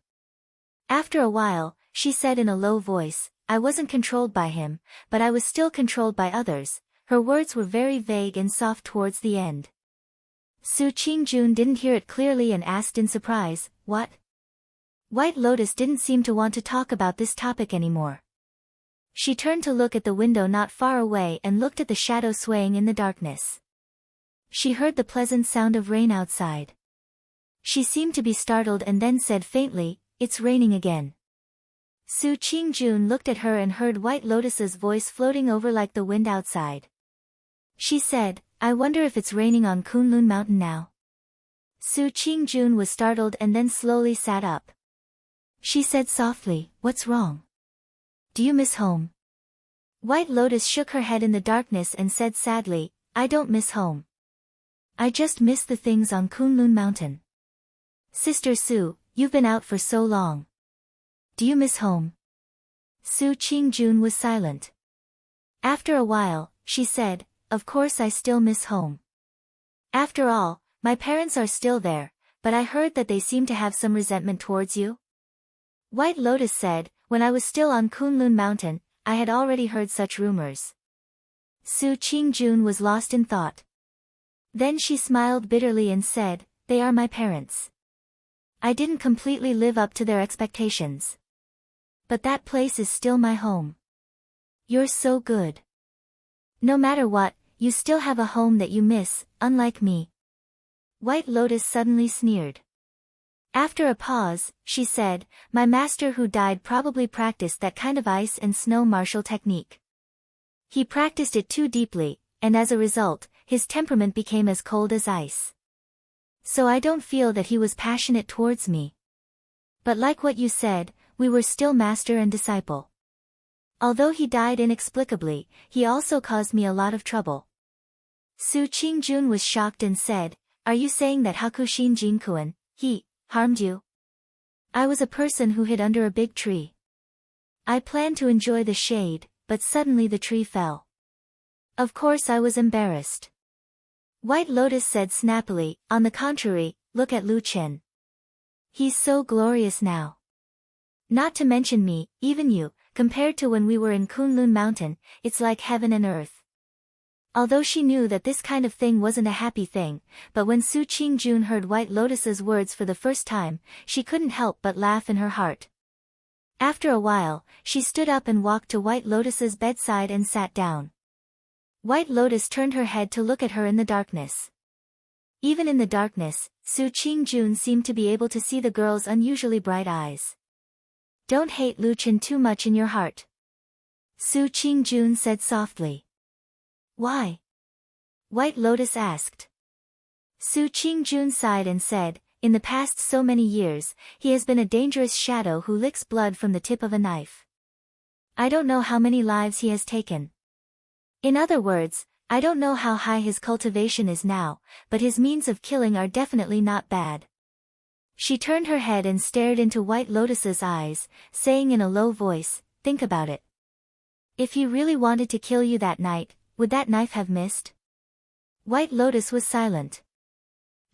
After a while, she said in a low voice, "I wasn't controlled by him, but I was still controlled by others." Her words were very vague and soft towards the end. Su Qingjun didn't hear it clearly and asked in surprise, "What?" White Lotus didn't seem to want to talk about this topic anymore. She turned to look at the window not far away and looked at the shadow swaying in the darkness. She heard the pleasant sound of rain outside. She seemed to be startled and then said faintly, "It's raining again." Su Qingjun looked at her and heard White Lotus's voice floating over like the wind outside. She said, "I wonder if it's raining on Kunlun Mountain now." Su Qingjun was startled and then slowly sat up. She said softly, "What's wrong? Do you miss home?" White Lotus shook her head in the darkness and said sadly, "I don't miss home. I just miss the things on Kunlun Mountain." "Sister Su, you've been out for so long. Do you miss home?" Su Qingjun was silent. After a while, she said, "Of course I still miss home. After all, my parents are still there, but I heard that they seem to have some resentment towards you." White Lotus said, "When I was still on Kunlun Mountain, I had already heard such rumors." Su Qingjun was lost in thought. Then she smiled bitterly and said, "They are my parents. I didn't completely live up to their expectations. But that place is still my home. You're so good. No matter what, you still have a home that you miss, unlike me." White Lotus suddenly sneered. After a pause, she said, "My master who died probably practiced that kind of ice and snow martial technique. He practiced it too deeply, and as a result, his temperament became as cold as ice. So I don't feel that he was passionate towards me. But like what you said, we were still master and disciple. Although he died inexplicably, he also caused me a lot of trouble." Su Qingjun was shocked and said, "Are you saying that Hakushin Jinkuan, he, harmed you?" "I was a person who hid under a big tree. I planned to enjoy the shade, but suddenly the tree fell. Of course I was embarrassed." White Lotus said snappily, "On the contrary, look at Lu Chen. He's so glorious now. Not to mention me, even you, compared to when we were in Kunlun Mountain, it's like heaven and earth." Although she knew that this kind of thing wasn't a happy thing, but when Su Qingjun heard White Lotus's words for the first time, she couldn't help but laugh in her heart. After a while, she stood up and walked to White Lotus's bedside and sat down. White Lotus turned her head to look at her in the darkness. Even in the darkness, Su Qingjun seemed to be able to see the girl's unusually bright eyes. "Don't hate Lu Chen too much in your heart," Su Qingjun said softly. "Why?" White Lotus asked. Su Qingjun sighed and said, "In the past so many years, he has been a dangerous shadow who licks blood from the tip of a knife. I don't know how many lives he has taken. In other words, I don't know how high his cultivation is now, but his means of killing are definitely not bad." She turned her head and stared into White Lotus's eyes, saying in a low voice, "Think about it. If he really wanted to kill you that night, would that knife have missed?" White Lotus was silent.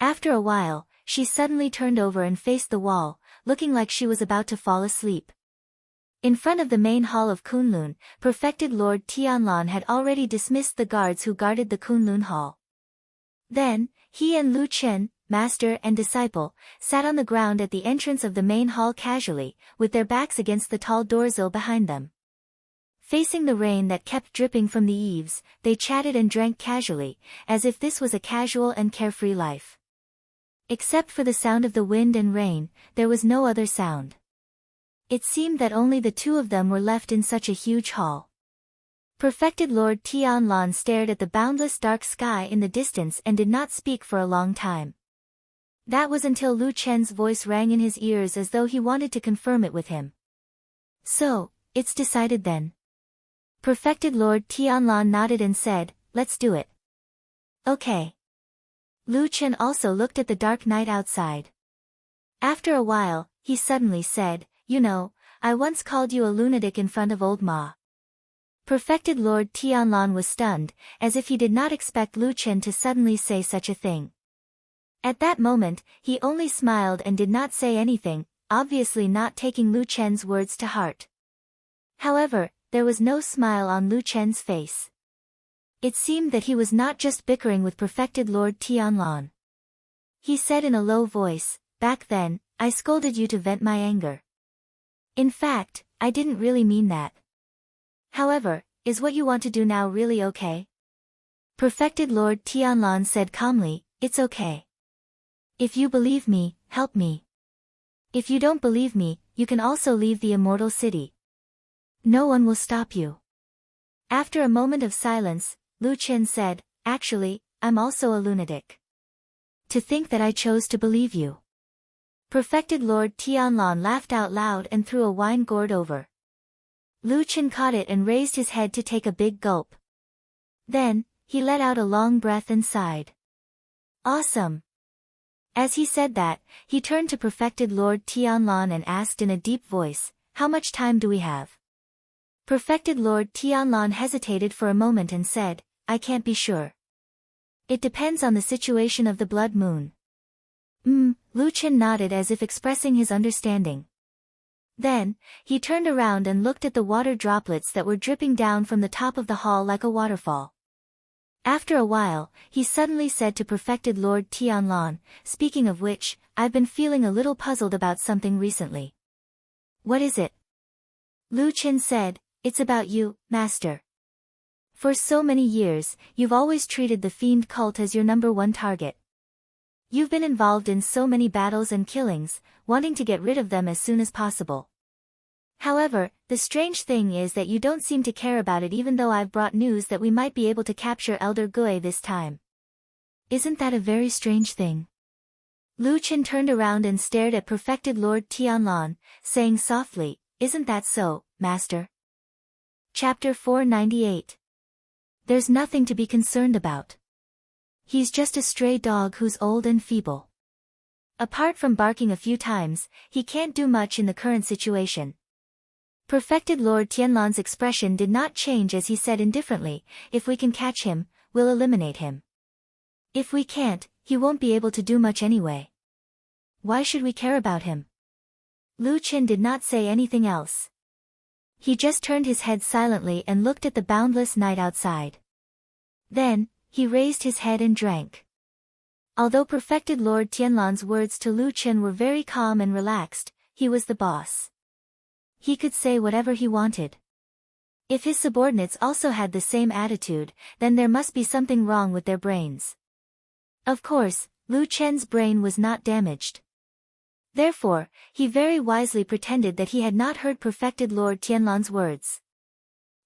After a while, she suddenly turned over and faced the wall, looking like she was about to fall asleep. In front of the main hall of Kunlun, Perfected Lord Tianlan had already dismissed the guards who guarded the Kunlun hall. Then, he and Lu Chen, master and disciple, sat on the ground at the entrance of the main hall casually, with their backs against the tall doorsill behind them. Facing the rain that kept dripping from the eaves, they chatted and drank casually, as if this was a casual and carefree life. Except for the sound of the wind and rain, there was no other sound. It seemed that only the two of them were left in such a huge hall. Perfected Lord Tianlan stared at the boundless dark sky in the distance and did not speak for a long time. That was until Lu Chen's voice rang in his ears as though he wanted to confirm it with him. "So, it's decided then?" Perfected Lord Tianlan nodded and said, "Let's do it." "Okay." Lu Chen also looked at the dark night outside. After a while, he suddenly said, "You know, I once called you a lunatic in front of old Ma." Perfected Lord Tianlan was stunned, as if he did not expect Lu Chen to suddenly say such a thing. At that moment, he only smiled and did not say anything, obviously not taking Lu Chen's words to heart. However, there was no smile on Lu Chen's face. It seemed that he was not just bickering with Perfected Lord Tianlan. He said in a low voice, "Back then, I scolded you to vent my anger. In fact, I didn't really mean that. However, is what you want to do now really okay?" Perfected Lord Tianlan said calmly, "It's okay. If you believe me, help me. If you don't believe me, you can also leave the immortal city. No one will stop you." After a moment of silence, Lu Chen said, "Actually, I'm also a lunatic. To think that I chose to believe you." Perfected Lord Tianlan laughed out loud and threw a wine gourd over. Lu Chen caught it and raised his head to take a big gulp. Then, he let out a long breath and sighed. "Awesome." As he said that, he turned to Perfected Lord Tianlan and asked in a deep voice, "How much time do we have?" Perfected Lord Tianlan hesitated for a moment and said, "I can't be sure. It depends on the situation of the blood moon." Lu Chen nodded as if expressing his understanding. Then, he turned around and looked at the water droplets that were dripping down from the top of the hall like a waterfall. After a while, he suddenly said to Perfected Lord Tianlan, "Speaking of which, I've been feeling a little puzzled about something recently." "What is it?" Lu Chen said, "It's about you, Master. For so many years, you've always treated the fiend cult as your #1 target. You've been involved in so many battles and killings, wanting to get rid of them as soon as possible. However, the strange thing is that you don't seem to care about it even though I've brought news that we might be able to capture Elder Gui this time. Isn't that a very strange thing?" Lu Chen turned around and stared at Perfected Lord Tianlan, saying softly, "Isn't that so, Master?" Chapter 498. There's nothing to be concerned about. He's just a stray dog who's old and feeble. Apart from barking a few times, he can't do much in the current situation. Perfected Lord Tianlan's expression did not change as he said indifferently, "If we can catch him, we'll eliminate him. If we can't, he won't be able to do much anyway. Why should we care about him?" Lu Chen did not say anything else. He just turned his head silently and looked at the boundless night outside. Then, he raised his head and drank. Although Perfected Lord Tianlan's words to Lu Chen were very calm and relaxed, he was the boss. He could say whatever he wanted. If his subordinates also had the same attitude, then there must be something wrong with their brains. Of course, Lu Chen's brain was not damaged. Therefore, he very wisely pretended that he had not heard perfected Lord Tianlan's words.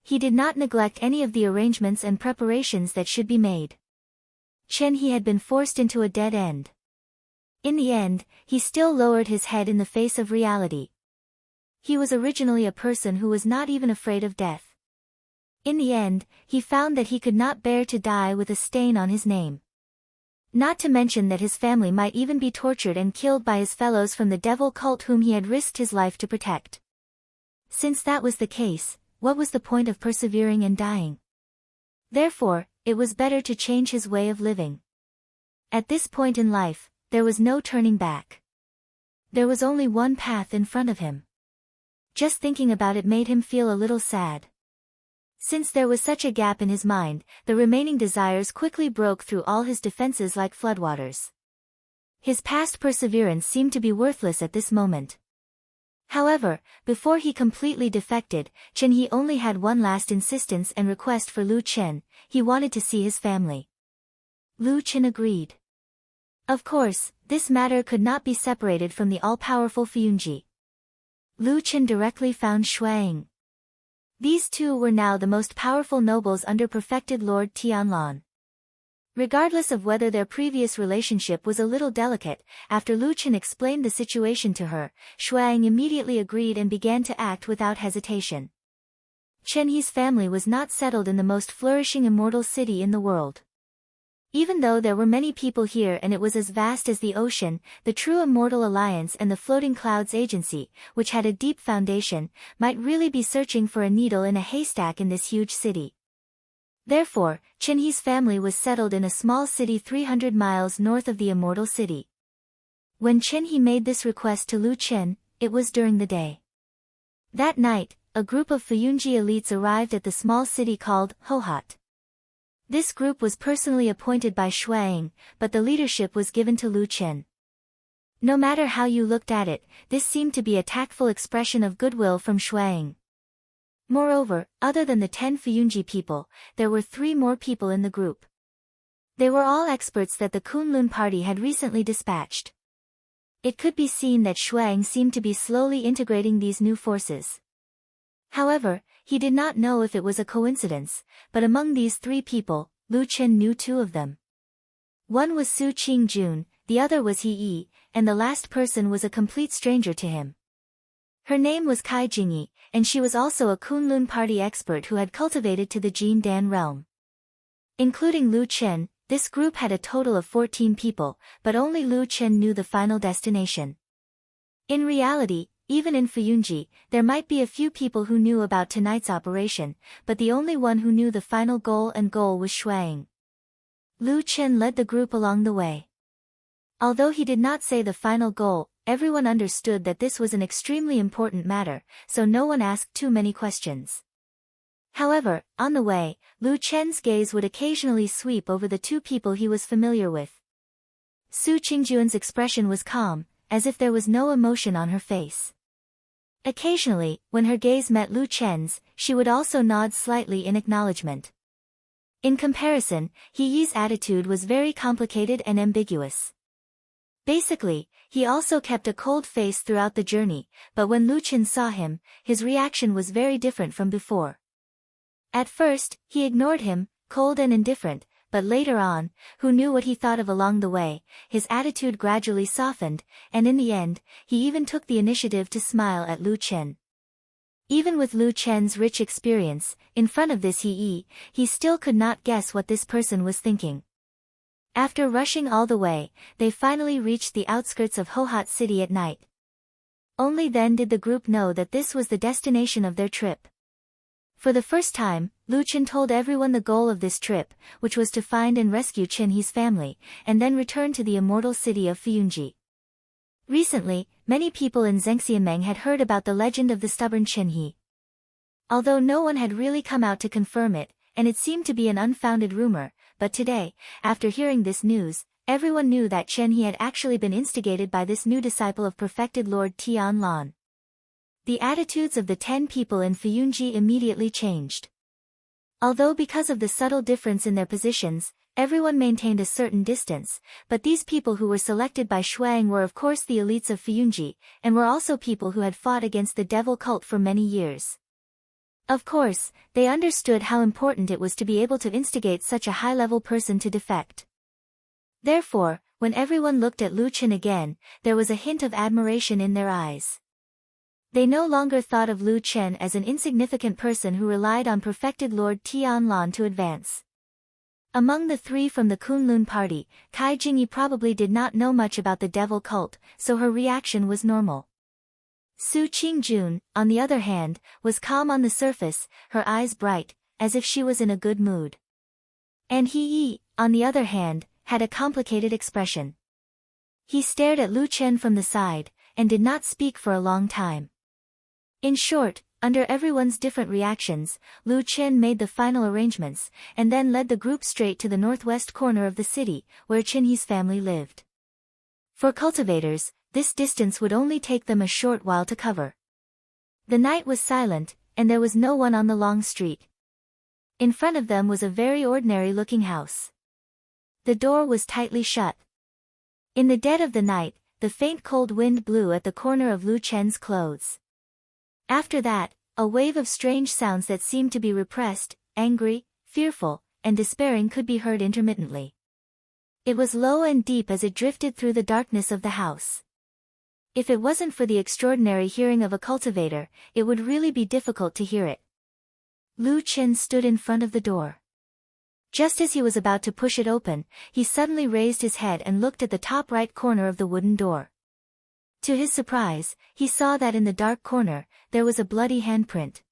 He did not neglect any of the arrangements and preparations that should be made. Chen He had been forced into a dead end. In the end, he still lowered his head in the face of reality. He was originally a person who was not even afraid of death. In the end, he found that he could not bear to die with a stain on his name. Not to mention that his family might even be tortured and killed by his fellows from the devil cult whom he had risked his life to protect. Since that was the case, what was the point of persevering and dying? Therefore, it was better to change his way of living. At this point in life, there was no turning back. There was only one path in front of him. Just thinking about it made him feel a little sad. Since there was such a gap in his mind, the remaining desires quickly broke through all his defenses like floodwaters. His past perseverance seemed to be worthless at this moment. However, before he completely defected, Chen He only had one last insistence and request for Lu Chen. He wanted to see his family. Lu Chen agreed. Of course, this matter could not be separated from the all-powerful Fuyunji. Lu Chen directly found Shuang. These two were now the most powerful nobles under perfected Lord Tianlan. Regardless of whether their previous relationship was a little delicate, after Lu Chen explained the situation to her, Shuang immediately agreed and began to act without hesitation. Chen He's family was not settled in the most flourishing immortal city in the world. Even though there were many people here and it was as vast as the ocean, the True Immortal Alliance and the Floating Clouds Agency, which had a deep foundation, might really be searching for a needle in a haystack in this huge city. Therefore, Chen He's family was settled in a small city 300 miles north of the Immortal City. When Chen He made this request to Lu Chen, it was during the day. That night, a group of Fuyunji elites arrived at the small city called Hohot. This group was personally appointed by Shuang, but the leadership was given to Lu Chen. No matter how you looked at it, this seemed to be a tactful expression of goodwill from Shuang. Moreover, other than the 10 Fuyunji people, there were 3 more people in the group. They were all experts that the Kunlun party had recently dispatched. It could be seen that Shuang seemed to be slowly integrating these new forces. However, he did not know if it was a coincidence, but among these 3 people, Lu Chen knew 2 of them. One was Su Qingjun, the other was He Yi, and the last person was a complete stranger to him. Her name was Kai Jingyi, and she was also a Kunlun party expert who had cultivated to the Jin Dan realm. Including Lu Chen, this group had a total of 14 people, but only Lu Chen knew the final destination. In reality, even in Fuyunji, there might be a few people who knew about tonight's operation, but the only one who knew the final goal was Shuang. Lu Chen led the group along the way. Although he did not say the final goal, everyone understood that this was an extremely important matter, so no one asked too many questions. However, on the way, Lu Chen's gaze would occasionally sweep over the 2 people he was familiar with. Su Qingjun's expression was calm, as if there was no emotion on her face. Occasionally, when her gaze met Lu Chen's, she would also nod slightly in acknowledgement. In comparison, He Yi's attitude was very complicated and ambiguous. Basically, he also kept a cold face throughout the journey, but when Lu Chen saw him, his reaction was very different from before. At first, he ignored him, cold and indifferent, but later on, who knew what he thought of along the way, his attitude gradually softened, and in the end, he even took the initiative to smile at Lu Chen. Even with Lu Chen's rich experience, in front of this He Yi, he still could not guess what this person was thinking. After rushing all the way, they finally reached the outskirts of Hohot City at night. Only then did the group know that this was the destination of their trip. For the first time, Lu Chen told everyone the goal of this trip, which was to find and rescue Chen He's family, and then return to the immortal city of Fuyunji. Recently, many people in Zhengxianmeng had heard about the legend of the stubborn Chen He. Although no one had really come out to confirm it, and it seemed to be an unfounded rumor, but today, after hearing this news, everyone knew that Chen He had actually been instigated by this new disciple of perfected Lord Tianlan. The attitudes of the 10 people in Fuyunji immediately changed. Although because of the subtle difference in their positions, everyone maintained a certain distance, but these people who were selected by Shuang were of course the elites of Fuyunji, and were also people who had fought against the devil cult for many years. Of course, they understood how important it was to be able to instigate such a high-level person to defect. Therefore, when everyone looked at Lu Chen again, there was a hint of admiration in their eyes. They no longer thought of Lu Chen as an insignificant person who relied on perfected Lord Tianlan to advance. Among the 3 from the Kunlun party, Kai Jingyi probably did not know much about the devil cult, so her reaction was normal. Su Qingjun, on the other hand, was calm on the surface, her eyes bright, as if she was in a good mood. And He Yi, on the other hand, had a complicated expression. He stared at Lu Chen from the side, and did not speak for a long time. In short, under everyone's different reactions, Lu Chen made the final arrangements, and then led the group straight to the northwest corner of the city, where Qinhe's family lived. For cultivators, this distance would only take them a short while to cover. The night was silent, and there was no one on the long street. In front of them was a very ordinary-looking house. The door was tightly shut. In the dead of the night, the faint cold wind blew at the corner of Lu Chen's clothes. After that, a wave of strange sounds that seemed to be repressed, angry, fearful, and despairing could be heard intermittently. It was low and deep as it drifted through the darkness of the house. If it wasn't for the extraordinary hearing of a cultivator, it would really be difficult to hear it. Lu Chen stood in front of the door. Just as he was about to push it open, he suddenly raised his head and looked at the top right corner of the wooden door. To his surprise, he saw that in the dark corner, there was a bloody handprint.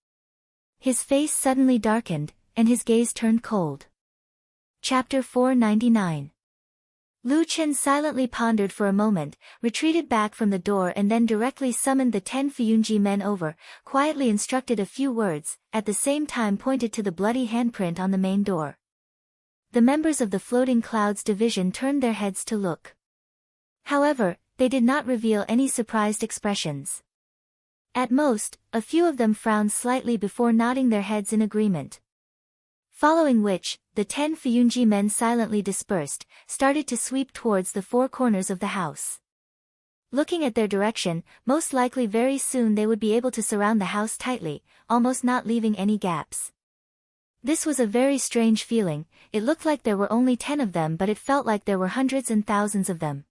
His face suddenly darkened, and his gaze turned cold. Chapter 499. Lu Chen silently pondered for a moment, retreated back from the door and then directly summoned the 10 Fuyunji men over, quietly instructed a few words, at the same time pointed to the bloody handprint on the main door. The members of the Floating Clouds division turned their heads to look. However, they did not reveal any surprised expressions. At most, a few of them frowned slightly before nodding their heads in agreement. Following which, the 10 Fuyunji men silently dispersed, started to sweep towards the 4 corners of the house. Looking at their direction, most likely very soon they would be able to surround the house tightly, almost not leaving any gaps. This was a very strange feeling. It looked like there were only 10 of them, but it felt like there were hundreds and thousands of them.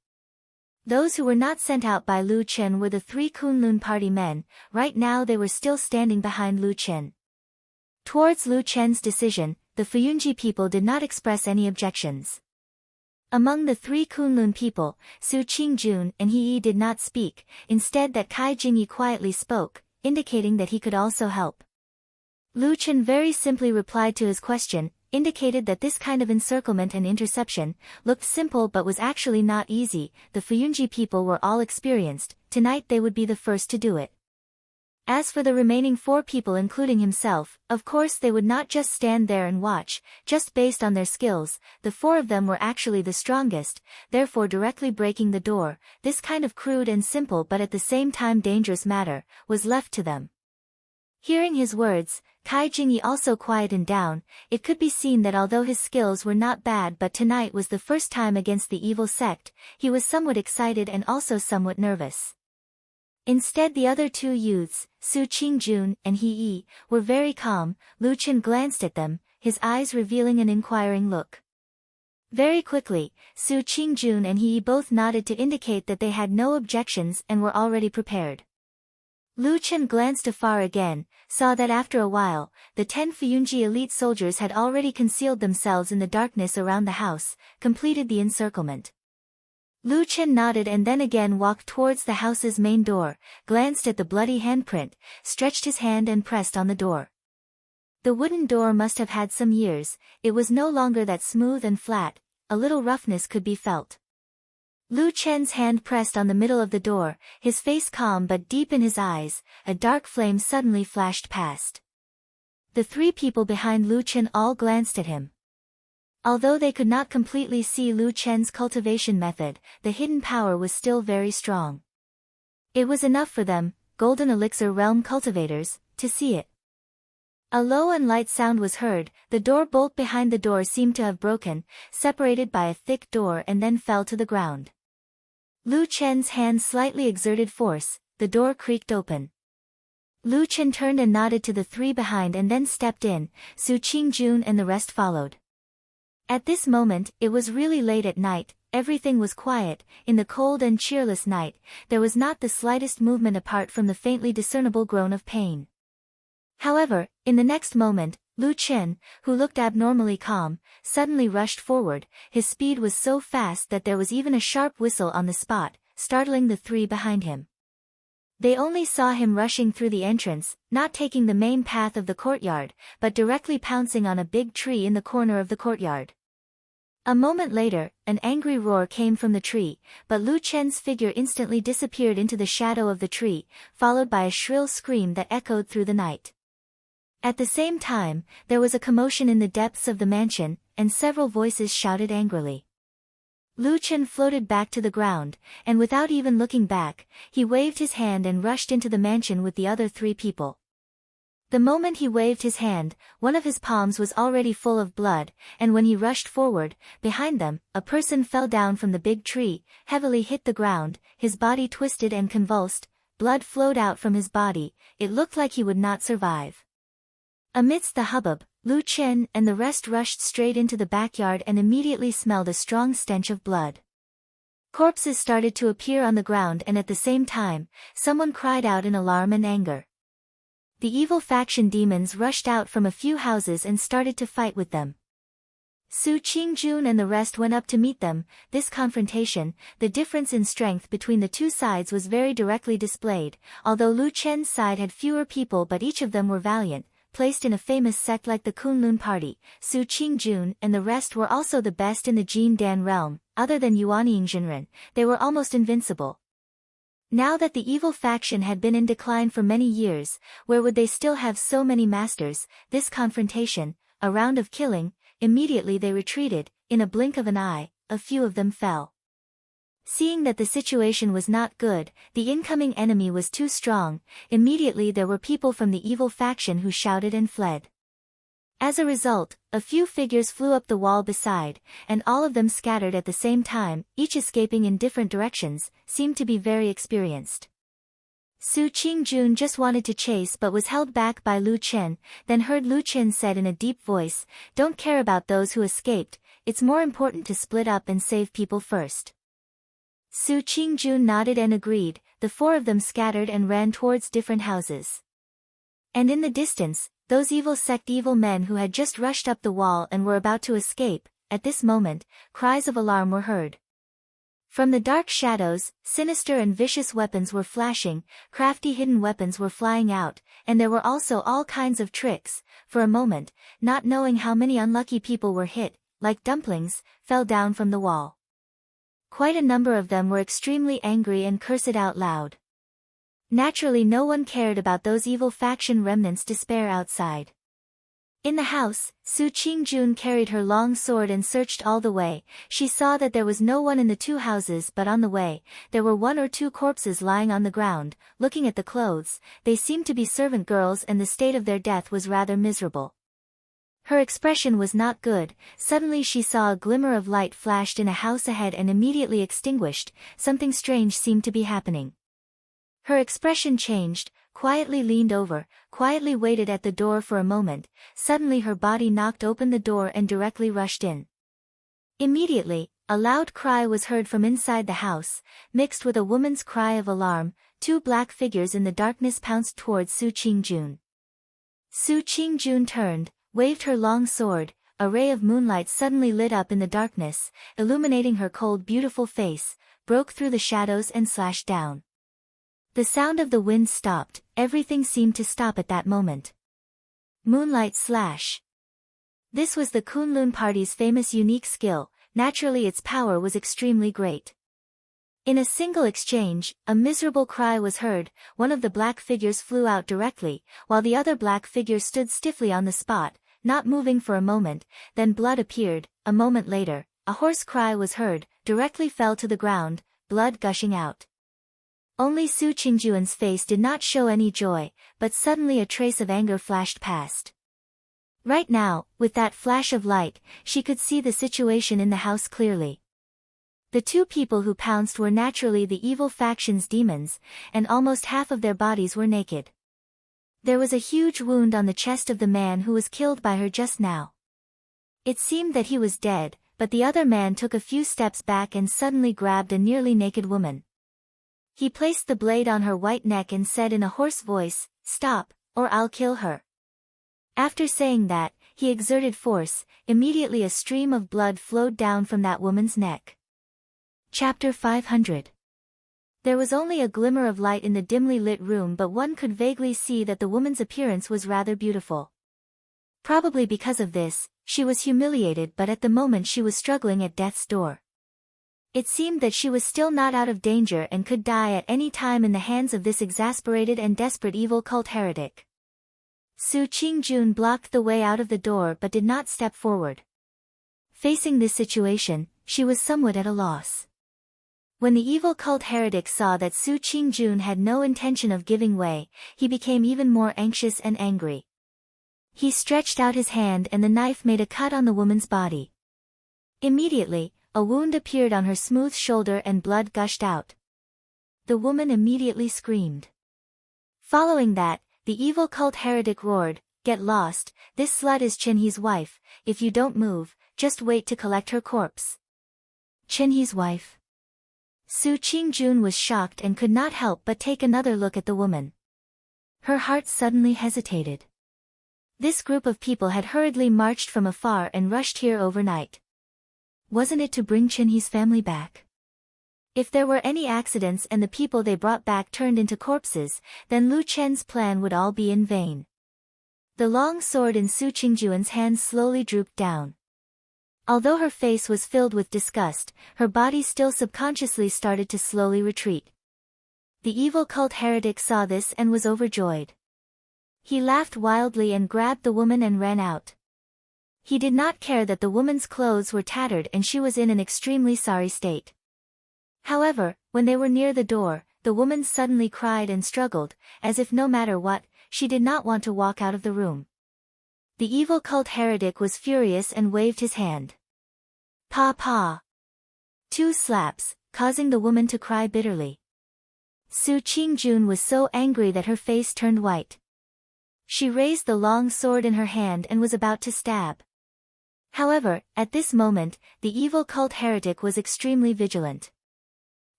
Those who were not sent out by Lu Chen were the 3 Kunlun party men. Right now they were still standing behind Lu Chen. Towards Lu Chen's decision, the Fuyunji people did not express any objections. Among the 3 Kunlun people, Su Qingjun and He Yi did not speak, instead that Kai Jingyi quietly spoke, indicating that he could also help. Lu Chen very simply replied to his question, indicated that this kind of encirclement and interception looked simple but was actually not easy. The Fuyunji people were all experienced, tonight they would be the first to do it. As for the remaining 4 people including himself, of course they would not just stand there and watch, just based on their skills. The 4 of them were actually the strongest, therefore directly breaking the door, this kind of crude and simple but at the same time dangerous matter, was left to them. Hearing his words, Kai Jingyi also quietened down. It could be seen that although his skills were not bad but tonight was the first time against the evil sect, he was somewhat excited and also somewhat nervous. Instead the other 2 youths, Su Qingjun and He Yi, were very calm. Lu Chen glanced at them, his eyes revealing an inquiring look. Very quickly, Su Qingjun and He Yi both nodded to indicate that they had no objections and were already prepared. Lu Chen glanced afar again, saw that after a while, the 10 Fuyunji elite soldiers had already concealed themselves in the darkness around the house, completed the encirclement. Lu Chen nodded and then again walked towards the house's main door, glanced at the bloody handprint, stretched his hand and pressed on the door. The wooden door must have had some years, it was no longer that smooth and flat, a little roughness could be felt. Lu Chen's hand pressed on the middle of the door, his face calm but deep in his eyes, a dark flame suddenly flashed past. The 3 people behind Lu Chen all glanced at him. Although they could not completely see Lu Chen's cultivation method, the hidden power was still very strong. It was enough for them, Golden Elixir Realm cultivators, to see it. A low and light sound was heard, the door bolt behind the door seemed to have broken, separated by a thick door and then fell to the ground. Lu Chen's hand slightly exerted force, the door creaked open. Lu Chen turned and nodded to the three behind and then stepped in, Su Qingjun and the rest followed. At this moment, it was really late at night, everything was quiet, in the cold and cheerless night, there was not the slightest movement apart from the faintly discernible groan of pain. However, in the next moment, Lu Chen, who looked abnormally calm, suddenly rushed forward, his speed was so fast that there was even a sharp whistle on the spot, startling the three behind him. They only saw him rushing through the entrance, not taking the main path of the courtyard, but directly pouncing on a big tree in the corner of the courtyard. A moment later, an angry roar came from the tree, but Lu Chen's figure instantly disappeared into the shadow of the tree, followed by a shrill scream that echoed through the night. At the same time, there was a commotion in the depths of the mansion, and several voices shouted angrily. Lu Chen floated back to the ground, and without even looking back, he waved his hand and rushed into the mansion with the other three people. The moment he waved his hand, one of his palms was already full of blood, and when he rushed forward, behind them, a person fell down from the big tree, heavily hit the ground, his body twisted and convulsed, blood flowed out from his body, it looked like he would not survive. Amidst the hubbub, Lu Chen and the rest rushed straight into the backyard and immediately smelled a strong stench of blood. Corpses started to appear on the ground and at the same time, someone cried out in alarm and anger. The evil faction demons rushed out from a few houses and started to fight with them. Su Qingjun and the rest went up to meet them. This confrontation, the difference in strength between the two sides was very directly displayed, although Lu Chen's side had fewer people but each of them were valiant. Placed in a famous sect like the Kunlun Party, Su Qingjun and the rest were also the best in the Jin Dan realm, other than Yuanyingzhenren, they were almost invincible. Now that the evil faction had been in decline for many years, where would they still have so many masters? This confrontation, a round of killing, immediately they retreated, in a blink of an eye, a few of them fell. Seeing that the situation was not good, the incoming enemy was too strong, immediately there were people from the evil faction who shouted and fled. As a result, a few figures flew up the wall beside, and all of them scattered at the same time, each escaping in different directions, seemed to be very experienced. Su Qingjun just wanted to chase but was held back by Lu Chen, then heard Lu Chen said in a deep voice, "Don't care about those who escaped, it's more important to split up and save people first." Su Qingjun nodded and agreed, the four of them scattered and ran towards different houses. And in the distance, those evil men who had just rushed up the wall and were about to escape, at this moment, cries of alarm were heard. From the dark shadows, sinister and vicious weapons were flashing, crafty hidden weapons were flying out, and there were also all kinds of tricks. For a moment, not knowing how many unlucky people were hit, like dumplings, fell down from the wall. Quite a number of them were extremely angry and cursed out loud. Naturally no one cared about those evil faction remnants' despair outside. In the house, Su Qingjun carried her long sword and searched all the way. She saw that there was no one in the two houses but on the way, there were one or two corpses lying on the ground. Looking at the clothes, they seemed to be servant girls and the state of their death was rather miserable. Her expression was not good. Suddenly she saw a glimmer of light flashed in a house ahead and immediately extinguished. Something strange seemed to be happening. Her expression changed, quietly leaned over, quietly waited at the door for a moment. Suddenly her body knocked open the door and directly rushed in. Immediately, a loud cry was heard from inside the house, mixed with a woman's cry of alarm. Two black figures in the darkness pounced towards Su Qingjun. Su Qingjun turned, waved her long sword, a ray of moonlight suddenly lit up in the darkness, illuminating her cold beautiful face, broke through the shadows and slashed down. The sound of the wind stopped, everything seemed to stop at that moment. Moonlight slash. This was the Kunlun Party's famous unique skill, naturally its power was extremely great. In a single exchange, a miserable cry was heard, one of the black figures flew out directly, while the other black figure stood stiffly on the spot, not moving for a moment, then blood appeared. A moment later, a hoarse cry was heard, directly fell to the ground, blood gushing out. Only Su Qingjuan's face did not show any joy, but suddenly a trace of anger flashed past. Right now, with that flash of light, she could see the situation in the house clearly. The two people who pounced were naturally the evil faction's demons, and almost half of their bodies were naked. There was a huge wound on the chest of the man who was killed by her just now. It seemed that he was dead, but the other man took a few steps back and suddenly grabbed a nearly naked woman. He placed the blade on her white neck and said in a hoarse voice, "Stop, or I'll kill her." After saying that, he exerted force. Immediately a stream of blood flowed down from that woman's neck. Chapter 500. There was only a glimmer of light in the dimly lit room, but one could vaguely see that the woman's appearance was rather beautiful. Probably because of this, she was humiliated, but at the moment she was struggling at death's door. It seemed that she was still not out of danger and could die at any time in the hands of this exasperated and desperate evil cult heretic. Su Qingjun blocked the way out of the door but did not step forward. Facing this situation, she was somewhat at a loss. When the evil cult heretic saw that Su Qingjun had no intention of giving way, he became even more anxious and angry. He stretched out his hand and the knife made a cut on the woman's body. Immediately, a wound appeared on her smooth shoulder and blood gushed out. The woman immediately screamed. Following that, the evil cult heretic roared, "Get lost, this slut is Chenhe's wife, if you don't move, just wait to collect her corpse." Chenhe's wife? Su Qingjun was shocked and could not help but take another look at the woman. Her heart suddenly hesitated. This group of people had hurriedly marched from afar and rushed here overnight. Wasn't it to bring Chenhe's family back? If there were any accidents and the people they brought back turned into corpses, then Lu Chen's plan would all be in vain. The long sword in Su Qingjuan's hand slowly drooped down. Although her face was filled with disgust, her body still subconsciously started to slowly retreat. The evil cult heretic saw this and was overjoyed. He laughed wildly and grabbed the woman and ran out. He did not care that the woman's clothes were tattered and she was in an extremely sorry state. However, when they were near the door, the woman suddenly cried and struggled, as if no matter what, she did not want to walk out of the room. The evil cult heretic was furious and waved his hand. "Pa pa!" 2 slaps, causing the woman to cry bitterly. Su Qingjun was so angry that her face turned white. She raised the long sword in her hand and was about to stab. However, at this moment, the evil cult heretic was extremely vigilant.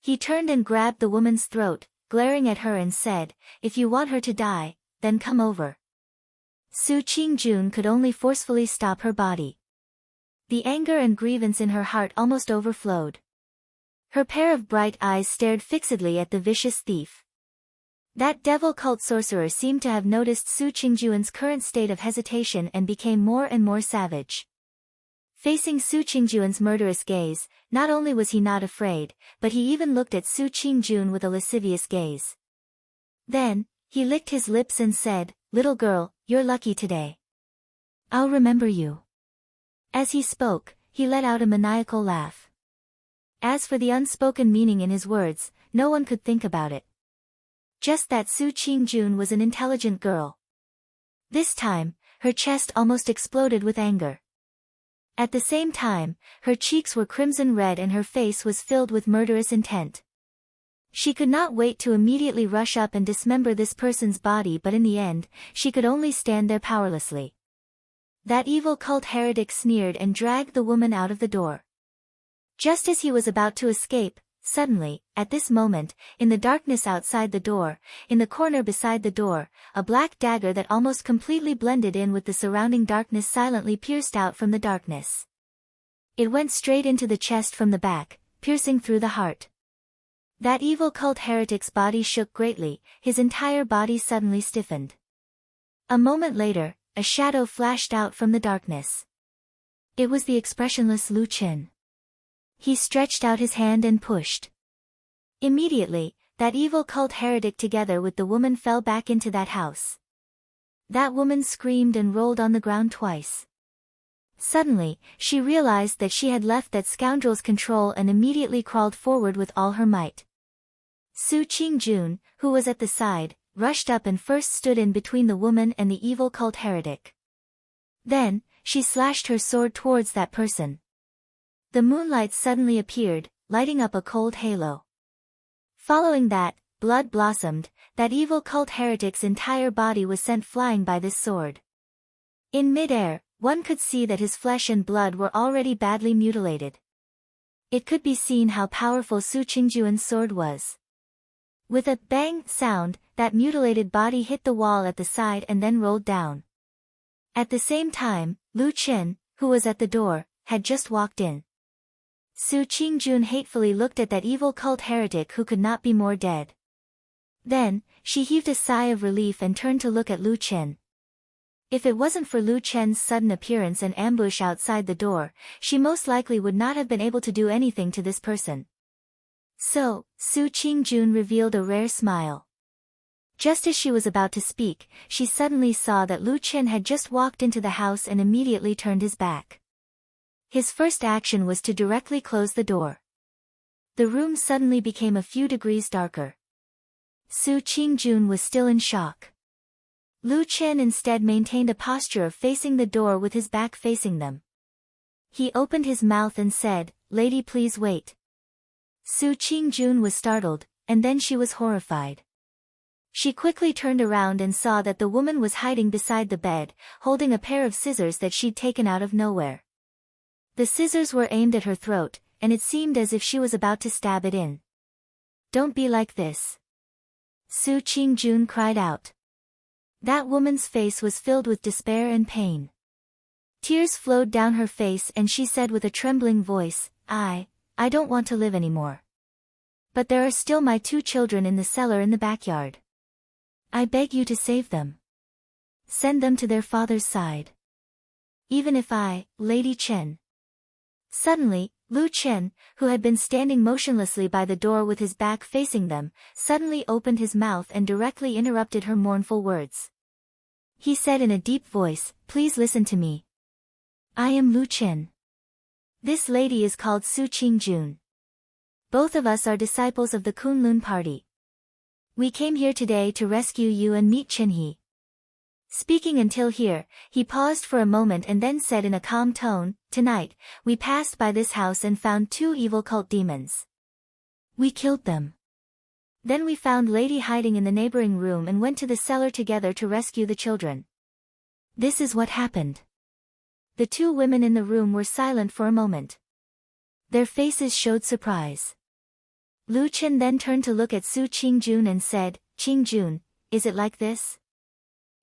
He turned and grabbed the woman's throat, glaring at her and said, "If you want her to die, then come over." Su Qingjun could only forcefully stop her body. The anger and grievance in her heart almost overflowed. Her pair of bright eyes stared fixedly at the vicious thief. That devil cult sorcerer seemed to have noticed Su Qingjuan's current state of hesitation and became more and more savage. Facing Su Qingjuan's murderous gaze, not only was he not afraid, but he even looked at Su Qingjun with a lascivious gaze. Then, he licked his lips and said, "Little girl, you're lucky today. I'll remember you." As he spoke, he let out a maniacal laugh. As for the unspoken meaning in his words, no one could think about it. Just that Su Qingjun was an intelligent girl. This time, her chest almost exploded with anger. At the same time, her cheeks were crimson red and her face was filled with murderous intent. She could not wait to immediately rush up and dismember this person's body, but in the end, she could only stand there powerlessly. That evil cult heretic sneered and dragged the woman out of the door. Just as he was about to escape, suddenly, at this moment, in the darkness outside the door, in the corner beside the door, a black dagger that almost completely blended in with the surrounding darkness silently pierced out from the darkness. It went straight into the chest from the back, piercing through the heart. That evil cult heretic's body shook greatly, his entire body suddenly stiffened. A moment later, a shadow flashed out from the darkness. It was the expressionless Lu Chen. He stretched out his hand and pushed. Immediately, that evil cult heretic together with the woman fell back into that house. That woman screamed and rolled on the ground twice. Suddenly, she realized that she had left that scoundrel's control and immediately crawled forward with all her might. Su Qingjun, who was at the side, rushed up and first stood in between the woman and the evil cult heretic. Then, she slashed her sword towards that person. The moonlight suddenly appeared, lighting up a cold halo. Following that, blood blossomed, that evil cult heretic's entire body was sent flying by this sword. In mid-air, one could see that his flesh and blood were already badly mutilated. It could be seen how powerful Su Qingjuan's sword was. With a bang sound, that mutilated body hit the wall at the side and then rolled down. At the same time, Lu Chen, who was at the door, had just walked in. Su Qingjun hatefully looked at that evil cult heretic who could not be more dead. Then, she heaved a sigh of relief and turned to look at Lu Chen. If it wasn't for Lu Chen's sudden appearance and ambush outside the door, she most likely would not have been able to do anything to this person. So, Su Qingjun revealed a rare smile. Just as she was about to speak, she suddenly saw that Lu Chen had just walked into the house and immediately turned his back. His first action was to directly close the door. The room suddenly became a few degrees darker. Su Qingjun was still in shock. Lu Chen instead maintained a posture of facing the door with his back facing them. He opened his mouth and said, "Lady, please wait." Su Qingjun was startled, and then she was horrified. She quickly turned around and saw that the woman was hiding beside the bed, holding a pair of scissors that she'd taken out of nowhere. The scissors were aimed at her throat, and it seemed as if she was about to stab it in. "Don't be like this," Su Qingjun cried out. That woman's face was filled with despair and pain. Tears flowed down her face and she said with a trembling voice, I don't want to live anymore. But there are still my 2 children in the cellar in the backyard. I beg you to save them. Send them to their father's side. Even if Lady Chen. Suddenly, Lu Chen, who had been standing motionlessly by the door with his back facing them, suddenly opened his mouth and directly interrupted her mournful words. He said in a deep voice, "Please listen to me. I am Lu Chen. This lady is called Su Qingjun. Both of us are disciples of the Kunlun party. We came here today to rescue you and meet Chenhe." Speaking until here, he paused for a moment and then said in a calm tone, "Tonight, we passed by this house and found 2 evil cult demons. We killed them. Then we found Lady hiding in the neighboring room and went to the cellar together to rescue the children. This is what happened." The 2 women in the room were silent for a moment. Their faces showed surprise. Lu Chen then turned to look at Su Qingjun and said, "Qingjun, is it like this?"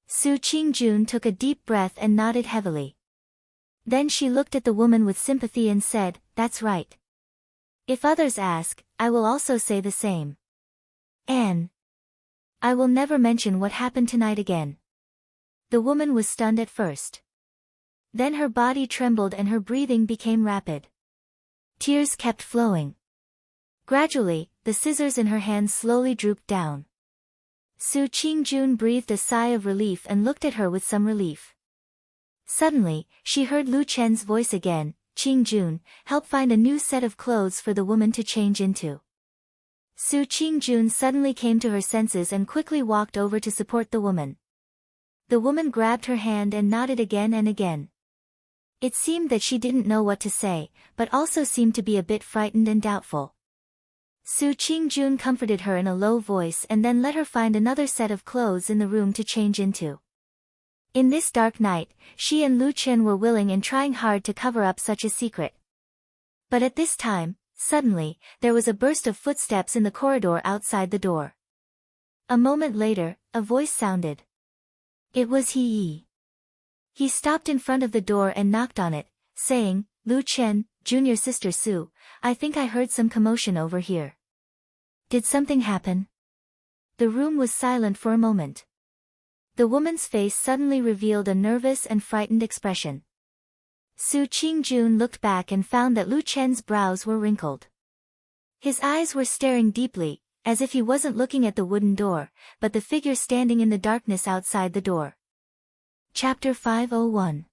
Su Qingjun took a deep breath and nodded heavily. Then she looked at the woman with sympathy and said, "That's right. If others ask, I will also say the same. And I will never mention what happened tonight again." The woman was stunned at first. Then her body trembled and her breathing became rapid. Tears kept flowing. Gradually, the scissors in her hands slowly drooped down. Su Qingjun breathed a sigh of relief and looked at her with some relief. Suddenly, she heard Lu Chen's voice again, "Qingjun, help find a new set of clothes for the woman to change into." Su Qingjun suddenly came to her senses and quickly walked over to support the woman. The woman grabbed her hand and nodded again and again. It seemed that she didn't know what to say, but also seemed to be a bit frightened and doubtful. Su Qingjun comforted her in a low voice and then let her find another set of clothes in the room to change into. In this dark night, she and Lu Chen were willing and trying hard to cover up such a secret. But at this time, suddenly, there was a burst of footsteps in the corridor outside the door. A moment later, a voice sounded. It was He. He stopped in front of the door and knocked on it, saying, "Lu Chen, junior sister Su, I think I heard some commotion over here. Did something happen?" The room was silent for a moment. The woman's face suddenly revealed a nervous and frightened expression. Su Qingjun looked back and found that Lu Chen's brows were wrinkled. His eyes were staring deeply, as if he wasn't looking at the wooden door, but the figure standing in the darkness outside the door. Chapter 501.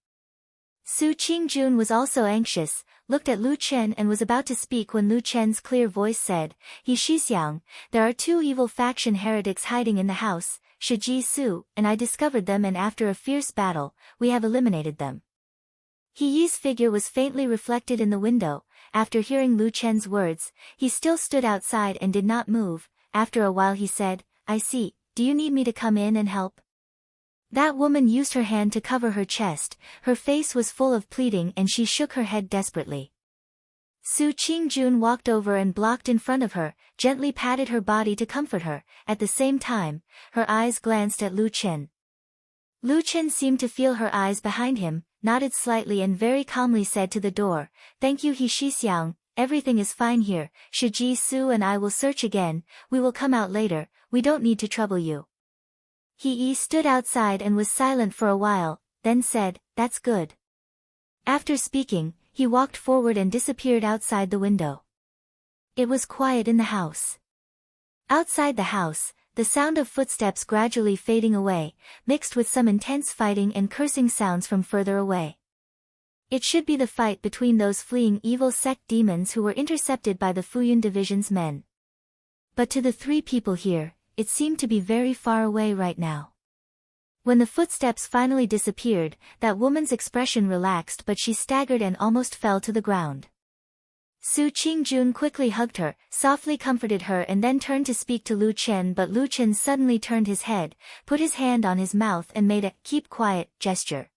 Su Qingjun was also anxious, looked at Lu Chen and was about to speak when Lu Chen's clear voice said, He Shixiang, there are two evil faction heretics hiding in the house, Shiji Su, and I discovered them, and after a fierce battle, we have eliminated them. He Yi's figure was faintly reflected in the window. After hearing Lu Chen's words, he still stood outside and did not move. After a while he said, I see, do you need me to come in and help? That woman used her hand to cover her chest, her face was full of pleading and she shook her head desperately. Su Qingjun walked over and blocked in front of her, gently patted her body to comfort her. At the same time, her eyes glanced at Lu Chen. Lu Chen seemed to feel her eyes behind him, nodded slightly and very calmly said to the door, Thank you He Shixiang, everything is fine here, Shiji Su and I will search again, we will come out later, we don't need to trouble you. He Yi stood outside and was silent for a while, then said, That's good. After speaking, he walked forward and disappeared outside the window. It was quiet in the house. Outside the house, the sound of footsteps gradually fading away, mixed with some intense fighting and cursing sounds from further away. It should be the fight between those fleeing evil sect demons who were intercepted by the Fuyun Division's men. But to the three people here, it seemed to be very far away right now. When the footsteps finally disappeared, that woman's expression relaxed but she staggered and almost fell to the ground. Su Qingjun quickly hugged her, softly comforted her and then turned to speak to Lu Chen, but Lu Chen suddenly turned his head, put his hand on his mouth and made a keep quiet gesture.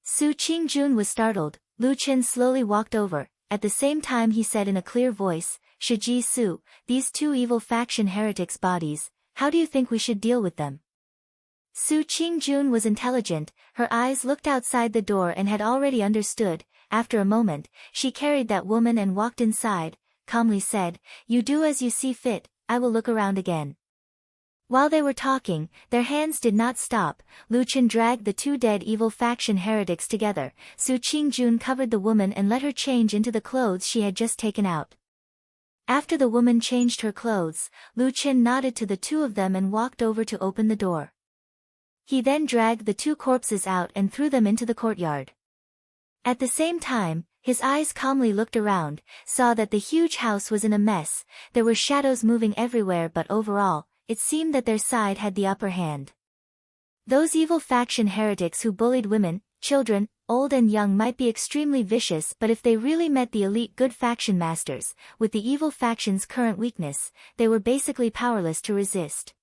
Su Qingjun was startled. Lu Chen slowly walked over. At the same time he said in a clear voice, Shiji Su, these two evil faction heretics' bodies, how do you think we should deal with them? Su Qingjun was intelligent, her eyes looked outside the door and had already understood. After a moment, she carried that woman and walked inside, calmly said, You do as you see fit, I will look around again. While they were talking, their hands did not stop. Lu Chen dragged the two dead evil faction heretics together. Su Qingjun covered the woman and let her change into the clothes she had just taken out. After the woman changed her clothes, Lu Chen nodded to the two of them and walked over to open the door. He then dragged the two corpses out and threw them into the courtyard. At the same time, his eyes calmly looked around, saw that the huge house was in a mess. There were shadows moving everywhere, but overall, it seemed that their side had the upper hand. Those evil faction heretics who bullied women, children, old and young might be extremely vicious, but if they really met the elite good faction masters, with the evil faction's current weakness, they were basically powerless to resist.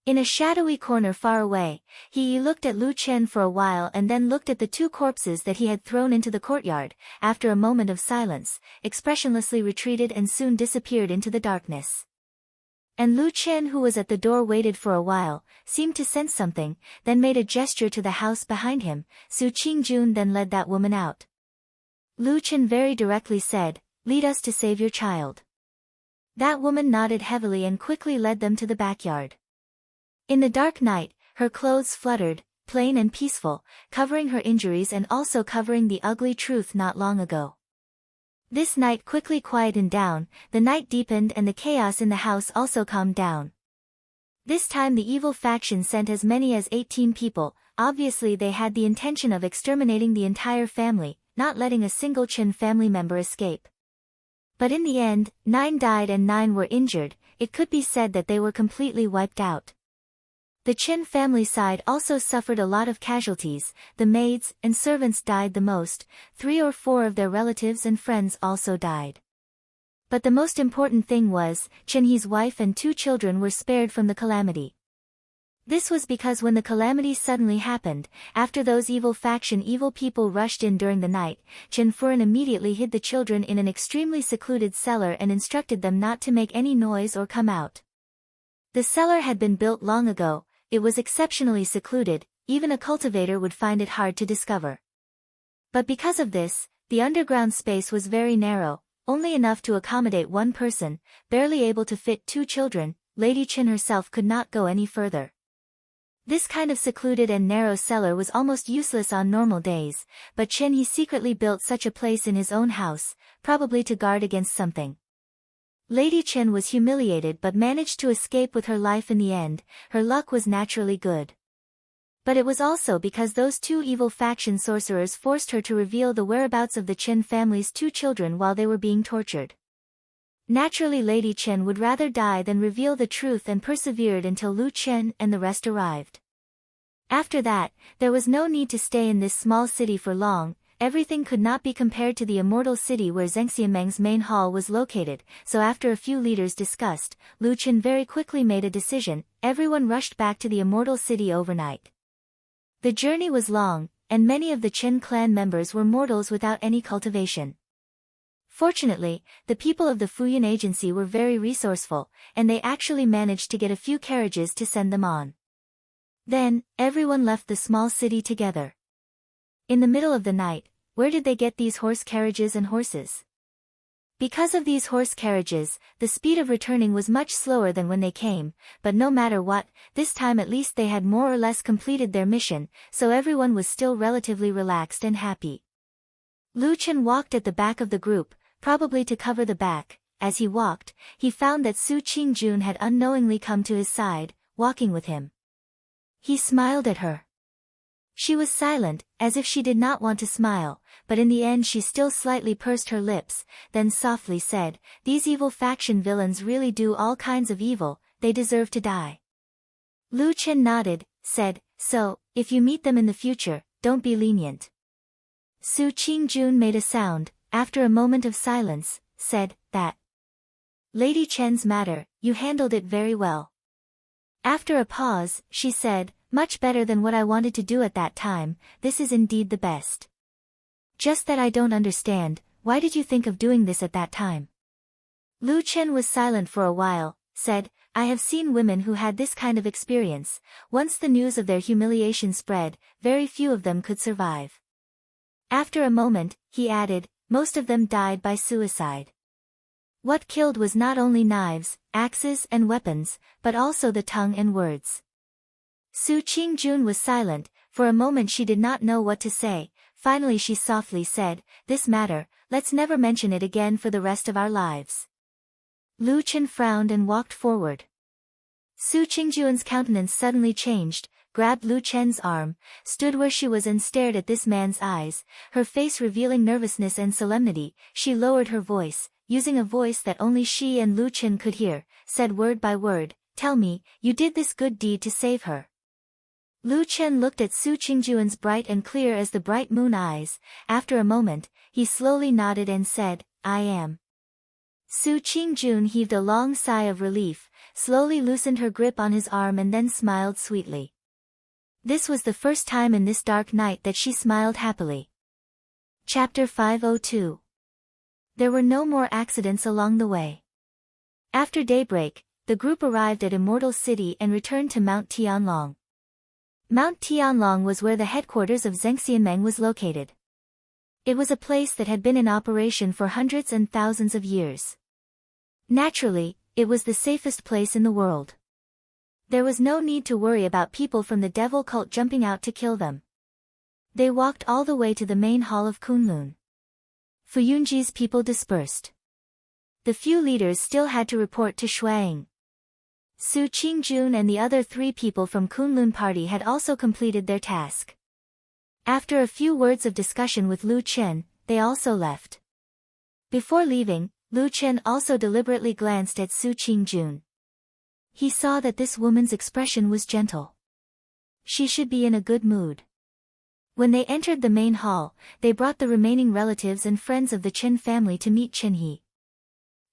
In a shadowy corner far away, he looked at Lu Chen for a while and then looked at the two corpses that he had thrown into the courtyard. After a moment of silence, expressionlessly retreated and soon disappeared into the darkness. And Lu Chen, who was at the door, waited for a while, seemed to sense something, then made a gesture to the house behind him. Su Qingjun then led that woman out. Lu Chen very directly said, Lead us to save your child. That woman nodded heavily and quickly led them to the backyard. In the dark night, her clothes fluttered, plain and peaceful, covering her injuries and also covering the ugly truth not long ago. This night quickly quietened down, the night deepened and the chaos in the house also calmed down. This time the evil faction sent as many as 18 people. Obviously they had the intention of exterminating the entire family, not letting a single Chen family member escape. But in the end, 9 died and 9 were injured. It could be said that they were completely wiped out. The Chen family side also suffered a lot of casualties. The maids and servants died the most. 3 or 4 of their relatives and friends also died. But the most important thing was, Chen He's wife and 2 children were spared from the calamity. This was because when the calamity suddenly happened, after those evil people rushed in during the night, Chen Furen immediately hid the children in an extremely secluded cellar and instructed them not to make any noise or come out. The cellar had been built long ago. It was exceptionally secluded, even a cultivator would find it hard to discover. But because of this, the underground space was very narrow, only enough to accommodate 1 person, barely able to fit 2 children. Lady Chen herself could not go any further. This kind of secluded and narrow cellar was almost useless on normal days, but Chen He secretly built such a place in his own house, probably to guard against something. Lady Chen was humiliated but managed to escape with her life in the end. Her luck was naturally good. But it was also because those two evil faction sorcerers forced her to reveal the whereabouts of the Chen family's two children while they were being tortured. Naturally, Lady Chen would rather die than reveal the truth and persevered until Lu Chen and the rest arrived. After that, there was no need to stay in this small city for long. Everything could not be compared to the immortal city where Zhengxianmeng's main hall was located, so after a few leaders discussed, Lu Chen very quickly made a decision. Everyone rushed back to the immortal city overnight. The journey was long, and many of the Chen clan members were mortals without any cultivation. Fortunately, the people of the Fuyun agency were very resourceful, and they actually managed to get a few carriages to send them on. Then, everyone left the small city together. In the middle of the night, where did they get these horse carriages and horses? Because of these horse carriages, the speed of returning was much slower than when they came, but no matter what, this time at least they had more or less completed their mission, so everyone was still relatively relaxed and happy. Lu Chen walked at the back of the group, probably to cover the back. As he walked, he found that Su Qingjun had unknowingly come to his side, walking with him. He smiled at her. She was silent, as if she did not want to smile, but in the end she still slightly pursed her lips, then softly said, "These evil faction villains really do all kinds of evil, they deserve to die." Lu Chen nodded, said, "So, if you meet them in the future, don't be lenient." Su Qingjun made a sound, after a moment of silence, said, "That Lady Chen's matter, you handled it very well." After a pause, she said, "Much better than what I wanted to do at that time, this is indeed the best. Just that I don't understand, why did you think of doing this at that time?" Lu Chen was silent for a while, said, "I have seen women who had this kind of experience. Once the news of their humiliation spread, very few of them could survive." After a moment, he added, "Most of them died by suicide. What killed was not only knives, axes and weapons, but also the tongue and words." Su Qingjun was silent. For a moment she did not know what to say. Finally she softly said, "This matter, let's never mention it again for the rest of our lives." Lu Chen frowned and walked forward. Su Qingjun's countenance suddenly changed, grabbed Lu Chen's arm, stood where she was and stared at this man's eyes, her face revealing nervousness and solemnity. She lowered her voice, using a voice that only she and Lu Chen could hear, said word by word, "Tell me, you did this good deed to save her." Lu Chen looked at Su Qingjun's bright and clear as the bright moon eyes. After a moment, he slowly nodded and said, "I am." Su Qingjun heaved a long sigh of relief, slowly loosened her grip on his arm and then smiled sweetly. This was the first time in this dark night that she smiled happily. Chapter 502. There were no more accidents along the way. After daybreak, the group arrived at Immortal City and returned to Mount Tianlong. Mount Tianlong was where the headquarters of Zhengxianmeng was located. It was a place that had been in operation for hundreds and thousands of years. Naturally, it was the safest place in the world. There was no need to worry about people from the devil cult jumping out to kill them. They walked all the way to the main hall of Kunlun. Fuyunji's people dispersed. The few leaders still had to report to Shuang. Su Qingjun and the other 3 people from Kunlun party had also completed their task. After a few words of discussion with Lu Chen, they also left. Before leaving, Lu Chen also deliberately glanced at Su Qingjun. He saw that this woman's expression was gentle. She should be in a good mood. When they entered the main hall, they brought the remaining relatives and friends of the Chen family to meet Chen He.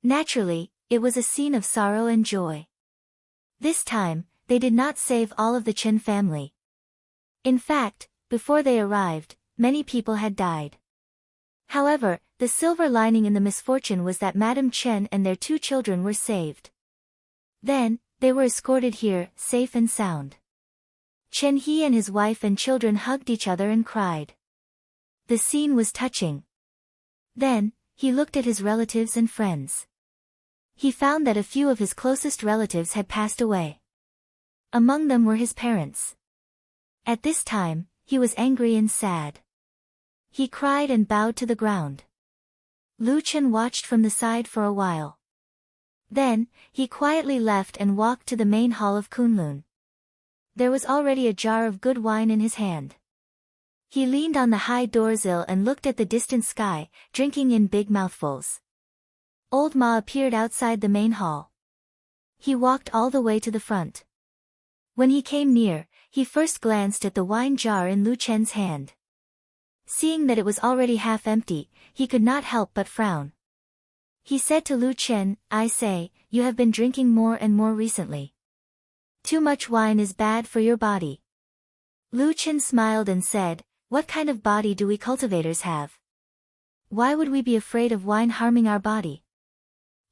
Naturally, it was a scene of sorrow and joy. This time, they did not save all of the Chen family. In fact, before they arrived, many people had died. However, the silver lining in the misfortune was that Madame Chen and their 2 children were saved. Then, they were escorted here, safe and sound. Chen He and his wife and children hugged each other and cried. The scene was touching. Then, he looked at his relatives and friends. He found that a few of his closest relatives had passed away. Among them were his parents. At this time, he was angry and sad. He cried and bowed to the ground. Lu Chen watched from the side for a while. Then, he quietly left and walked to the main hall of Kunlun. There was already a jar of good wine in his hand. He leaned on the high doorsill and looked at the distant sky, drinking in big mouthfuls. Old Ma appeared outside the main hall. He walked all the way to the front. When he came near, he first glanced at the wine jar in Lu Chen's hand. Seeing that it was already half empty, he could not help but frown. He said to Lu Chen, "I say, you have been drinking more and more recently. Too much wine is bad for your body." Lu Chen smiled and said, "What kind of body do we cultivators have? Why would we be afraid of wine harming our body?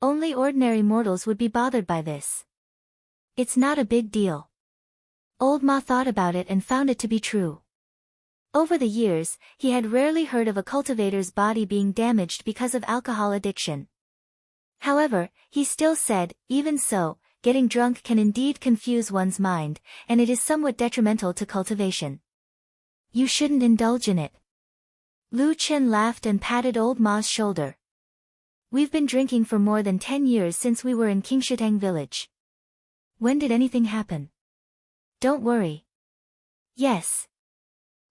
Only ordinary mortals would be bothered by this. It's not a big deal." Old Ma thought about it and found it to be true. Over the years, he had rarely heard of a cultivator's body being damaged because of alcohol addiction. However, he still said, even so, getting drunk can indeed confuse one's mind, and it is somewhat detrimental to cultivation. You shouldn't indulge in it. Lu Chen laughed and patted Old Ma's shoulder. We've been drinking for more than 10 years since we were in Qingshitang village. When did anything happen? Don't worry. Yes.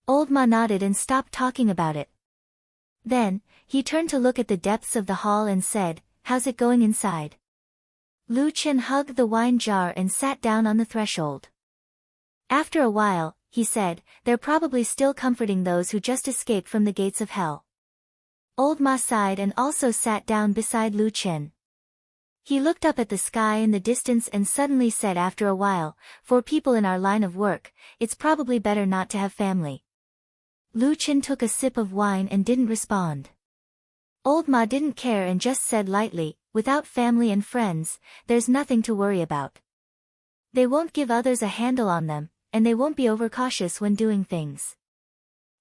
Old Ma nodded and stopped talking about it. Then, he turned to look at the depths of the hall and said, "How's it going inside?" Lu Chen hugged the wine jar and sat down on the threshold. After a while, he said, "They're probably still comforting those who just escaped from the gates of hell." Old Ma sighed and also sat down beside Lu Chen. He looked up at the sky in the distance and suddenly said after a while, "For people in our line of work, it's probably better not to have family." Lu Chen took a sip of wine and didn't respond. Old Ma didn't care and just said lightly, "Without family and friends, there's nothing to worry about. They won't give others a handle on them, and they won't be overcautious when doing things.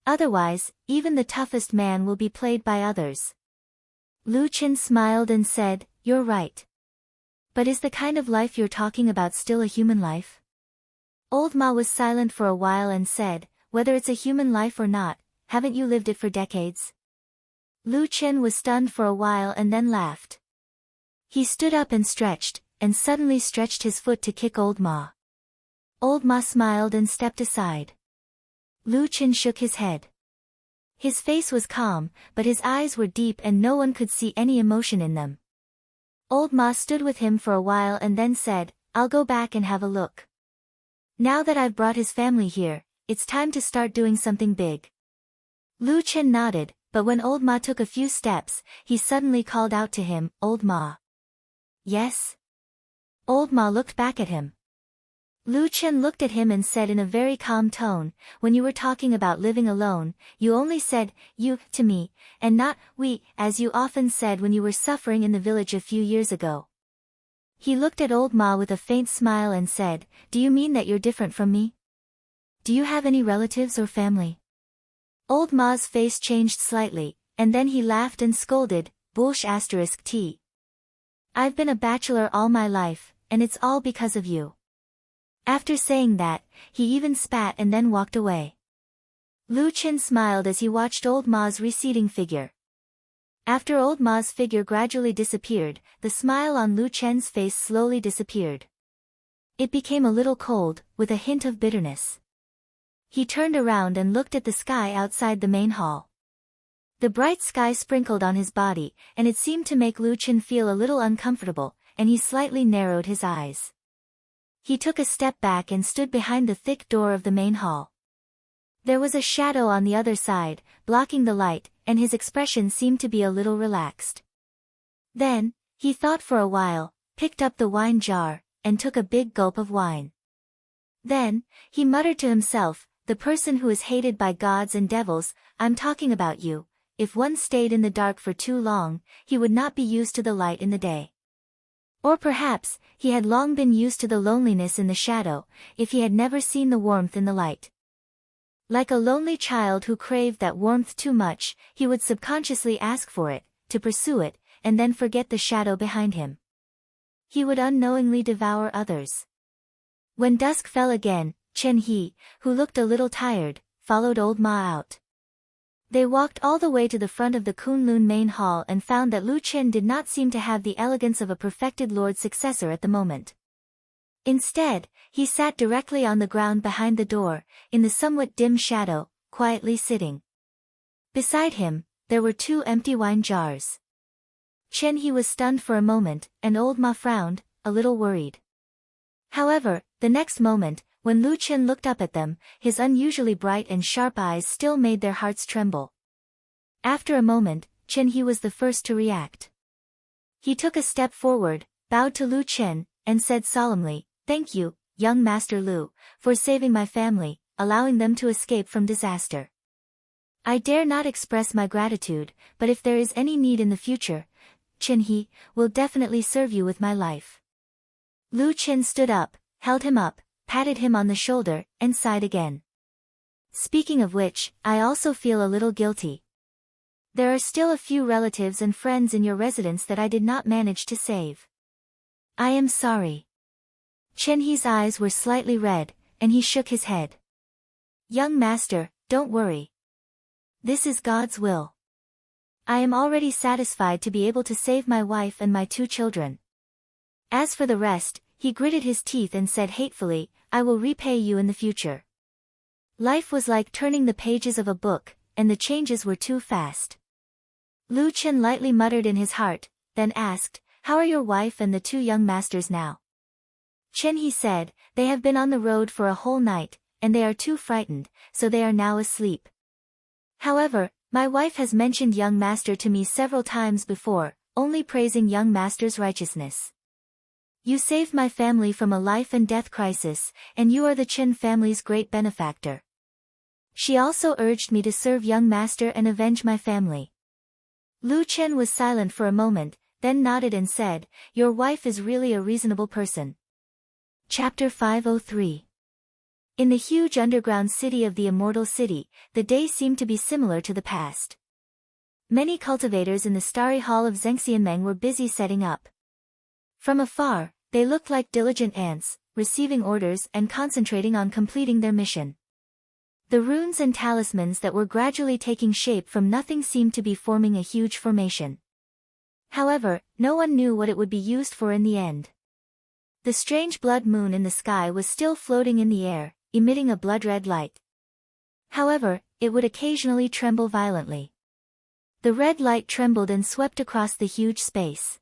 Otherwise, even the toughest man will be played by others." Lu Chen smiled and said, "You're right. But is the kind of life you're talking about still a human life?" Old Ma was silent for a while and said, "Whether it's a human life or not, haven't you lived it for decades?" Lu Chen was stunned for a while and then laughed. He stood up and stretched, and suddenly stretched his foot to kick Old Ma. Old Ma smiled and stepped aside. Lu Chen shook his head. His face was calm, but his eyes were deep and no one could see any emotion in them. Old Ma stood with him for a while and then said, "I'll go back and have a look. Now that I've brought his family here, it's time to start doing something big." Lu Chen nodded, but when Old Ma took a few steps, he suddenly called out to him, "Old Ma." "Yes?" Old Ma looked back at him. Lu Chen looked at him and said in a very calm tone, "When you were talking about living alone, you only said, 'you,' to me, and not, 'we,' as you often said when you were suffering in the village a few years ago." He looked at Old Ma with a faint smile and said, "Do you mean that you're different from me? Do you have any relatives or family?" Old Ma's face changed slightly, and then he laughed and scolded, "Bullsh*t. I've been a bachelor all my life, and it's all because of you." After saying that, he even spat and then walked away. Lu Chen smiled as he watched Old Ma's receding figure. After Old Ma's figure gradually disappeared, the smile on Lu Chen's face slowly disappeared. It became a little cold, with a hint of bitterness. He turned around and looked at the sky outside the main hall. The bright sky sprinkled on his body, and it seemed to make Lu Chen feel a little uncomfortable, and he slightly narrowed his eyes. He took a step back and stood behind the thick door of the main hall. There was a shadow on the other side, blocking the light, and his expression seemed to be a little relaxed. Then, he thought for a while, picked up the wine jar, and took a big gulp of wine. Then, he muttered to himself, "The person who is hated by gods and devils, I'm talking about you. If one stayed in the dark for too long, he would not be used to the light in the day. Or perhaps, he had long been used to the loneliness in the shadow, if he had never seen the warmth in the light. Like a lonely child who craved that warmth too much, he would subconsciously ask for it, to pursue it, and then forget the shadow behind him. He would unknowingly devour others." When dusk fell again, Chen He, who looked a little tired, followed Old Ma out. They walked all the way to the front of the Kunlun main hall and found that Lu Chen did not seem to have the elegance of a perfected lord's successor at the moment. Instead, he sat directly on the ground behind the door, in the somewhat dim shadow, quietly sitting. Beside him, there were 2 empty wine jars. Chen He was stunned for a moment, and old Ma frowned, a little worried. However, the next moment, when Lu Chen looked up at them, his unusually bright and sharp eyes still made their hearts tremble. After a moment, Chen He was the first to react. He took a step forward, bowed to Lu Chen, and said solemnly, "Thank you, young Master Lu, for saving my family, allowing them to escape from disaster. I dare not express my gratitude, but if there is any need in the future, Chen He will definitely serve you with my life." Lu Chen stood up, held him up, patted him on the shoulder, and sighed again. "Speaking of which, I also feel a little guilty. There are still a few relatives and friends in your residence that I did not manage to save. I am sorry." Chen He's eyes were slightly red, and he shook his head. "Young master, don't worry. This is God's will. I am already satisfied to be able to save my wife and my 2 children. As for the rest," he gritted his teeth and said hatefully, "I will repay you in the future." Life was like turning the pages of a book, and the changes were too fast. Lu Chen lightly muttered in his heart, then asked, "How are your wife and the 2 young masters now?" Chen He said, "They have been on the road for a whole night, and they are too frightened, so they are now asleep. However, my wife has mentioned young master to me several times before, only praising young master's righteousness. You saved my family from a life and death crisis, and you are the Chen family's great benefactor. She also urged me to serve young master and avenge my family." Lu Chen was silent for a moment, then nodded and said, "Your wife is really a reasonable person." Chapter 503. In the huge underground city of the Immortal City, the day seemed to be similar to the past. Many cultivators in the starry hall of Zhengxianmeng were busy setting up. From afar, they looked like diligent ants, receiving orders and concentrating on completing their mission. The runes and talismans that were gradually taking shape from nothing seemed to be forming a huge formation. However, no one knew what it would be used for in the end. The strange blood moon in the sky was still floating in the air, emitting a blood-red light. However, it would occasionally tremble violently. The red light trembled and swept across the huge space.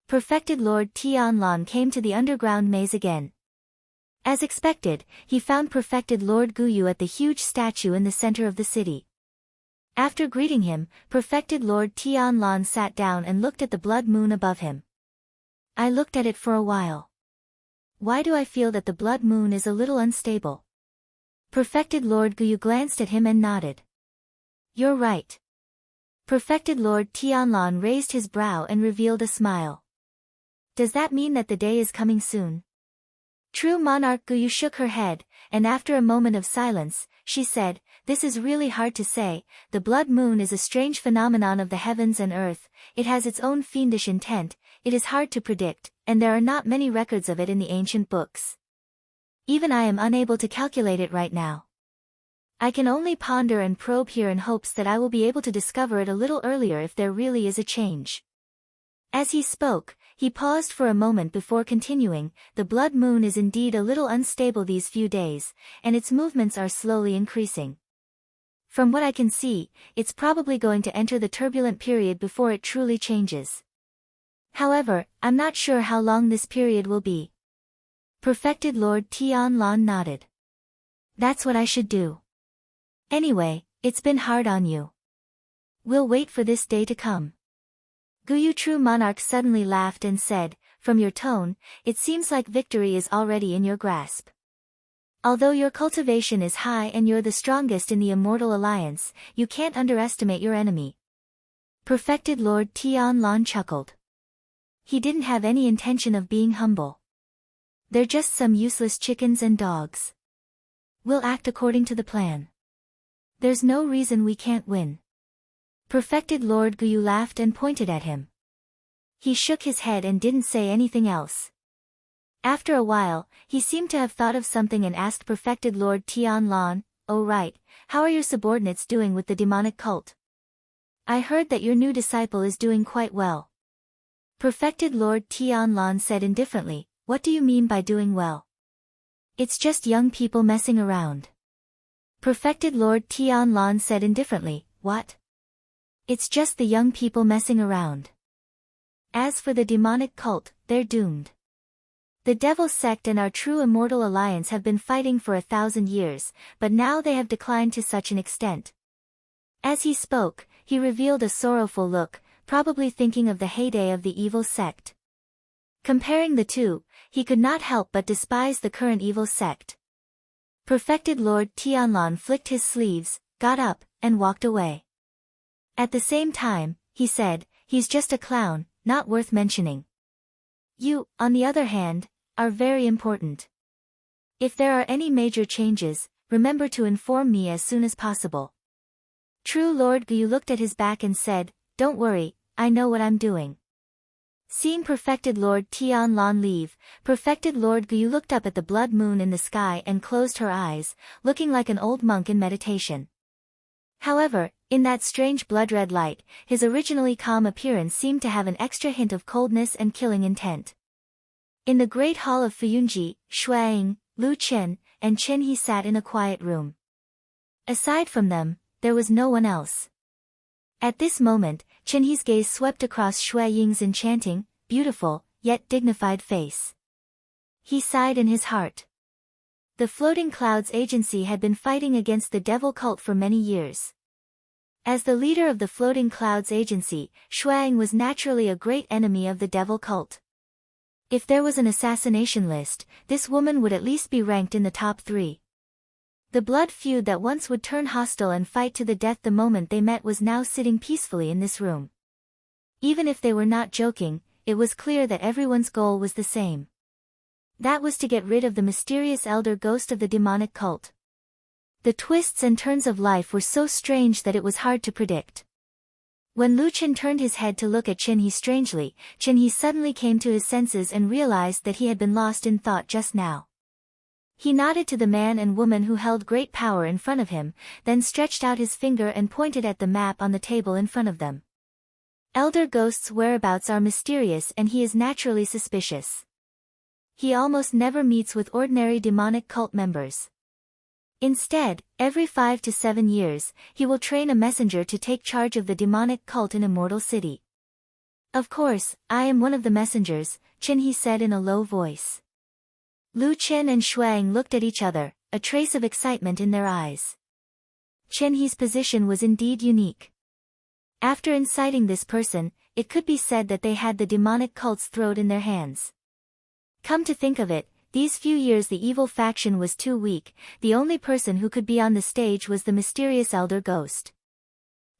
Perfected Lord Tianlan came to the underground maze again. As expected, he found Perfected Lord Guyu at the huge statue in the center of the city. After greeting him, Perfected Lord Tianlan sat down and looked at the blood moon above him. "I looked at it for a while. Why do I feel that the blood moon is a little unstable?" Perfected Lord Guyu glanced at him and nodded. "You're right." Perfected Lord Tianlan raised his brow and revealed a smile. "Does that mean that the day is coming soon?" True Monarch Guyu shook her head, and after a moment of silence, she said, "This is really hard to say. The blood moon is a strange phenomenon of the heavens and earth, it has its own fiendish intent, it is hard to predict, and there are not many records of it in the ancient books. Even I am unable to calculate it right now. I can only ponder and probe here in hopes that I will be able to discover it a little earlier if there really is a change." As he spoke, he paused for a moment before continuing, "The blood moon is indeed a little unstable these few days, and its movements are slowly increasing. From what I can see, it's probably going to enter the turbulent period before it truly changes. However, I'm not sure how long this period will be." Perfected Lord Tianlan nodded. "That's what I should do. Anyway, it's been hard on you. We'll wait for this day to come." Guyu True Monarch suddenly laughed and said, "From your tone, it seems like victory is already in your grasp. Although your cultivation is high and you're the strongest in the Immortal Alliance, you can't underestimate your enemy." Perfected Lord Tianlan chuckled. He didn't have any intention of being humble. "They're just some useless chickens and dogs. We'll act according to the plan. There's no reason we can't win." Perfected Lord Guyu laughed and pointed at him. He shook his head and didn't say anything else. After a while, he seemed to have thought of something and asked Perfected Lord Tianlan, "Oh right, how are your subordinates doing with the demonic cult? I heard that your new disciple is doing quite well." Perfected Lord Tianlan said indifferently, what do you mean by doing well? It's just young people messing around. Perfected Lord Tianlan said indifferently, what? It's just the young people messing around. As for the demonic cult, they're doomed. The Devil Sect and our true immortal alliance have been fighting for 1,000 years, but now they have declined to such an extent. As he spoke, he revealed a sorrowful look, probably thinking of the heyday of the evil sect. Comparing the two, he could not help but despise the current evil sect. Perfected Lord Tianlan flicked his sleeves, got up, and walked away. At the same time, he said, he's just a clown, not worth mentioning. You, on the other hand, are very important. If there are any major changes, remember to inform me as soon as possible. True Lord Gu looked at his back and said, don't worry, I know what I'm doing. Seeing Perfected Lord Tianlan leave, Perfected Lord Gu looked up at the blood moon in the sky and closed her eyes, looking like an old monk in meditation. However, in that strange blood-red light, his originally calm appearance seemed to have an extra hint of coldness and killing intent. In the great hall of Fuyunji, Xueying, Lu Chen, and Chen He sat in a quiet room. Aside from them, there was no one else. At this moment, Chen He's gaze swept across Shui Ying's enchanting, beautiful, yet dignified face. He sighed in his heart. The Floating Clouds Agency had been fighting against the devil cult for many years. As the leader of the Floating Clouds Agency, Shuang was naturally a great enemy of the devil cult. If there was an assassination list, this woman would at least be ranked in the top 3. The blood feud that once would turn hostile and fight to the death the moment they met was now sitting peacefully in this room. Even if they were not joking, it was clear that everyone's goal was the same. That was to get rid of the mysterious elder ghost of the demonic cult. The twists and turns of life were so strange that it was hard to predict. When Lu Chen turned his head to look at Chen He strangely, Chen He suddenly came to his senses and realized that he had been lost in thought just now. He nodded to the man and woman who held great power in front of him, then stretched out his finger and pointed at the map on the table in front of them. Elder Ghost's whereabouts are mysterious and he is naturally suspicious. He almost never meets with ordinary demonic cult members. Instead, every 5 to 7 years, he will train a messenger to take charge of the demonic cult in Immortal City. Of course, I am one of the messengers, Chen He said in a low voice. Lu Chen and Shuang looked at each other, a trace of excitement in their eyes. Chen He's position was indeed unique. After inciting this person, it could be said that they had the demonic cult's throat in their hands. Come to think of it, these few years the evil faction was too weak, the only person who could be on the stage was the mysterious elder ghost.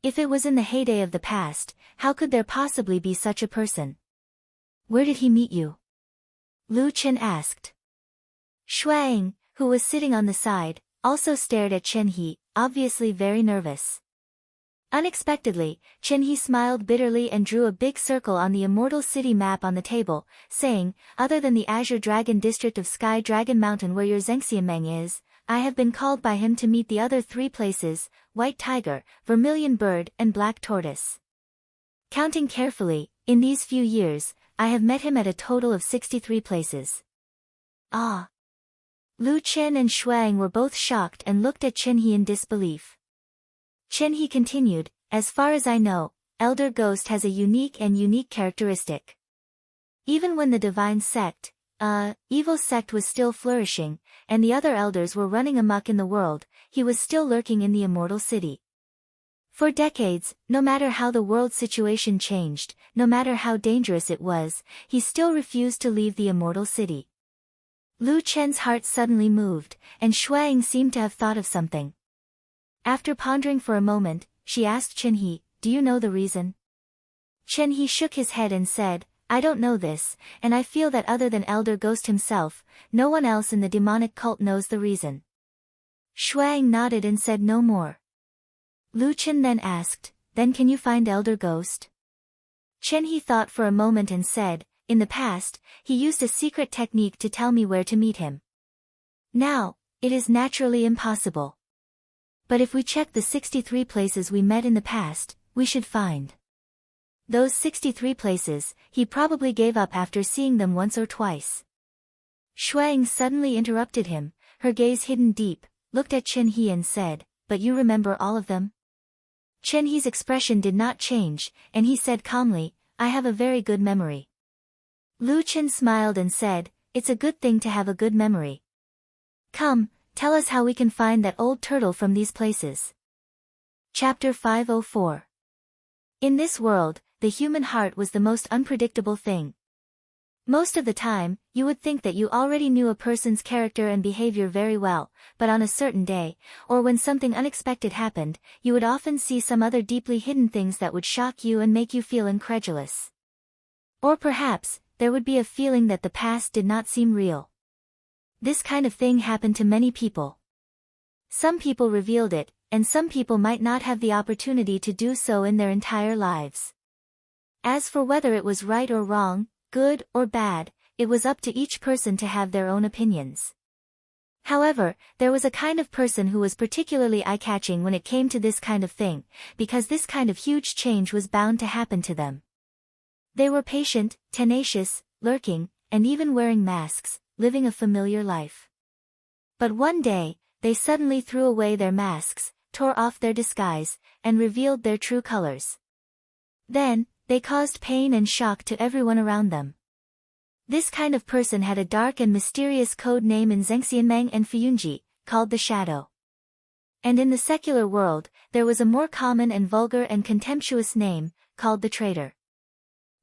If it was in the heyday of the past, how could there possibly be such a person? Where did he meet you? Lu Chen asked. Shuang, who was sitting on the side, also stared at Chen He, obviously very nervous. Unexpectedly, Chen He smiled bitterly and drew a big circle on the Immortal City map on the table, saying, other than the Azure Dragon district of Sky Dragon Mountain where your Zengxianmeng is, I have been called by him to meet the other 3 places, White Tiger, Vermilion Bird and Black Tortoise. Counting carefully, in these few years, I have met him at a total of 63 places. Ah! Lu Chen and Shuang were both shocked and looked at Chen He in disbelief. Chen He continued, as far as I know, Elder Ghost has a unique characteristic. Even when the divine sect, evil sect was still flourishing, and the other elders were running amok in the world, he was still lurking in the Immortal City. For decades, no matter how the world situation changed, no matter how dangerous it was, he still refused to leave the Immortal City. Lu Chen's heart suddenly moved, and Shuang seemed to have thought of something. After pondering for a moment, she asked Chen He, do you know the reason? Chen He shook his head and said, I don't know this, and I feel that other than Elder Ghost himself, no one else in the demonic cult knows the reason. Shuang nodded and said no more. Lu Chen then asked, then can you find Elder Ghost? Chen He thought for a moment and said, in the past, he used a secret technique to tell me where to meet him. Now, it is naturally impossible. But if we check the 63 places we met in the past, we should find. Those 63 places, he probably gave up after seeing them once or twice. Shuang suddenly interrupted him, her gaze hidden deep, looked at Chen He and said, "But you remember all of them?" Chen He's expression did not change, and he said calmly, "I have a very good memory." Lu Chen smiled and said, "It's a good thing to have a good memory. Come, tell us how we can find that old turtle from these places." Chapter 504. In this world, the human heart was the most unpredictable thing. Most of the time, you would think that you already knew a person's character and behavior very well, but on a certain day, or when something unexpected happened, you would often see some other deeply hidden things that would shock you and make you feel incredulous. Or perhaps, there would be a feeling that the past did not seem real. This kind of thing happened to many people. Some people revealed it, and some people might not have the opportunity to do so in their entire lives. As for whether it was right or wrong, good or bad, it was up to each person to have their own opinions. However, there was a kind of person who was particularly eye-catching when it came to this kind of thing, because this kind of huge change was bound to happen to them. They were patient, tenacious, lurking, and even wearing masks, living a familiar life. But one day, they suddenly threw away their masks, tore off their disguise, and revealed their true colors. Then, they caused pain and shock to everyone around them. This kind of person had a dark and mysterious code name in Zhengxianmeng and Fuyunji, called the Shadow. And in the secular world, there was a more common and vulgar and contemptuous name, called the Traitor.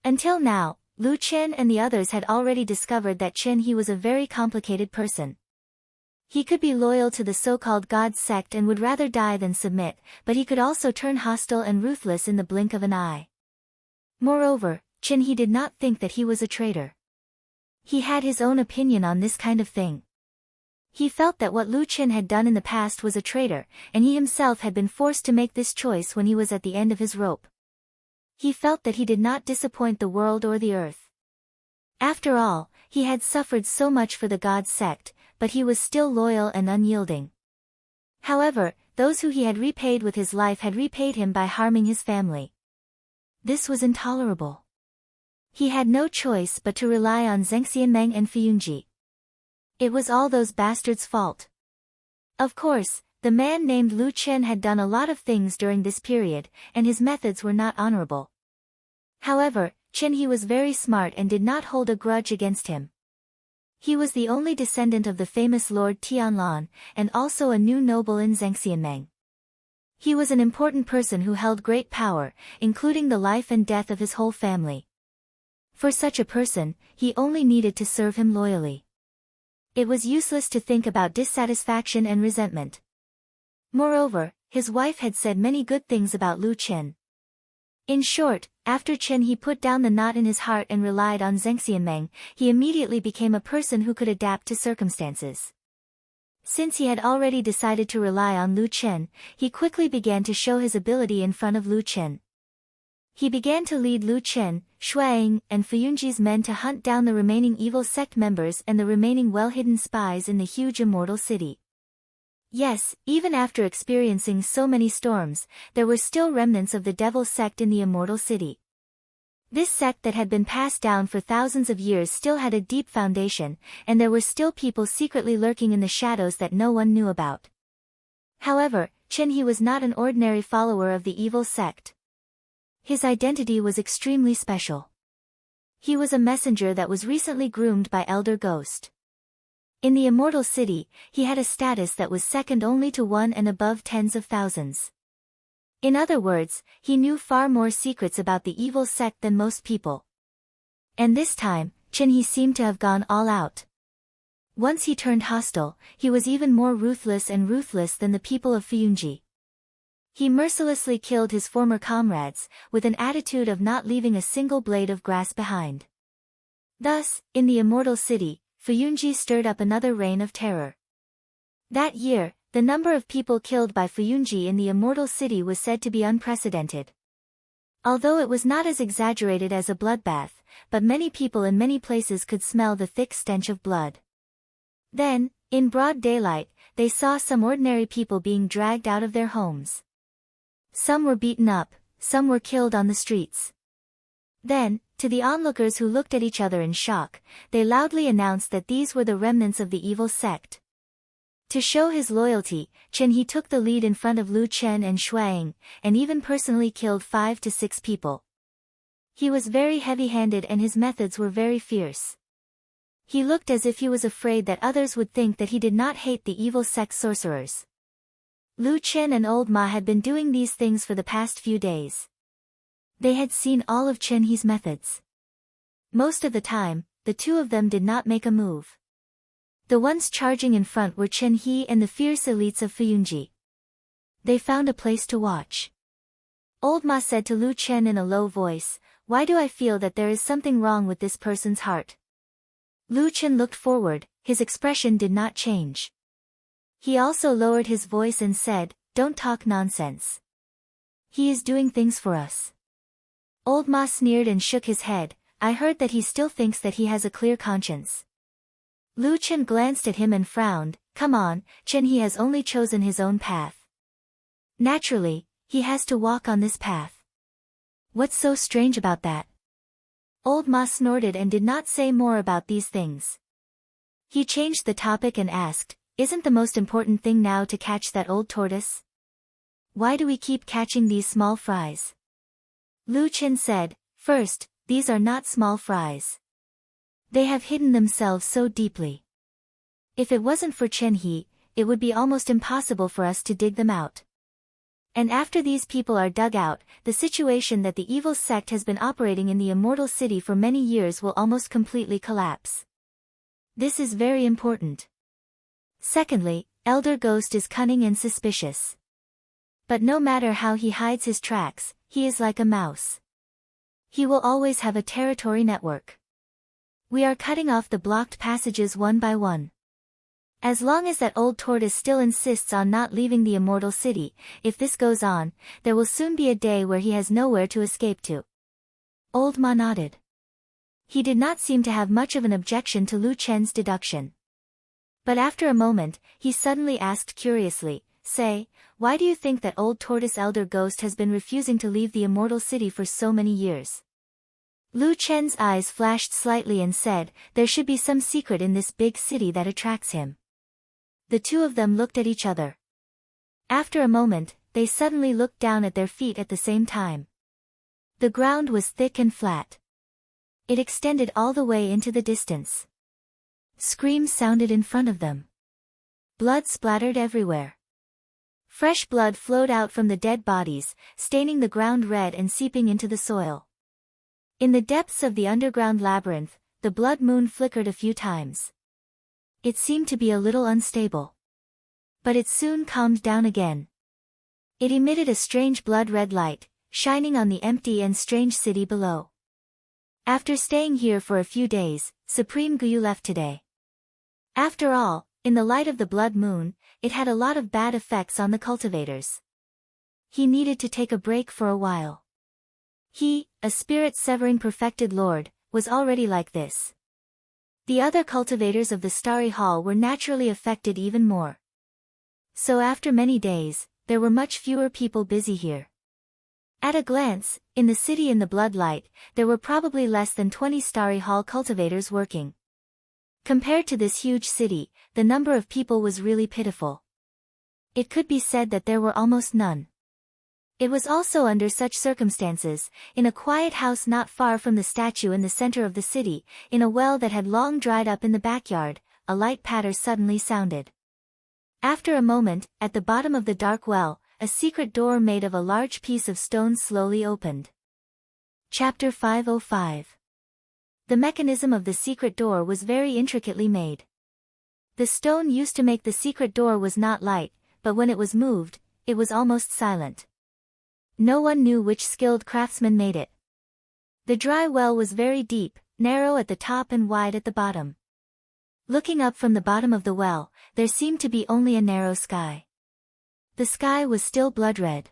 Until now, Lu Chen and the others had already discovered that Chen He was a very complicated person. He could be loyal to the so-called God sect and would rather die than submit, but he could also turn hostile and ruthless in the blink of an eye. Moreover, Chen He did not think that he was a traitor. He had his own opinion on this kind of thing. He felt that what Lu Chen had done in the past was a traitor, and he himself had been forced to make this choice when he was at the end of his rope. He felt that he did not disappoint the world or the earth. After all, he had suffered so much for the God sect, but he was still loyal and unyielding. However, those who he had repaid with his life had repaid him by harming his family. This was intolerable. He had no choice but to rely on Zhengxianmeng and Fuyunji. It was all those bastards' fault. Of course, the man named Lu Chen had done a lot of things during this period, and his methods were not honorable. However, Chen He was very smart and did not hold a grudge against him. He was the only descendant of the famous Lord Tianlan, and also a new noble in Zhengxianmeng. He was an important person who held great power, including the life and death of his whole family. For such a person, he only needed to serve him loyally. It was useless to think about dissatisfaction and resentment. Moreover, his wife had said many good things about Lu Chen. In short, after Chen He put down the knot in his heart and relied on Zhengxianmeng, he immediately became a person who could adapt to circumstances. Since he had already decided to rely on Lu Chen, he quickly began to show his ability in front of Lu Chen. He began to lead Lu Chen, Shuang, and Fuyunji's men to hunt down the remaining evil sect members and the remaining well-hidden spies in the huge immortal city. Yes, even after experiencing so many storms, there were still remnants of the devil sect in the immortal city. This sect that had been passed down for thousands of years still had a deep foundation, and there were still people secretly lurking in the shadows that no one knew about. However, Chen He was not an ordinary follower of the evil sect. His identity was extremely special. He was a messenger that was recently groomed by Elder Ghost. In the immortal city, he had a status that was second only to one and above tens of thousands. In other words, he knew far more secrets about the evil sect than most people. And this time, Chen He seemed to have gone all out. Once he turned hostile, he was even more ruthless than the people of Fuyunji. He mercilessly killed his former comrades, with an attitude of not leaving a single blade of grass behind. Thus, in the immortal city, Fuyunji stirred up another reign of terror. That year, the number of people killed by Fuyunji in the immortal city was said to be unprecedented. Although it was not as exaggerated as a bloodbath, but many people in many places could smell the thick stench of blood. Then, in broad daylight, they saw some ordinary people being dragged out of their homes. Some were beaten up, some were killed on the streets. Then, to the onlookers who looked at each other in shock, they loudly announced that these were the remnants of the evil sect. To show his loyalty, Chen He took the lead in front of Lu Chen and Shuang, and even personally killed 5 to 6 people. He was very heavy-handed and his methods were very fierce. He looked as if he was afraid that others would think that he did not hate the evil sect sorcerers. Lu Chen and Old Ma had been doing these things for the past few days. They had seen all of Chen He's methods. Most of the time, the two of them did not make a move. The ones charging in front were Chen He and the fierce elites of Fuyunji. They found a place to watch. Old Ma said to Lu Chen in a low voice, "Why do I feel that there is something wrong with this person's heart?" Lu Chen looked forward, his expression did not change. He also lowered his voice and said, "Don't talk nonsense. He is doing things for us." Old Ma sneered and shook his head. "I heard that he still thinks that he has a clear conscience." Lu Chen glanced at him and frowned. "Come on, Chen He has only chosen his own path. Naturally, he has to walk on this path. What's so strange about that?" Old Ma snorted and did not say more about these things. He changed the topic and asked, "Isn't the most important thing now to catch that old tortoise? Why do we keep catching these small fries?" Lu Chen said, "First, these are not small fries. They have hidden themselves so deeply. If it wasn't for Chen He, it would be almost impossible for us to dig them out. And after these people are dug out, the situation that the evil sect has been operating in the Immortal City for many years will almost completely collapse. This is very important. Secondly, Elder Ghost is cunning and suspicious. But no matter how he hides his tracks, he is like a mouse. He will always have a territory network. We are cutting off the blocked passages one by one. As long as that old tortoise still insists on not leaving the Immortal City, if this goes on, there will soon be a day where he has nowhere to escape to." Old Ma nodded. He did not seem to have much of an objection to Lu Chen's deduction. But after a moment, he suddenly asked curiously, "Say, why do you think that old tortoise Elder Ghost has been refusing to leave the Immortal City for so many years?" Lu Chen's eyes flashed slightly and said, "There should be some secret in this big city that attracts him." The two of them looked at each other. After a moment, they suddenly looked down at their feet at the same time. The ground was thick and flat. It extended all the way into the distance. Screams sounded in front of them. Blood splattered everywhere. Fresh blood flowed out from the dead bodies, staining the ground red and seeping into the soil. In the depths of the underground labyrinth, the blood moon flickered a few times. It seemed to be a little unstable. But it soon calmed down again. It emitted a strange blood-red light, shining on the empty and strange city below. After staying here for a few days, Supreme Guyu left today. After all, in the light of the blood moon, it had a lot of bad effects on the cultivators. He needed to take a break for a while. He, a spirit-severing perfected lord, was already like this. The other cultivators of the Starry Hall were naturally affected even more. So after many days, there were much fewer people busy here. At a glance, in the city in the bloodlight, there were probably less than 20 Starry Hall cultivators working. Compared to this huge city, the number of people was really pitiful. It could be said that there were almost none. It was also under such circumstances, in a quiet house not far from the statue in the center of the city, in a well that had long dried up in the backyard, a light patter suddenly sounded. After a moment, at the bottom of the dark well, a secret door made of a large piece of stone slowly opened. Chapter 505. The mechanism of the secret door was very intricately made. The stone used to make the secret door was not light, but when it was moved, it was almost silent. No one knew which skilled craftsman made it. The dry well was very deep, narrow at the top and wide at the bottom. Looking up from the bottom of the well, there seemed to be only a narrow sky. The sky was still blood-red.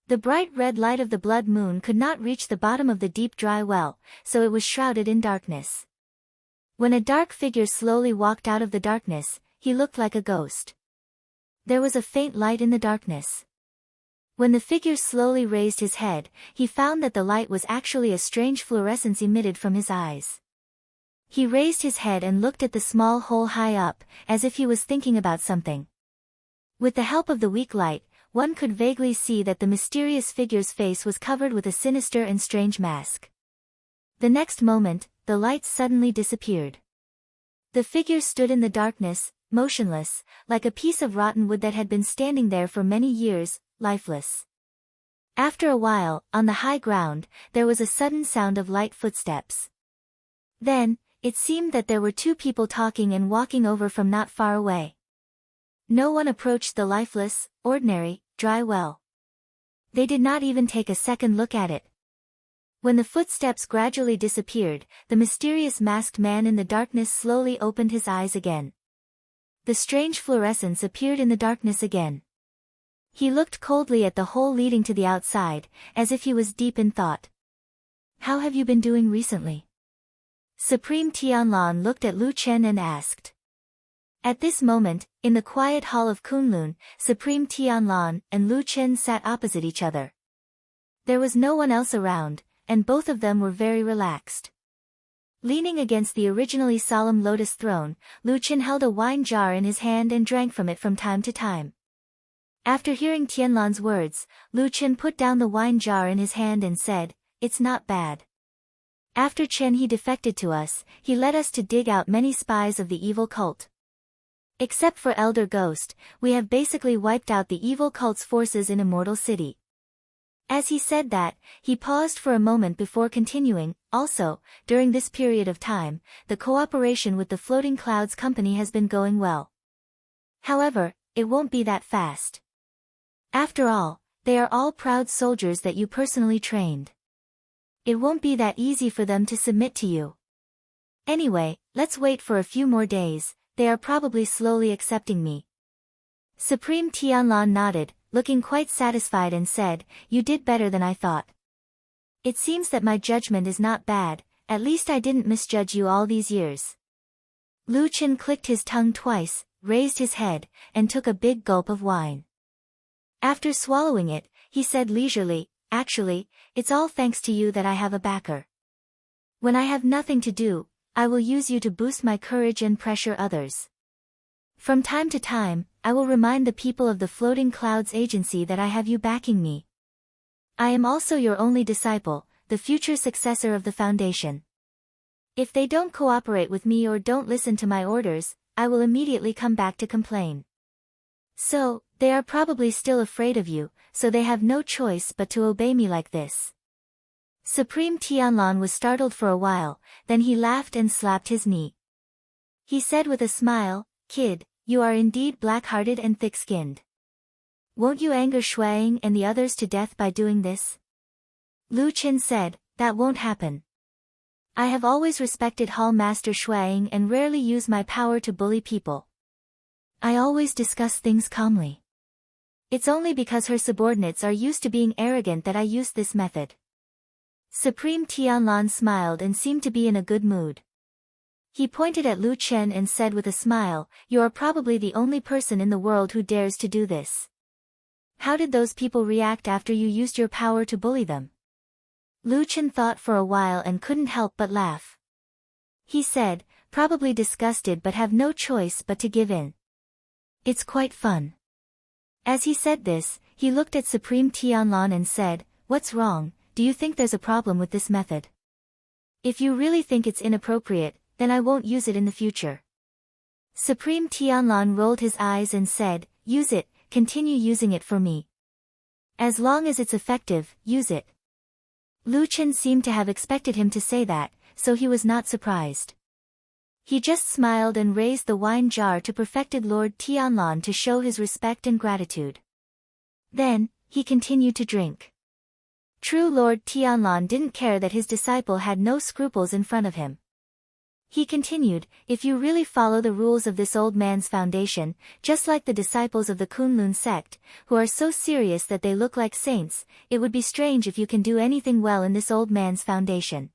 The bright red light of the blood moon could not reach the bottom of the deep dry well, so it was shrouded in darkness. When a dark figure slowly walked out of the darkness, he looked like a ghost. There was a faint light in the darkness. When the figure slowly raised his head, he found that the light was actually a strange fluorescence emitted from his eyes. He raised his head and looked at the small hole high up, as if he was thinking about something. With the help of the weak light, one could vaguely see that the mysterious figure's face was covered with a sinister and strange mask. The next moment, the light suddenly disappeared. The figure stood in the darkness, motionless, like a piece of rotten wood that had been standing there for many years, lifeless. After a while, on the high ground, there was a sudden sound of light footsteps. Then, it seemed that there were two people talking and walking over from not far away. No one approached the lifeless, ordinary, dry well. They did not even take a second look at it. When the footsteps gradually disappeared, the mysterious masked man in the darkness slowly opened his eyes again. The strange fluorescence appeared in the darkness again. He looked coldly at the hole leading to the outside, as if he was deep in thought. "How have you been doing recently?" Supreme Tianlan looked at Lu Chen and asked. At this moment, in the quiet hall of Kunlun, Supreme Tianlan and Lu Chen sat opposite each other. There was no one else around, and both of them were very relaxed. Leaning against the originally solemn lotus throne, Lu Chen held a wine jar in his hand and drank from it from time to time. After hearing Tianlan's words, Lu Chen put down the wine jar in his hand and said, "It's not bad. After Chen he defected to us, he led us to dig out many spies of the evil cult. Except for Elder Ghost, we have basically wiped out the evil cult's forces in Immortal City." As he said that, he paused for a moment before continuing. "Also, during this period of time, the cooperation with the Floating Clouds Company has been going well. However, it won't be that fast. After all, they are all proud soldiers that you personally trained. It won't be that easy for them to submit to you. Anyway, let's wait for a few more days, they are probably slowly accepting me." Supreme Tianlan nodded, looking quite satisfied and said, "You did better than I thought. It seems that my judgment is not bad, at least I didn't misjudge you all these years." Lu Chen clicked his tongue twice, raised his head, and took a big gulp of wine. After swallowing it, he said leisurely, "Actually, it's all thanks to you that I have a backer. When I have nothing to do, I will use you to boost my courage and pressure others. From time to time, I will remind the people of the Floating Clouds Agency that I have you backing me. I am also your only disciple, the future successor of the Foundation. If they don't cooperate with me or don't listen to my orders, I will immediately come back to complain. So, they are probably still afraid of you, so they have no choice but to obey me like this." Supreme Tianlan was startled for a while, then he laughed and slapped his knee. He said with a smile, "Kid, you are indeed black-hearted and thick-skinned. Won't you anger Shuang and the others to death by doing this?" Lu Chen said, "That won't happen. I have always respected Hall Master Shuang and rarely use my power to bully people. I always discuss things calmly. It's only because her subordinates are used to being arrogant that I use this method." Supreme Tianlan smiled and seemed to be in a good mood. He pointed at Lu Chen and said with a smile, "You are probably the only person in the world who dares to do this. How did those people react after you used your power to bully them?" Lu Chen thought for a while and couldn't help but laugh. He said, "Probably disgusted but have no choice but to give in. It's quite fun." As he said this, he looked at Supreme Tianlan and said, "What's wrong? Do you think there's a problem with this method? If you really think it's inappropriate, then I won't use it in the future." Supreme Tianlan rolled his eyes and said, "Use it, continue using it for me. As long as it's effective, use it." Lu Chen seemed to have expected him to say that, so he was not surprised. He just smiled and raised the wine jar to perfected Lord Tianlan to show his respect and gratitude. Then, he continued to drink. True Lord Tianlan didn't care that his disciple had no scruples in front of him. He continued, "If you really follow the rules of this old man's foundation, just like the disciples of the Kunlun sect, who are so serious that they look like saints, it would be strange if you can do anything well in this old man's foundation.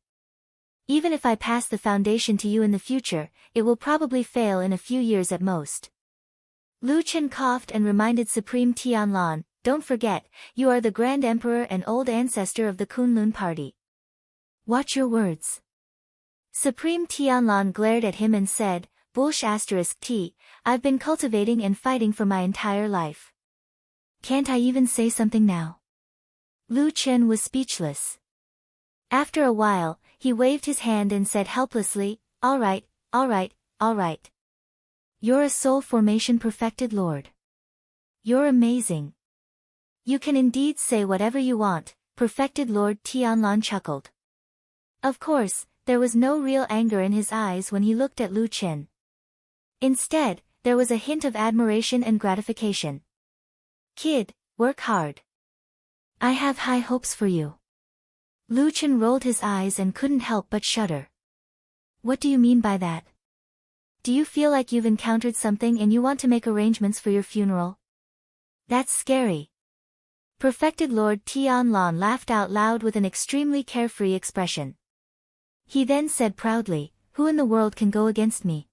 Even if I pass the foundation to you in the future, it will probably fail in a few years at most." Lu Chen coughed and reminded Supreme Tianlan, don't forget, you are the Grand Emperor and old ancestor of the Kunlun party. Watch your words. Supreme Tianlan glared at him and said, Bullsh *T, I've been cultivating and fighting for my entire life. Can't I even say something now? Lu Chen was speechless. After a while, he waved his hand and said helplessly, all right, all right, all right. You're a soul formation perfected lord. You're amazing. You can indeed say whatever you want, perfected Lord Tianlan chuckled. Of course, there was no real anger in his eyes when he looked at Lu Chen. Instead, there was a hint of admiration and gratification. Kid, work hard. I have high hopes for you. Lu Chen rolled his eyes and couldn't help but shudder. What do you mean by that? Do you feel like you've encountered something and you want to make arrangements for your funeral? That's scary. Perfected Lord Tianlan laughed out loud with an extremely carefree expression. He then said proudly, who in the world can go against me?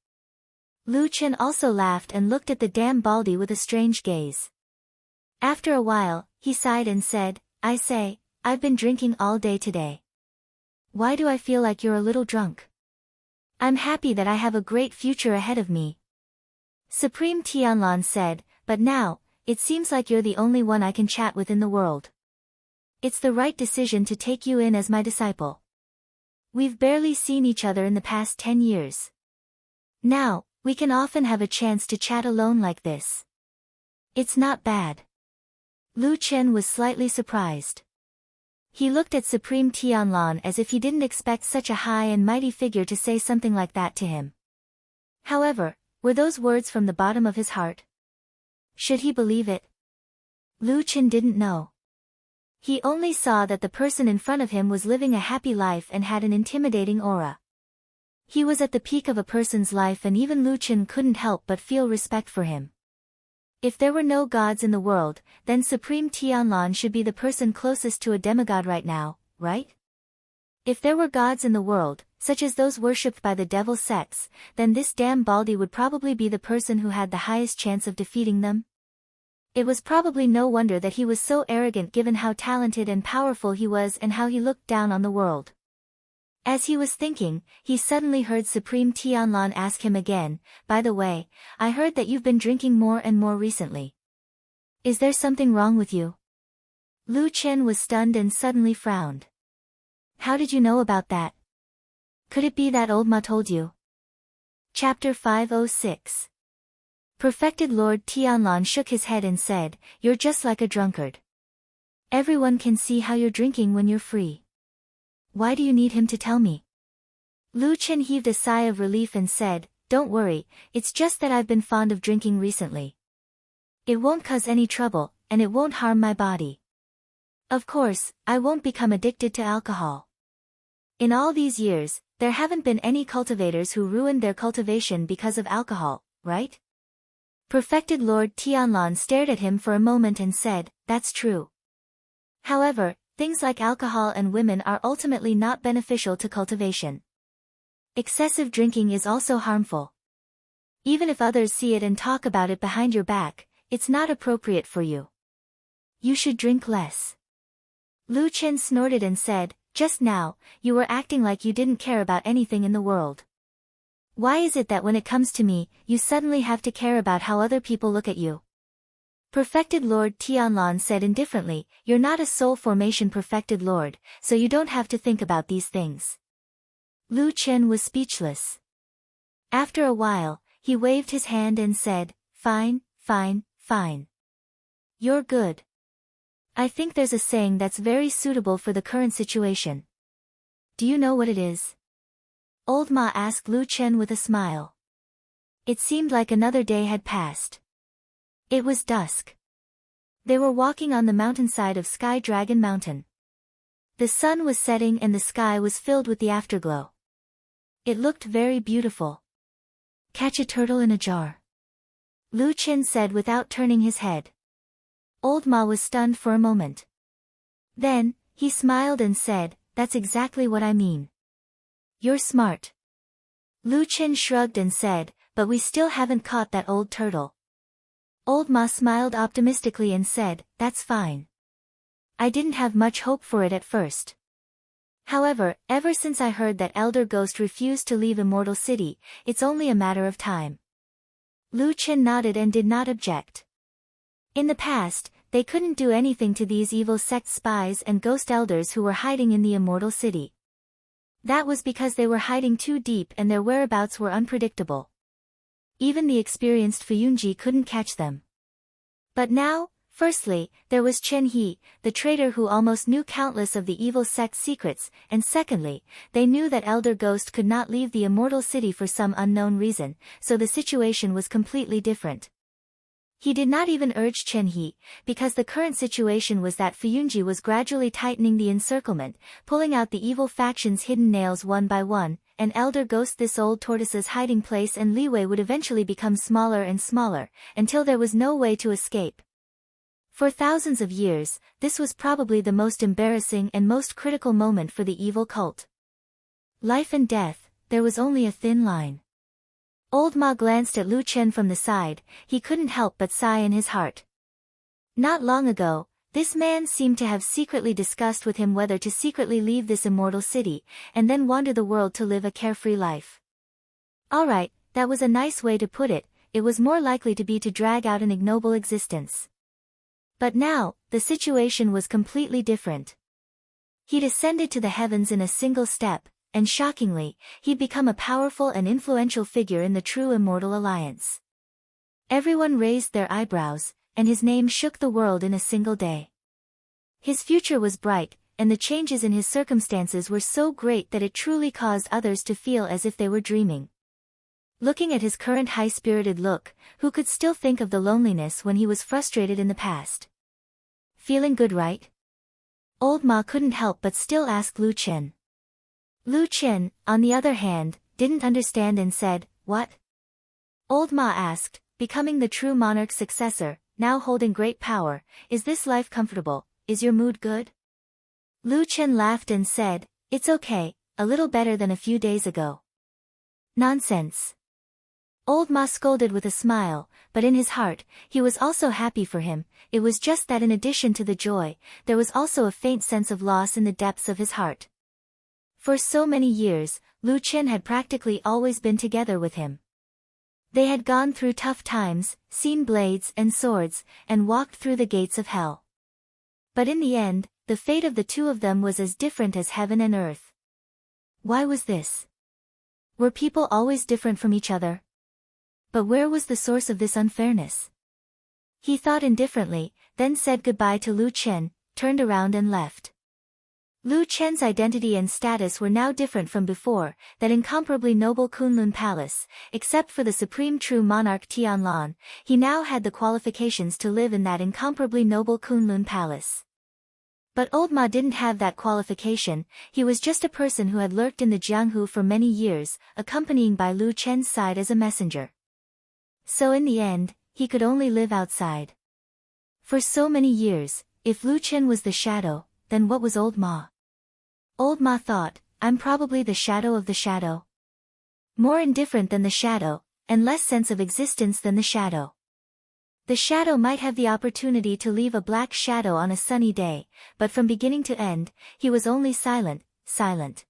Lu Chen also laughed and looked at the damn baldy with a strange gaze. After a while, he sighed and said, I say, I've been drinking all day today. Why do I feel like you're a little drunk? I'm happy that I have a great future ahead of me. Supreme Tianlan said, but now, it seems like you're the only one I can chat with in the world. It's the right decision to take you in as my disciple. We've barely seen each other in the past 10 years. Now, we can often have a chance to chat alone like this. It's not bad. Lu Chen was slightly surprised. He looked at Supreme Tianlan as if he didn't expect such a high and mighty figure to say something like that to him. However, were those words from the bottom of his heart? Should he believe it? Lu Chen didn't know. He only saw that the person in front of him was living a happy life and had an intimidating aura. He was at the peak of a person's life and even Lu Chen couldn't help but feel respect for him. If there were no gods in the world, then Supreme Tianlan should be the person closest to a demigod right now, right? If there were gods in the world, such as those worshipped by the devil sects, then this damn baldy would probably be the person who had the highest chance of defeating them. It was probably no wonder that he was so arrogant given how talented and powerful he was and how he looked down on the world. As he was thinking, he suddenly heard Supreme Tianlan ask him again, by the way, I heard that you've been drinking more and more recently. Is there something wrong with you? Lu Chen was stunned and suddenly frowned. How did you know about that? Could it be that old Ma told you? Chapter 506. Perfected Lord Tianlan shook his head and said, you're just like a drunkard. Everyone can see how you're drinking when you're free. Why do you need him to tell me? Lu Chen heaved a sigh of relief and said, don't worry, it's just that I've been fond of drinking recently. It won't cause any trouble, and it won't harm my body. Of course, I won't become addicted to alcohol. In all these years, there haven't been any cultivators who ruined their cultivation because of alcohol, right? Perfected Lord Tianlan stared at him for a moment and said, that's true. However, things like alcohol and women are ultimately not beneficial to cultivation. Excessive drinking is also harmful. Even if others see it and talk about it behind your back, it's not appropriate for you. You should drink less. Lu Chen snorted and said, just now, you were acting like you didn't care about anything in the world. Why is it that when it comes to me, you suddenly have to care about how other people look at you? Perfected Lord Tianlan said indifferently, you're not a soul formation perfected lord, so you don't have to think about these things. Lu Chen was speechless. After a while, he waved his hand and said, fine, fine, fine. You're good. I think there's a saying that's very suitable for the current situation. Do you know what it is? Old Ma asked Lu Chen with a smile. It seemed like another day had passed. It was dusk. They were walking on the mountainside of Sky Dragon Mountain. The sun was setting and the sky was filled with the afterglow. It looked very beautiful. Catch a turtle in a jar. Lu Chen said without turning his head. Old Ma was stunned for a moment. Then, he smiled and said, that's exactly what I mean. You're smart. Lu Chen shrugged and said, but we still haven't caught that old turtle. Old Ma smiled optimistically and said, "That's fine. I didn't have much hope for it at first. However, ever since I heard that Elder Ghost refused to leave Immortal City, it's only a matter of time." Lu Chen nodded and did not object. In the past, they couldn't do anything to these evil sect spies and ghost elders who were hiding in the Immortal City. That was because they were hiding too deep and their whereabouts were unpredictable. Even the experienced Fuyunji couldn't catch them. But now, firstly, there was Chen He, the traitor who almost knew countless of the evil sect's secrets, and secondly, they knew that Elder Ghost could not leave the Immortal City for some unknown reason, so the situation was completely different. He did not even urge Chen He, because the current situation was that Fuyunji was gradually tightening the encirclement, pulling out the evil faction's hidden nails one by one, and Elder Ghost, this old tortoise's hiding place and leeway, would eventually become smaller and smaller, until there was no way to escape. For thousands of years, this was probably the most embarrassing and most critical moment for the evil cult. Life and death, there was only a thin line. Old Ma glanced at Lu Chen from the side, he couldn't help but sigh in his heart. Not long ago, this man seemed to have secretly discussed with him whether to secretly leave this immortal city, and then wander the world to live a carefree life. Alright, that was a nice way to put it, it was more likely to be to drag out an ignoble existence. But now, the situation was completely different. He'd ascended to the heavens in a single step, and shockingly, he'd become a powerful and influential figure in the true Immortal Alliance. Everyone raised their eyebrows, and his name shook the world in a single day. His future was bright, and the changes in his circumstances were so great that it truly caused others to feel as if they were dreaming. Looking at his current high-spirited look, who could still think of the loneliness when he was frustrated in the past? Feeling good, right? Old Ma couldn't help but still ask Lu Chen. Lu Chen, on the other hand, didn't understand and said, "What?" Old Ma asked, "Becoming the true monarch's successor, now holding great power, is this life comfortable, is your mood good?" Lu Chen laughed and said, "It's okay, a little better than a few days ago." Nonsense. Old Ma scolded with a smile, but in his heart, he was also happy for him. It was just that in addition to the joy, there was also a faint sense of loss in the depths of his heart. For so many years, Lu Chen had practically always been together with him. They had gone through tough times, seen blades and swords, and walked through the gates of hell. But in the end, the fate of the two of them was as different as heaven and earth. Why was this? Were people always different from each other? But where was the source of this unfairness? He thought indifferently, then said goodbye to Lu Chen, turned around and left. Lu Chen's identity and status were now different from before, that incomparably noble Kunlun Palace, except for the supreme true monarch Tianlan, he now had the qualifications to live in that incomparably noble Kunlun Palace. But Old Ma didn't have that qualification, he was just a person who had lurked in the Jianghu for many years, accompanying by Lu Chen's side as a messenger. So in the end, he could only live outside. For so many years, if Lu Chen was the shadow, then what was Old Ma? Old Ma thought, I'm probably the shadow of the shadow. More indifferent than the shadow, and less sense of existence than the shadow. The shadow might have the opportunity to leave a black shadow on a sunny day, but from beginning to end, he was only silent, silent.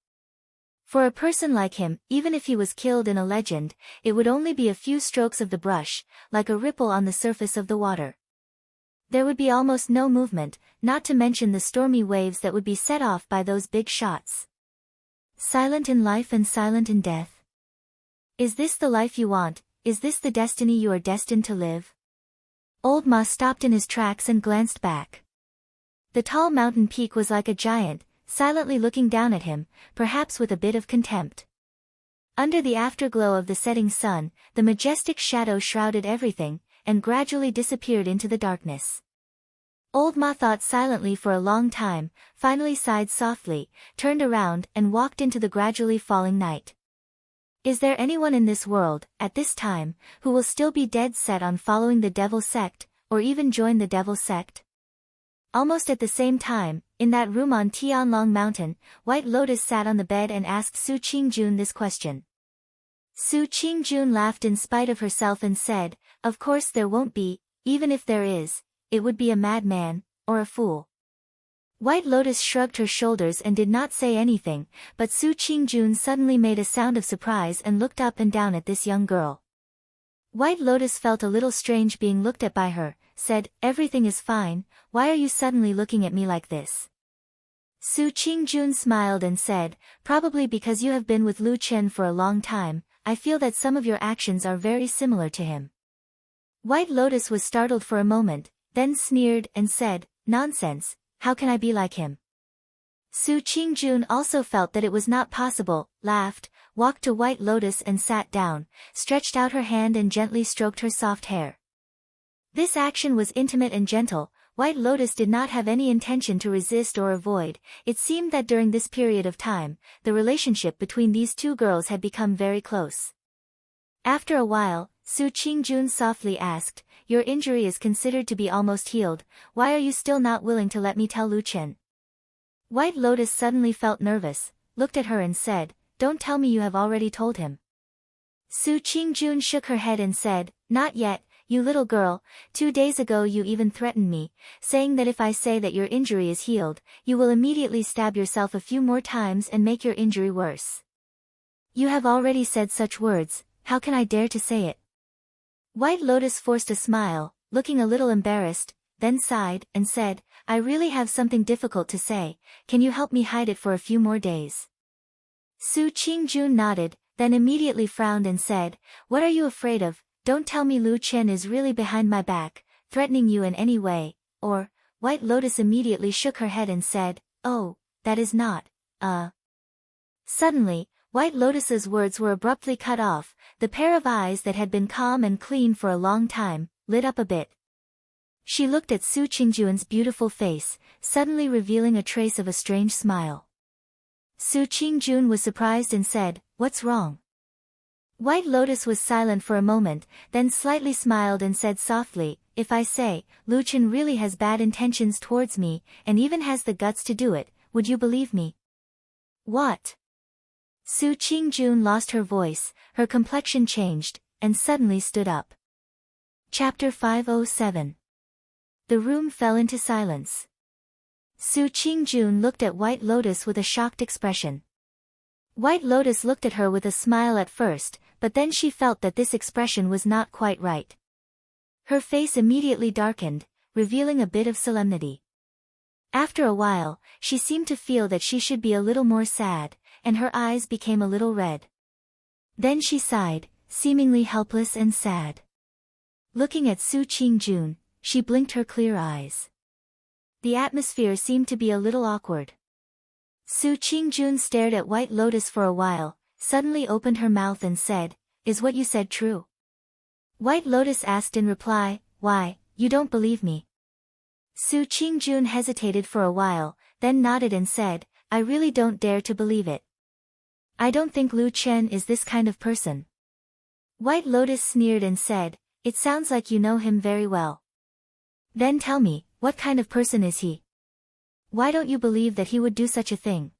For a person like him, even if he was killed in a legend, it would only be a few strokes of the brush, like a ripple on the surface of the water. There would be almost no movement, not to mention the stormy waves that would be set off by those big shots. Silent in life and silent in death. Is this the life you want? Is this the destiny you are destined to live? Old Ma stopped in his tracks and glanced back. The tall mountain peak was like a giant, silently looking down at him, perhaps with a bit of contempt. Under the afterglow of the setting sun, the majestic shadow shrouded everything, and gradually disappeared into the darkness. Old Ma thought silently for a long time, finally sighed softly, turned around and walked into the gradually falling night. Is there anyone in this world, at this time, who will still be dead set on following the devil sect, or even join the devil sect? Almost at the same time, in that room on Tianlong Mountain, White Lotus sat on the bed and asked Su Qingjun this question. Su Qingjun laughed in spite of herself and said, "Of course there won't be, Even if there is, it would be a madman, or a fool. White Lotus shrugged her shoulders and did not say anything, but Su Qingjun suddenly made a sound of surprise and looked up and down at this young girl. White Lotus felt a little strange being looked at by her, said, "Everything is fine, why are you suddenly looking at me like this?" Su Qingjun smiled and said, "Probably because you have been with Lu Chen for a long time, I feel that some of your actions are very similar to him." White Lotus was startled for a moment, then sneered and said, "Nonsense, how can I be like him?" Su Qingjun also felt that it was not possible, laughed, walked to White Lotus and sat down, stretched out her hand and gently stroked her soft hair. This action was intimate and gentle. White Lotus did not have any intention to resist or avoid. It seemed that during this period of time, the relationship between these two girls had become very close. After a while, Su Qingjun softly asked, "Your injury is considered to be almost healed, why are you still not willing to let me tell Lu Chen?" White Lotus suddenly felt nervous, looked at her and said, "Don't tell me you have already told him." Su Qingjun shook her head and said, "Not yet, you little girl, 2 days ago you even threatened me, saying that if I say that your injury is healed, you will immediately stab yourself a few more times and make your injury worse. You have already said such words, how can I dare to say it?" White Lotus forced a smile, looking a little embarrassed, then sighed, and said, "I really have something difficult to say, can you help me hide it for a few more days?" Su Qingjun nodded, then immediately frowned and said, "What are you afraid of? Don't tell me Lu Chen is really behind my back, threatening you in any way, or..." White Lotus immediately shook her head and said, "Oh, that is not, Suddenly, White Lotus's words were abruptly cut off. The pair of eyes that had been calm and clean for a long time, lit up a bit. She looked at Su Qingjun's beautiful face, suddenly revealing a trace of a strange smile. Su Qingjun was surprised and said, "What's wrong?" White Lotus was silent for a moment, then slightly smiled and said softly, "If I say, Lu Chen really has bad intentions towards me, and even has the guts to do it, would you believe me?" "What?" Su Qingjun lost her voice, her complexion changed, and suddenly stood up. Chapter 507. The room fell into silence. Su Qingjun looked at White Lotus with a shocked expression. White Lotus looked at her with a smile at first, but then she felt that this expression was not quite right. Her face immediately darkened, revealing a bit of solemnity. After a while, she seemed to feel that she should be a little more sad, and her eyes became a little red. Then she sighed, seemingly helpless and sad. Looking at Su Qingjun, she blinked her clear eyes. The atmosphere seemed to be a little awkward. Su Qingjun stared at White Lotus for a while, suddenly opened her mouth and said, "Is what you said true?" White Lotus asked in reply, "Why, you don't believe me?" Su Qingjun hesitated for a while, then nodded and said, "I really don't dare to believe it. I don't think Lu Chen is this kind of person." White Lotus sneered and said, "It sounds like you know him very well. Then tell me, what kind of person is he? Why don't you believe that he would do such a thing?"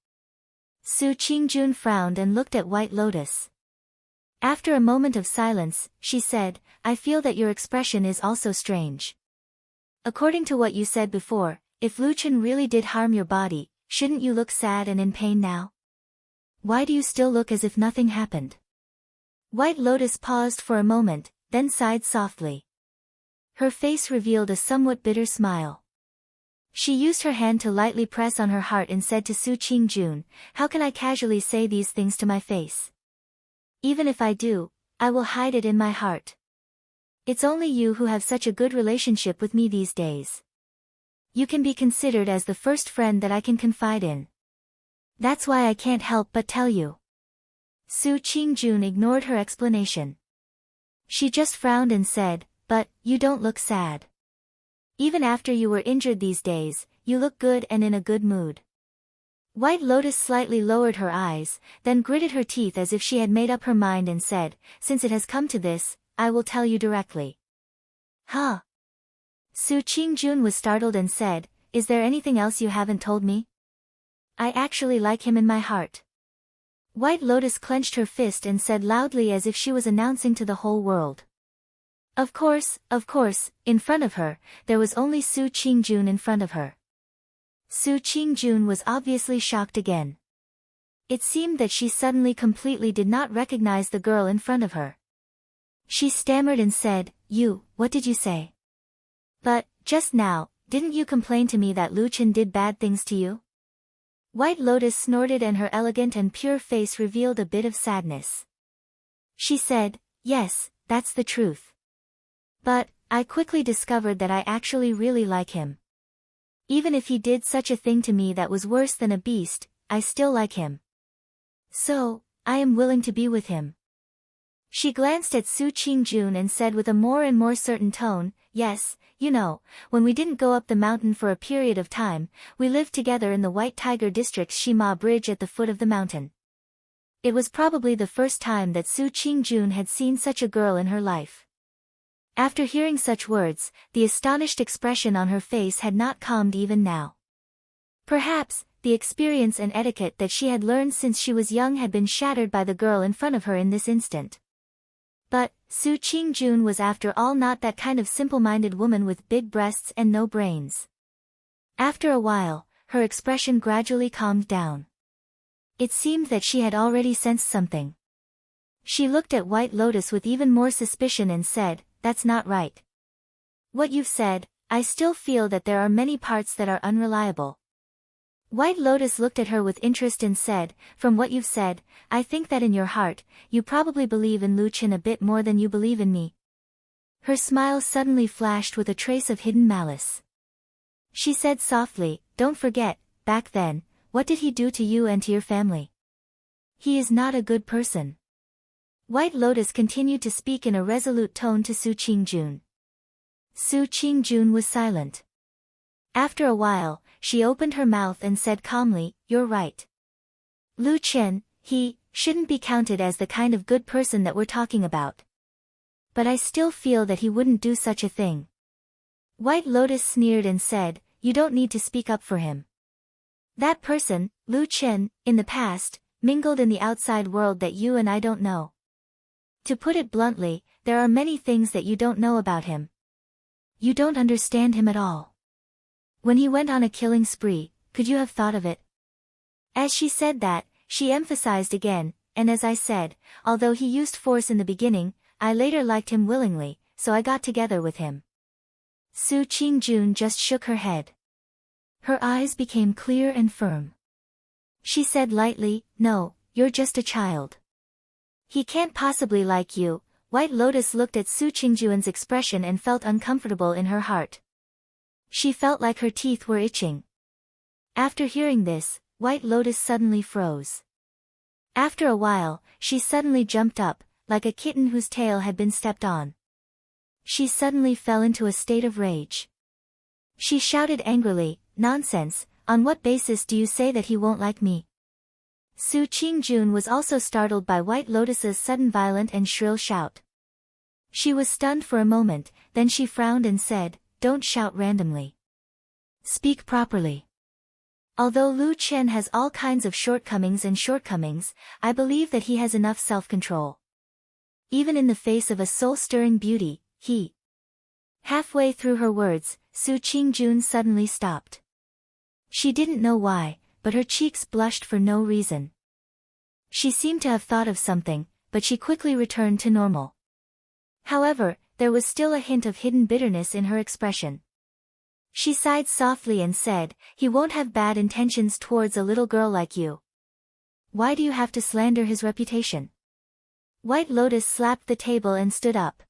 Su Qingjun frowned and looked at White Lotus. After a moment of silence, she said, "I feel that your expression is also strange. According to what you said before, if Lu Chen really did harm your body, shouldn't you look sad and in pain now? Why do you still look as if nothing happened?" White Lotus paused for a moment, then sighed softly. Her face revealed a somewhat bitter smile. She used her hand to lightly press on her heart and said to Su Qingjun, "How can I casually say these things to my face? Even if I do, I will hide it in my heart. It's only you who have such a good relationship with me these days. You can be considered as the first friend that I can confide in. That's why I can't help but tell you." Su Qingjun ignored her explanation. She just frowned and said, "But, you don't look sad. Even after you were injured these days, you look good and in a good mood." White Lotus slightly lowered her eyes, then gritted her teeth as if she had made up her mind and said, "Since it has come to this, I will tell you directly." "Huh?" Su Qingjun was startled and said, "Is there anything else you haven't told me? I actually like him in my heart." White Lotus clenched her fist and said loudly as if she was announcing to the whole world, Of course, in front of her, there was only Su Qingjun in front of her. Su Qingjun was obviously shocked again. It seemed that she suddenly completely did not recognize the girl in front of her. She stammered and said, what did you say? But, just now, didn't you complain to me that Lu Chen did bad things to you? White Lotus snorted and her elegant and pure face revealed a bit of sadness. She said, yes, that's the truth. But, I quickly discovered that I actually really like him. Even if he did such a thing to me that was worse than a beast, I still like him. So, I am willing to be with him. She glanced at Su Qingjun and said with a more and more certain tone, yes, when we didn't go up the mountain for a period of time, we lived together in the White Tiger District's Shima Bridge at the foot of the mountain. It was probably the first time that Su Qingjun had seen such a girl in her life. After hearing such words, the astonished expression on her face had not calmed even now. Perhaps, the experience and etiquette that she had learned since she was young had been shattered by the girl in front of her in this instant. But, Su Qingjun was after all not that kind of simple-minded woman with big breasts and no brains. After a while, her expression gradually calmed down. It seemed that she had already sensed something. She looked at White Lotus with even more suspicion and said, that's not right. What you've said, I still feel that there are many parts that are unreliable. White Lotus looked at her with interest and said, from what you've said, I think that in your heart, you probably believe in Lu Chen a bit more than you believe in me. Her smile suddenly flashed with a trace of hidden malice. She said softly, don't forget, back then, what did he do to you and to your family? He is not a good person. White Lotus continued to speak in a resolute tone to Su Qingjun. Su Qingjun was silent. After a while, she opened her mouth and said calmly, you're right. Lu Chen, he shouldn't be counted as the kind of good person that we're talking about. But I still feel that he wouldn't do such a thing. White Lotus sneered and said, you don't need to speak up for him. That person, Lu Chen, in the past, mingled in the outside world that you and I don't know. To put it bluntly, there are many things that you don't know about him. You don't understand him at all. When he went on a killing spree, could you have thought of it? As she said that, she emphasized again, and as I said, although he used force in the beginning, I later liked him willingly, so I got together with him. Su Qingjun just shook her head. Her eyes became clear and firm. She said lightly, no, you're just a child. He can't possibly like you. White Lotus looked at Su Qingjun's expression and felt uncomfortable in her heart. She felt like her teeth were itching. After hearing this, White Lotus suddenly froze. After a while, she suddenly jumped up, like a kitten whose tail had been stepped on. She suddenly fell into a state of rage. She shouted angrily, nonsense, on what basis do you say that he won't like me? Su Qingjun was also startled by White Lotus's sudden violent and shrill shout. She was stunned for a moment, then she frowned and said, don't shout randomly. Speak properly. Although Lu Chen has all kinds of shortcomings, I believe that he has enough self-control. Even in the face of a soul-stirring beauty, he... Halfway through her words, Su Qingjun suddenly stopped. She didn't know why, but her cheeks blushed for no reason. She seemed to have thought of something, but she quickly returned to normal. However, there was still a hint of hidden bitterness in her expression. She sighed softly and said, he won't have bad intentions towards a little girl like you. Why do you have to slander his reputation? White Lotus slapped the table and stood up.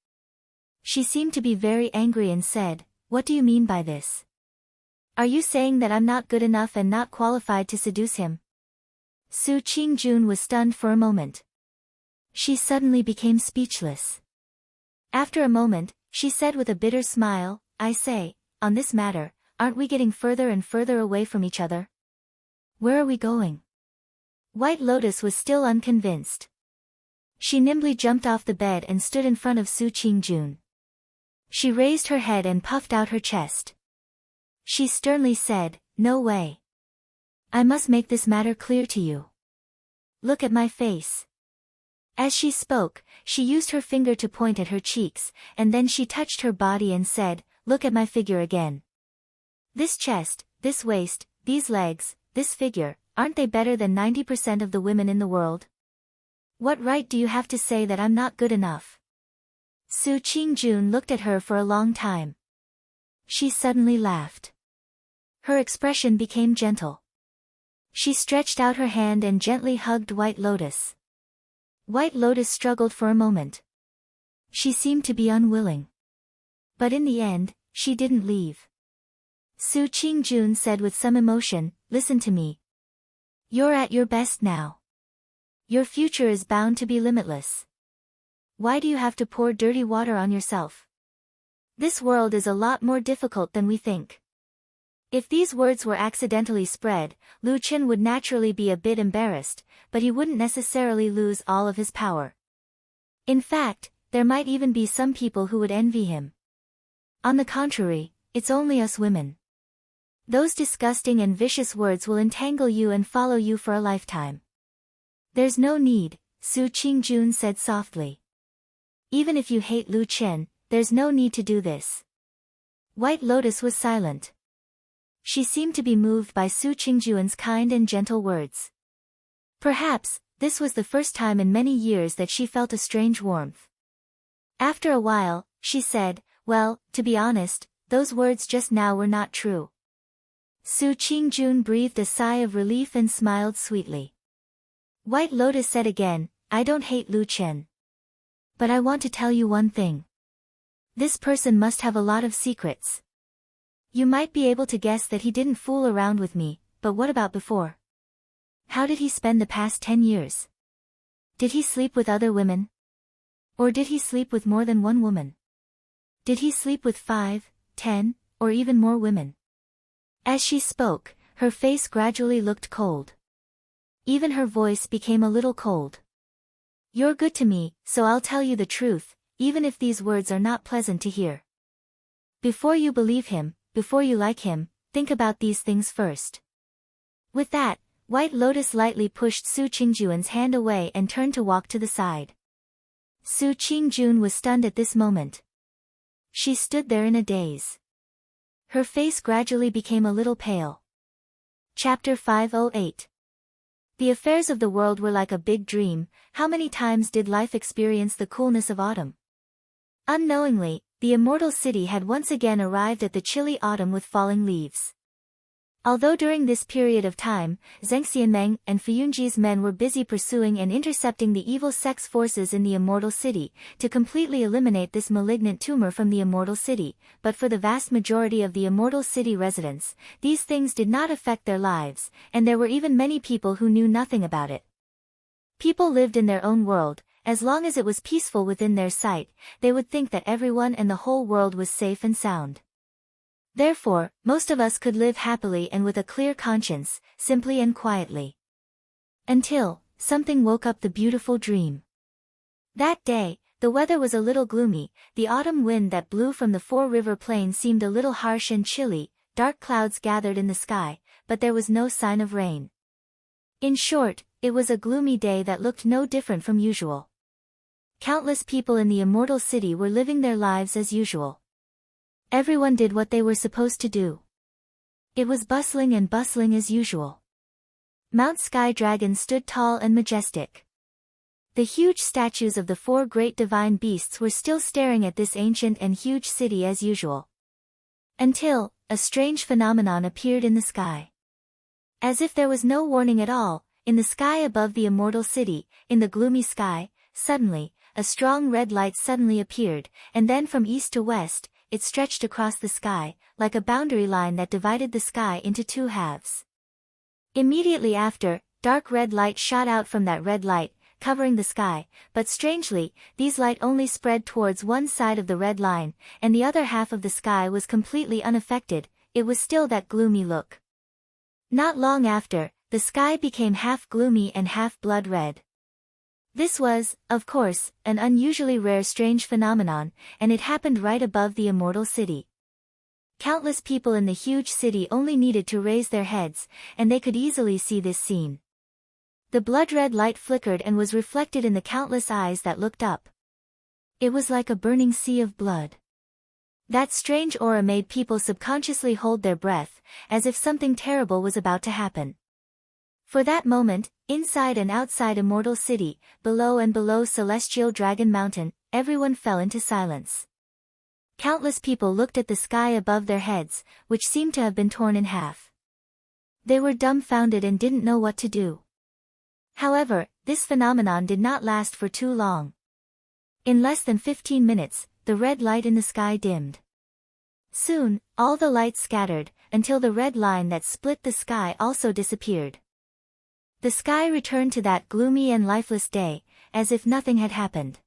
She seemed to be very angry and said, what do you mean by this? Are you saying that I'm not good enough and not qualified to seduce him? Su Qingjun was stunned for a moment. She suddenly became speechless. After a moment, she said with a bitter smile, I say, on this matter, aren't we getting further and further away from each other? Where are we going? White Lotus was still unconvinced. She nimbly jumped off the bed and stood in front of Su Qingjun. She raised her head and puffed out her chest. She sternly said, no way. I must make this matter clear to you. Look at my face. As she spoke, she used her finger to point at her cheeks, and then she touched her body and said, "Look at my figure again. This chest, this waist, these legs, this figure, aren't they better than 90% of the women in the world? What right do you have to say that I'm not good enough?" Su Qingjun looked at her for a long time. She suddenly laughed. Her expression became gentle. She stretched out her hand and gently hugged White Lotus. White Lotus struggled for a moment. She seemed to be unwilling. But in the end, she didn't leave. Su Qingjun said with some emotion, "Listen to me. You're at your best now. Your future is bound to be limitless. Why do you have to pour dirty water on yourself? This world is a lot more difficult than we think." If these words were accidentally spread, Lu Chen would naturally be a bit embarrassed, but he wouldn't necessarily lose all of his power. In fact, there might even be some people who would envy him. On the contrary, it's only us women. Those disgusting and vicious words will entangle you and follow you for a lifetime. "There's no need," Su Qingjun said softly. "Even if you hate Lu Chen, there's no need to do this." White Lotus was silent. She seemed to be moved by Su Qingjun's kind and gentle words. Perhaps, this was the first time in many years that she felt a strange warmth. After a while, she said, "Well, to be honest, those words just now were not true." Su Qingjun breathed a sigh of relief and smiled sweetly. White Lotus said again, "I don't hate Lu Chen. But I want to tell you one thing. This person must have a lot of secrets. You might be able to guess that he didn't fool around with me, but what about before? How did he spend the past 10 years? Did he sleep with other women? Or did he sleep with more than one woman? Did he sleep with 5, 10, or even more women?" As she spoke, her face gradually looked cold. Even her voice became a little cold. "You're good to me, so I'll tell you the truth, even if these words are not pleasant to hear. Before you believe him, before you like him, think about these things first." With that, White Lotus lightly pushed Su Qingjun's hand away and turned to walk to the side. Su Qingjun was stunned at this moment. She stood there in a daze. Her face gradually became a little pale. Chapter 508. The affairs of the world were like a big dream. How many times did life experience the coolness of autumn? Unknowingly, the immortal city had once again arrived at the chilly autumn with falling leaves. Although during this period of time, Zheng Xianmeng and Fuyunji's men were busy pursuing and intercepting the evil sex forces in the immortal city, to completely eliminate this malignant tumor from the immortal city, but for the vast majority of the immortal city residents, these things did not affect their lives, and there were even many people who knew nothing about it. People lived in their own world. As long as it was peaceful within their sight, they would think that everyone and the whole world was safe and sound. Therefore, most of us could live happily and with a clear conscience, simply and quietly. Until something woke up the beautiful dream. That day, the weather was a little gloomy, the autumn wind that blew from the Four-River Plain seemed a little harsh and chilly, dark clouds gathered in the sky, but there was no sign of rain. In short, it was a gloomy day that looked no different from usual. Countless people in the immortal city were living their lives as usual. Everyone did what they were supposed to do. It was bustling as usual. Mount Sky Dragon stood tall and majestic. The huge statues of the 4 great divine beasts were still staring at this ancient and huge city as usual. Until a strange phenomenon appeared in the sky. As if there was no warning at all, in the sky above the immortal city, in the gloomy sky, suddenly, a strong red light suddenly appeared, and then from east to west, it stretched across the sky, like a boundary line that divided the sky into 2 halves. Immediately after, dark red light shot out from that red light, covering the sky, but strangely, these light only spread towards one side of the red line, and the other half of the sky was completely unaffected. It was still that gloomy look. Not long after, the sky became half gloomy and half blood red. This was, of course, an unusually rare strange phenomenon, and it happened right above the immortal city. Countless people in the huge city only needed to raise their heads, and they could easily see this scene. The blood-red light flickered and was reflected in the countless eyes that looked up. It was like a burning sea of blood. That strange aura made people subconsciously hold their breath, as if something terrible was about to happen. For that moment, inside and outside Immortal City, below and below Celestial Dragon Mountain, everyone fell into silence. Countless people looked at the sky above their heads, which seemed to have been torn in half. They were dumbfounded and didn't know what to do. However, this phenomenon did not last for too long. In less than 15 minutes, the red light in the sky dimmed. Soon, all the lights scattered, until the red line that split the sky also disappeared. The sky returned to that gloomy and lifeless day, as if nothing had happened.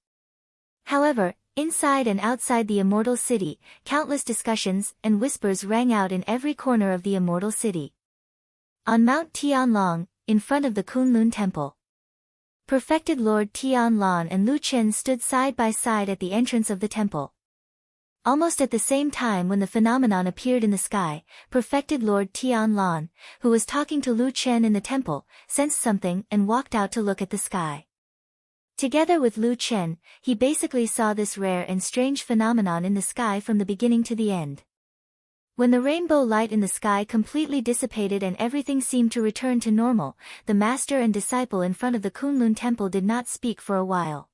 However, inside and outside the Immortal City, countless discussions and whispers rang out in every corner of the Immortal City. On Mount Tianlong, in front of the Kunlun Temple, Perfected Lord Tianlan and Lu Chen stood side by side at the entrance of the temple. Almost at the same time when the phenomenon appeared in the sky, Perfected Lord Tianlan, who was talking to Lu Chen in the temple, sensed something and walked out to look at the sky. Together with Lu Chen, he basically saw this rare and strange phenomenon in the sky from the beginning to the end. When the rainbow light in the sky completely dissipated and everything seemed to return to normal, the master and disciple in front of the Kunlun temple did not speak for a while.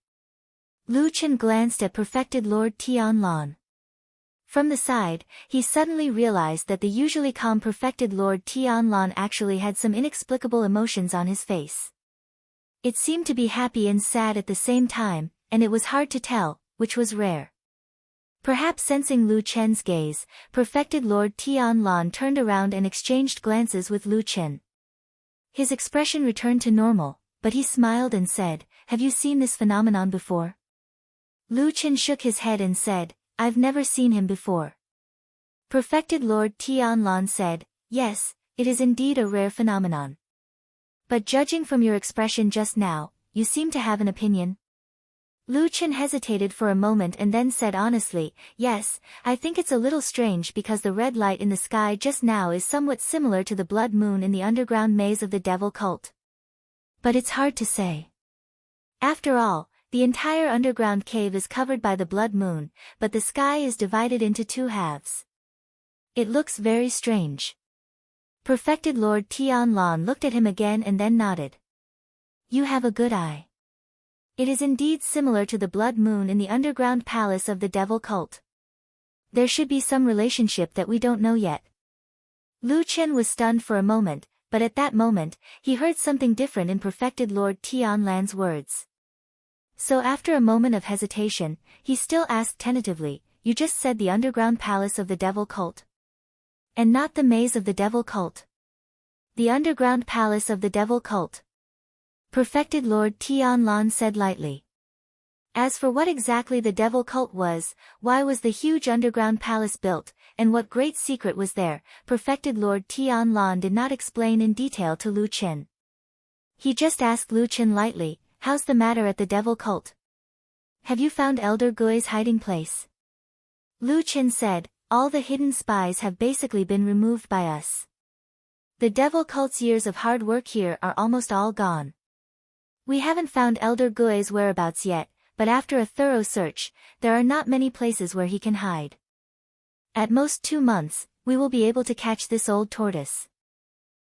Lu Chen glanced at Perfected Lord Tianlan. From the side, he suddenly realized that the usually calm Perfected Lord Tianlan actually had some inexplicable emotions on his face. It seemed to be happy and sad at the same time, and it was hard to tell which was rare. Perhaps sensing Lu Chen's gaze, Perfected Lord Tianlan turned around and exchanged glances with Lu Chen. His expression returned to normal, but he smiled and said, "Have you seen this phenomenon before?" Lu Chen shook his head and said, "I've never seen him before." Perfected Lord Tianlan said, "Yes, it is indeed a rare phenomenon. But judging from your expression just now, you seem to have an opinion." Lu Chen hesitated for a moment and then said honestly, "Yes, I think it's a little strange because the red light in the sky just now is somewhat similar to the blood moon in the underground maze of the devil cult. But it's hard to say. After all, the entire underground cave is covered by the blood moon, but the sky is divided into two halves. It looks very strange." Perfected Lord Tianlan looked at him again and then nodded. "You have a good eye. It is indeed similar to the blood moon in the underground palace of the devil cult. There should be some relationship that we don't know yet." Lu Chen was stunned for a moment, but at that moment, he heard something different in Perfected Lord Tianlan's words. So after a moment of hesitation, he still asked tentatively, "You just said the underground palace of the devil cult? And not the maze of the devil cult?" "The underground palace of the devil cult," Perfected Lord Tianlan said lightly. As for what exactly the devil cult was, why was the huge underground palace built, and what great secret was there, Perfected Lord Tianlan did not explain in detail to Lu Chen. He just asked Lu Chen lightly, "How's the matter at the devil cult? Have you found Elder Gui's hiding place?" Lu Chen said, "All the hidden spies have basically been removed by us. The devil cult's years of hard work here are almost all gone. We haven't found Elder Gui's whereabouts yet, but after a thorough search, there are not many places where he can hide. At most 2 months, we will be able to catch this old tortoise."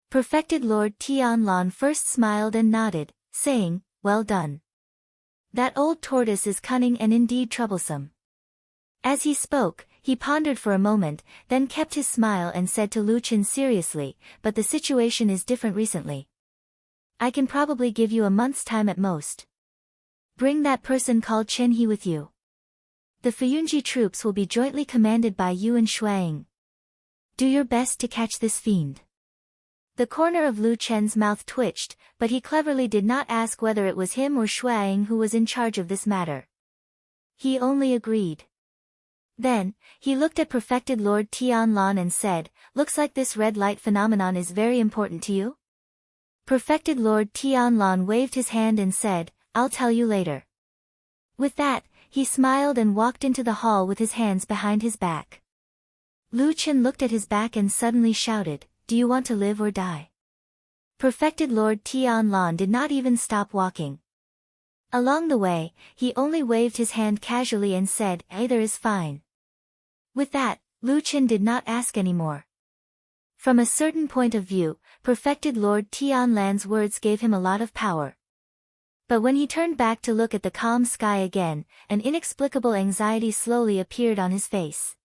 Perfected Lord Tianlan first smiled and nodded, saying, "Well done. That old tortoise is cunning and indeed troublesome." As he spoke, he pondered for a moment, then kept his smile and said to Lu Chen seriously, "But the situation is different recently. I can probably give you a month's time at most. Bring that person called Chen He with you. The Fuyunji troops will be jointly commanded by you and Shuang. Do your best to catch this fiend." The corner of Lu Chen's mouth twitched, but he cleverly did not ask whether it was him or Shuang who was in charge of this matter. He only agreed. Then, he looked at Perfected Lord Tianlan and said, "Looks like this red light phenomenon is very important to you?" Perfected Lord Tianlan waved his hand and said, "I'll tell you later." With that, he smiled and walked into the hall with his hands behind his back. Lu Chen looked at his back and suddenly shouted, "Do you want to live or die?" Perfected Lord Tianlan did not even stop walking. Along the way, he only waved his hand casually and said, "Either is fine." With that, Lu Chen did not ask anymore. From a certain point of view, Perfected Lord Tianlan's words gave him a lot of power. But when he turned back to look at the calm sky again, an inexplicable anxiety slowly appeared on his face.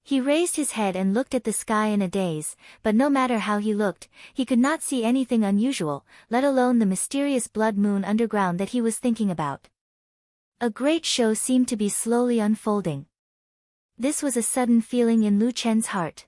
He raised his head and looked at the sky in a daze, but no matter how he looked, he could not see anything unusual, let alone the mysterious blood moon underground that he was thinking about. A great show seemed to be slowly unfolding. This was a sudden feeling in Lu Chen's heart.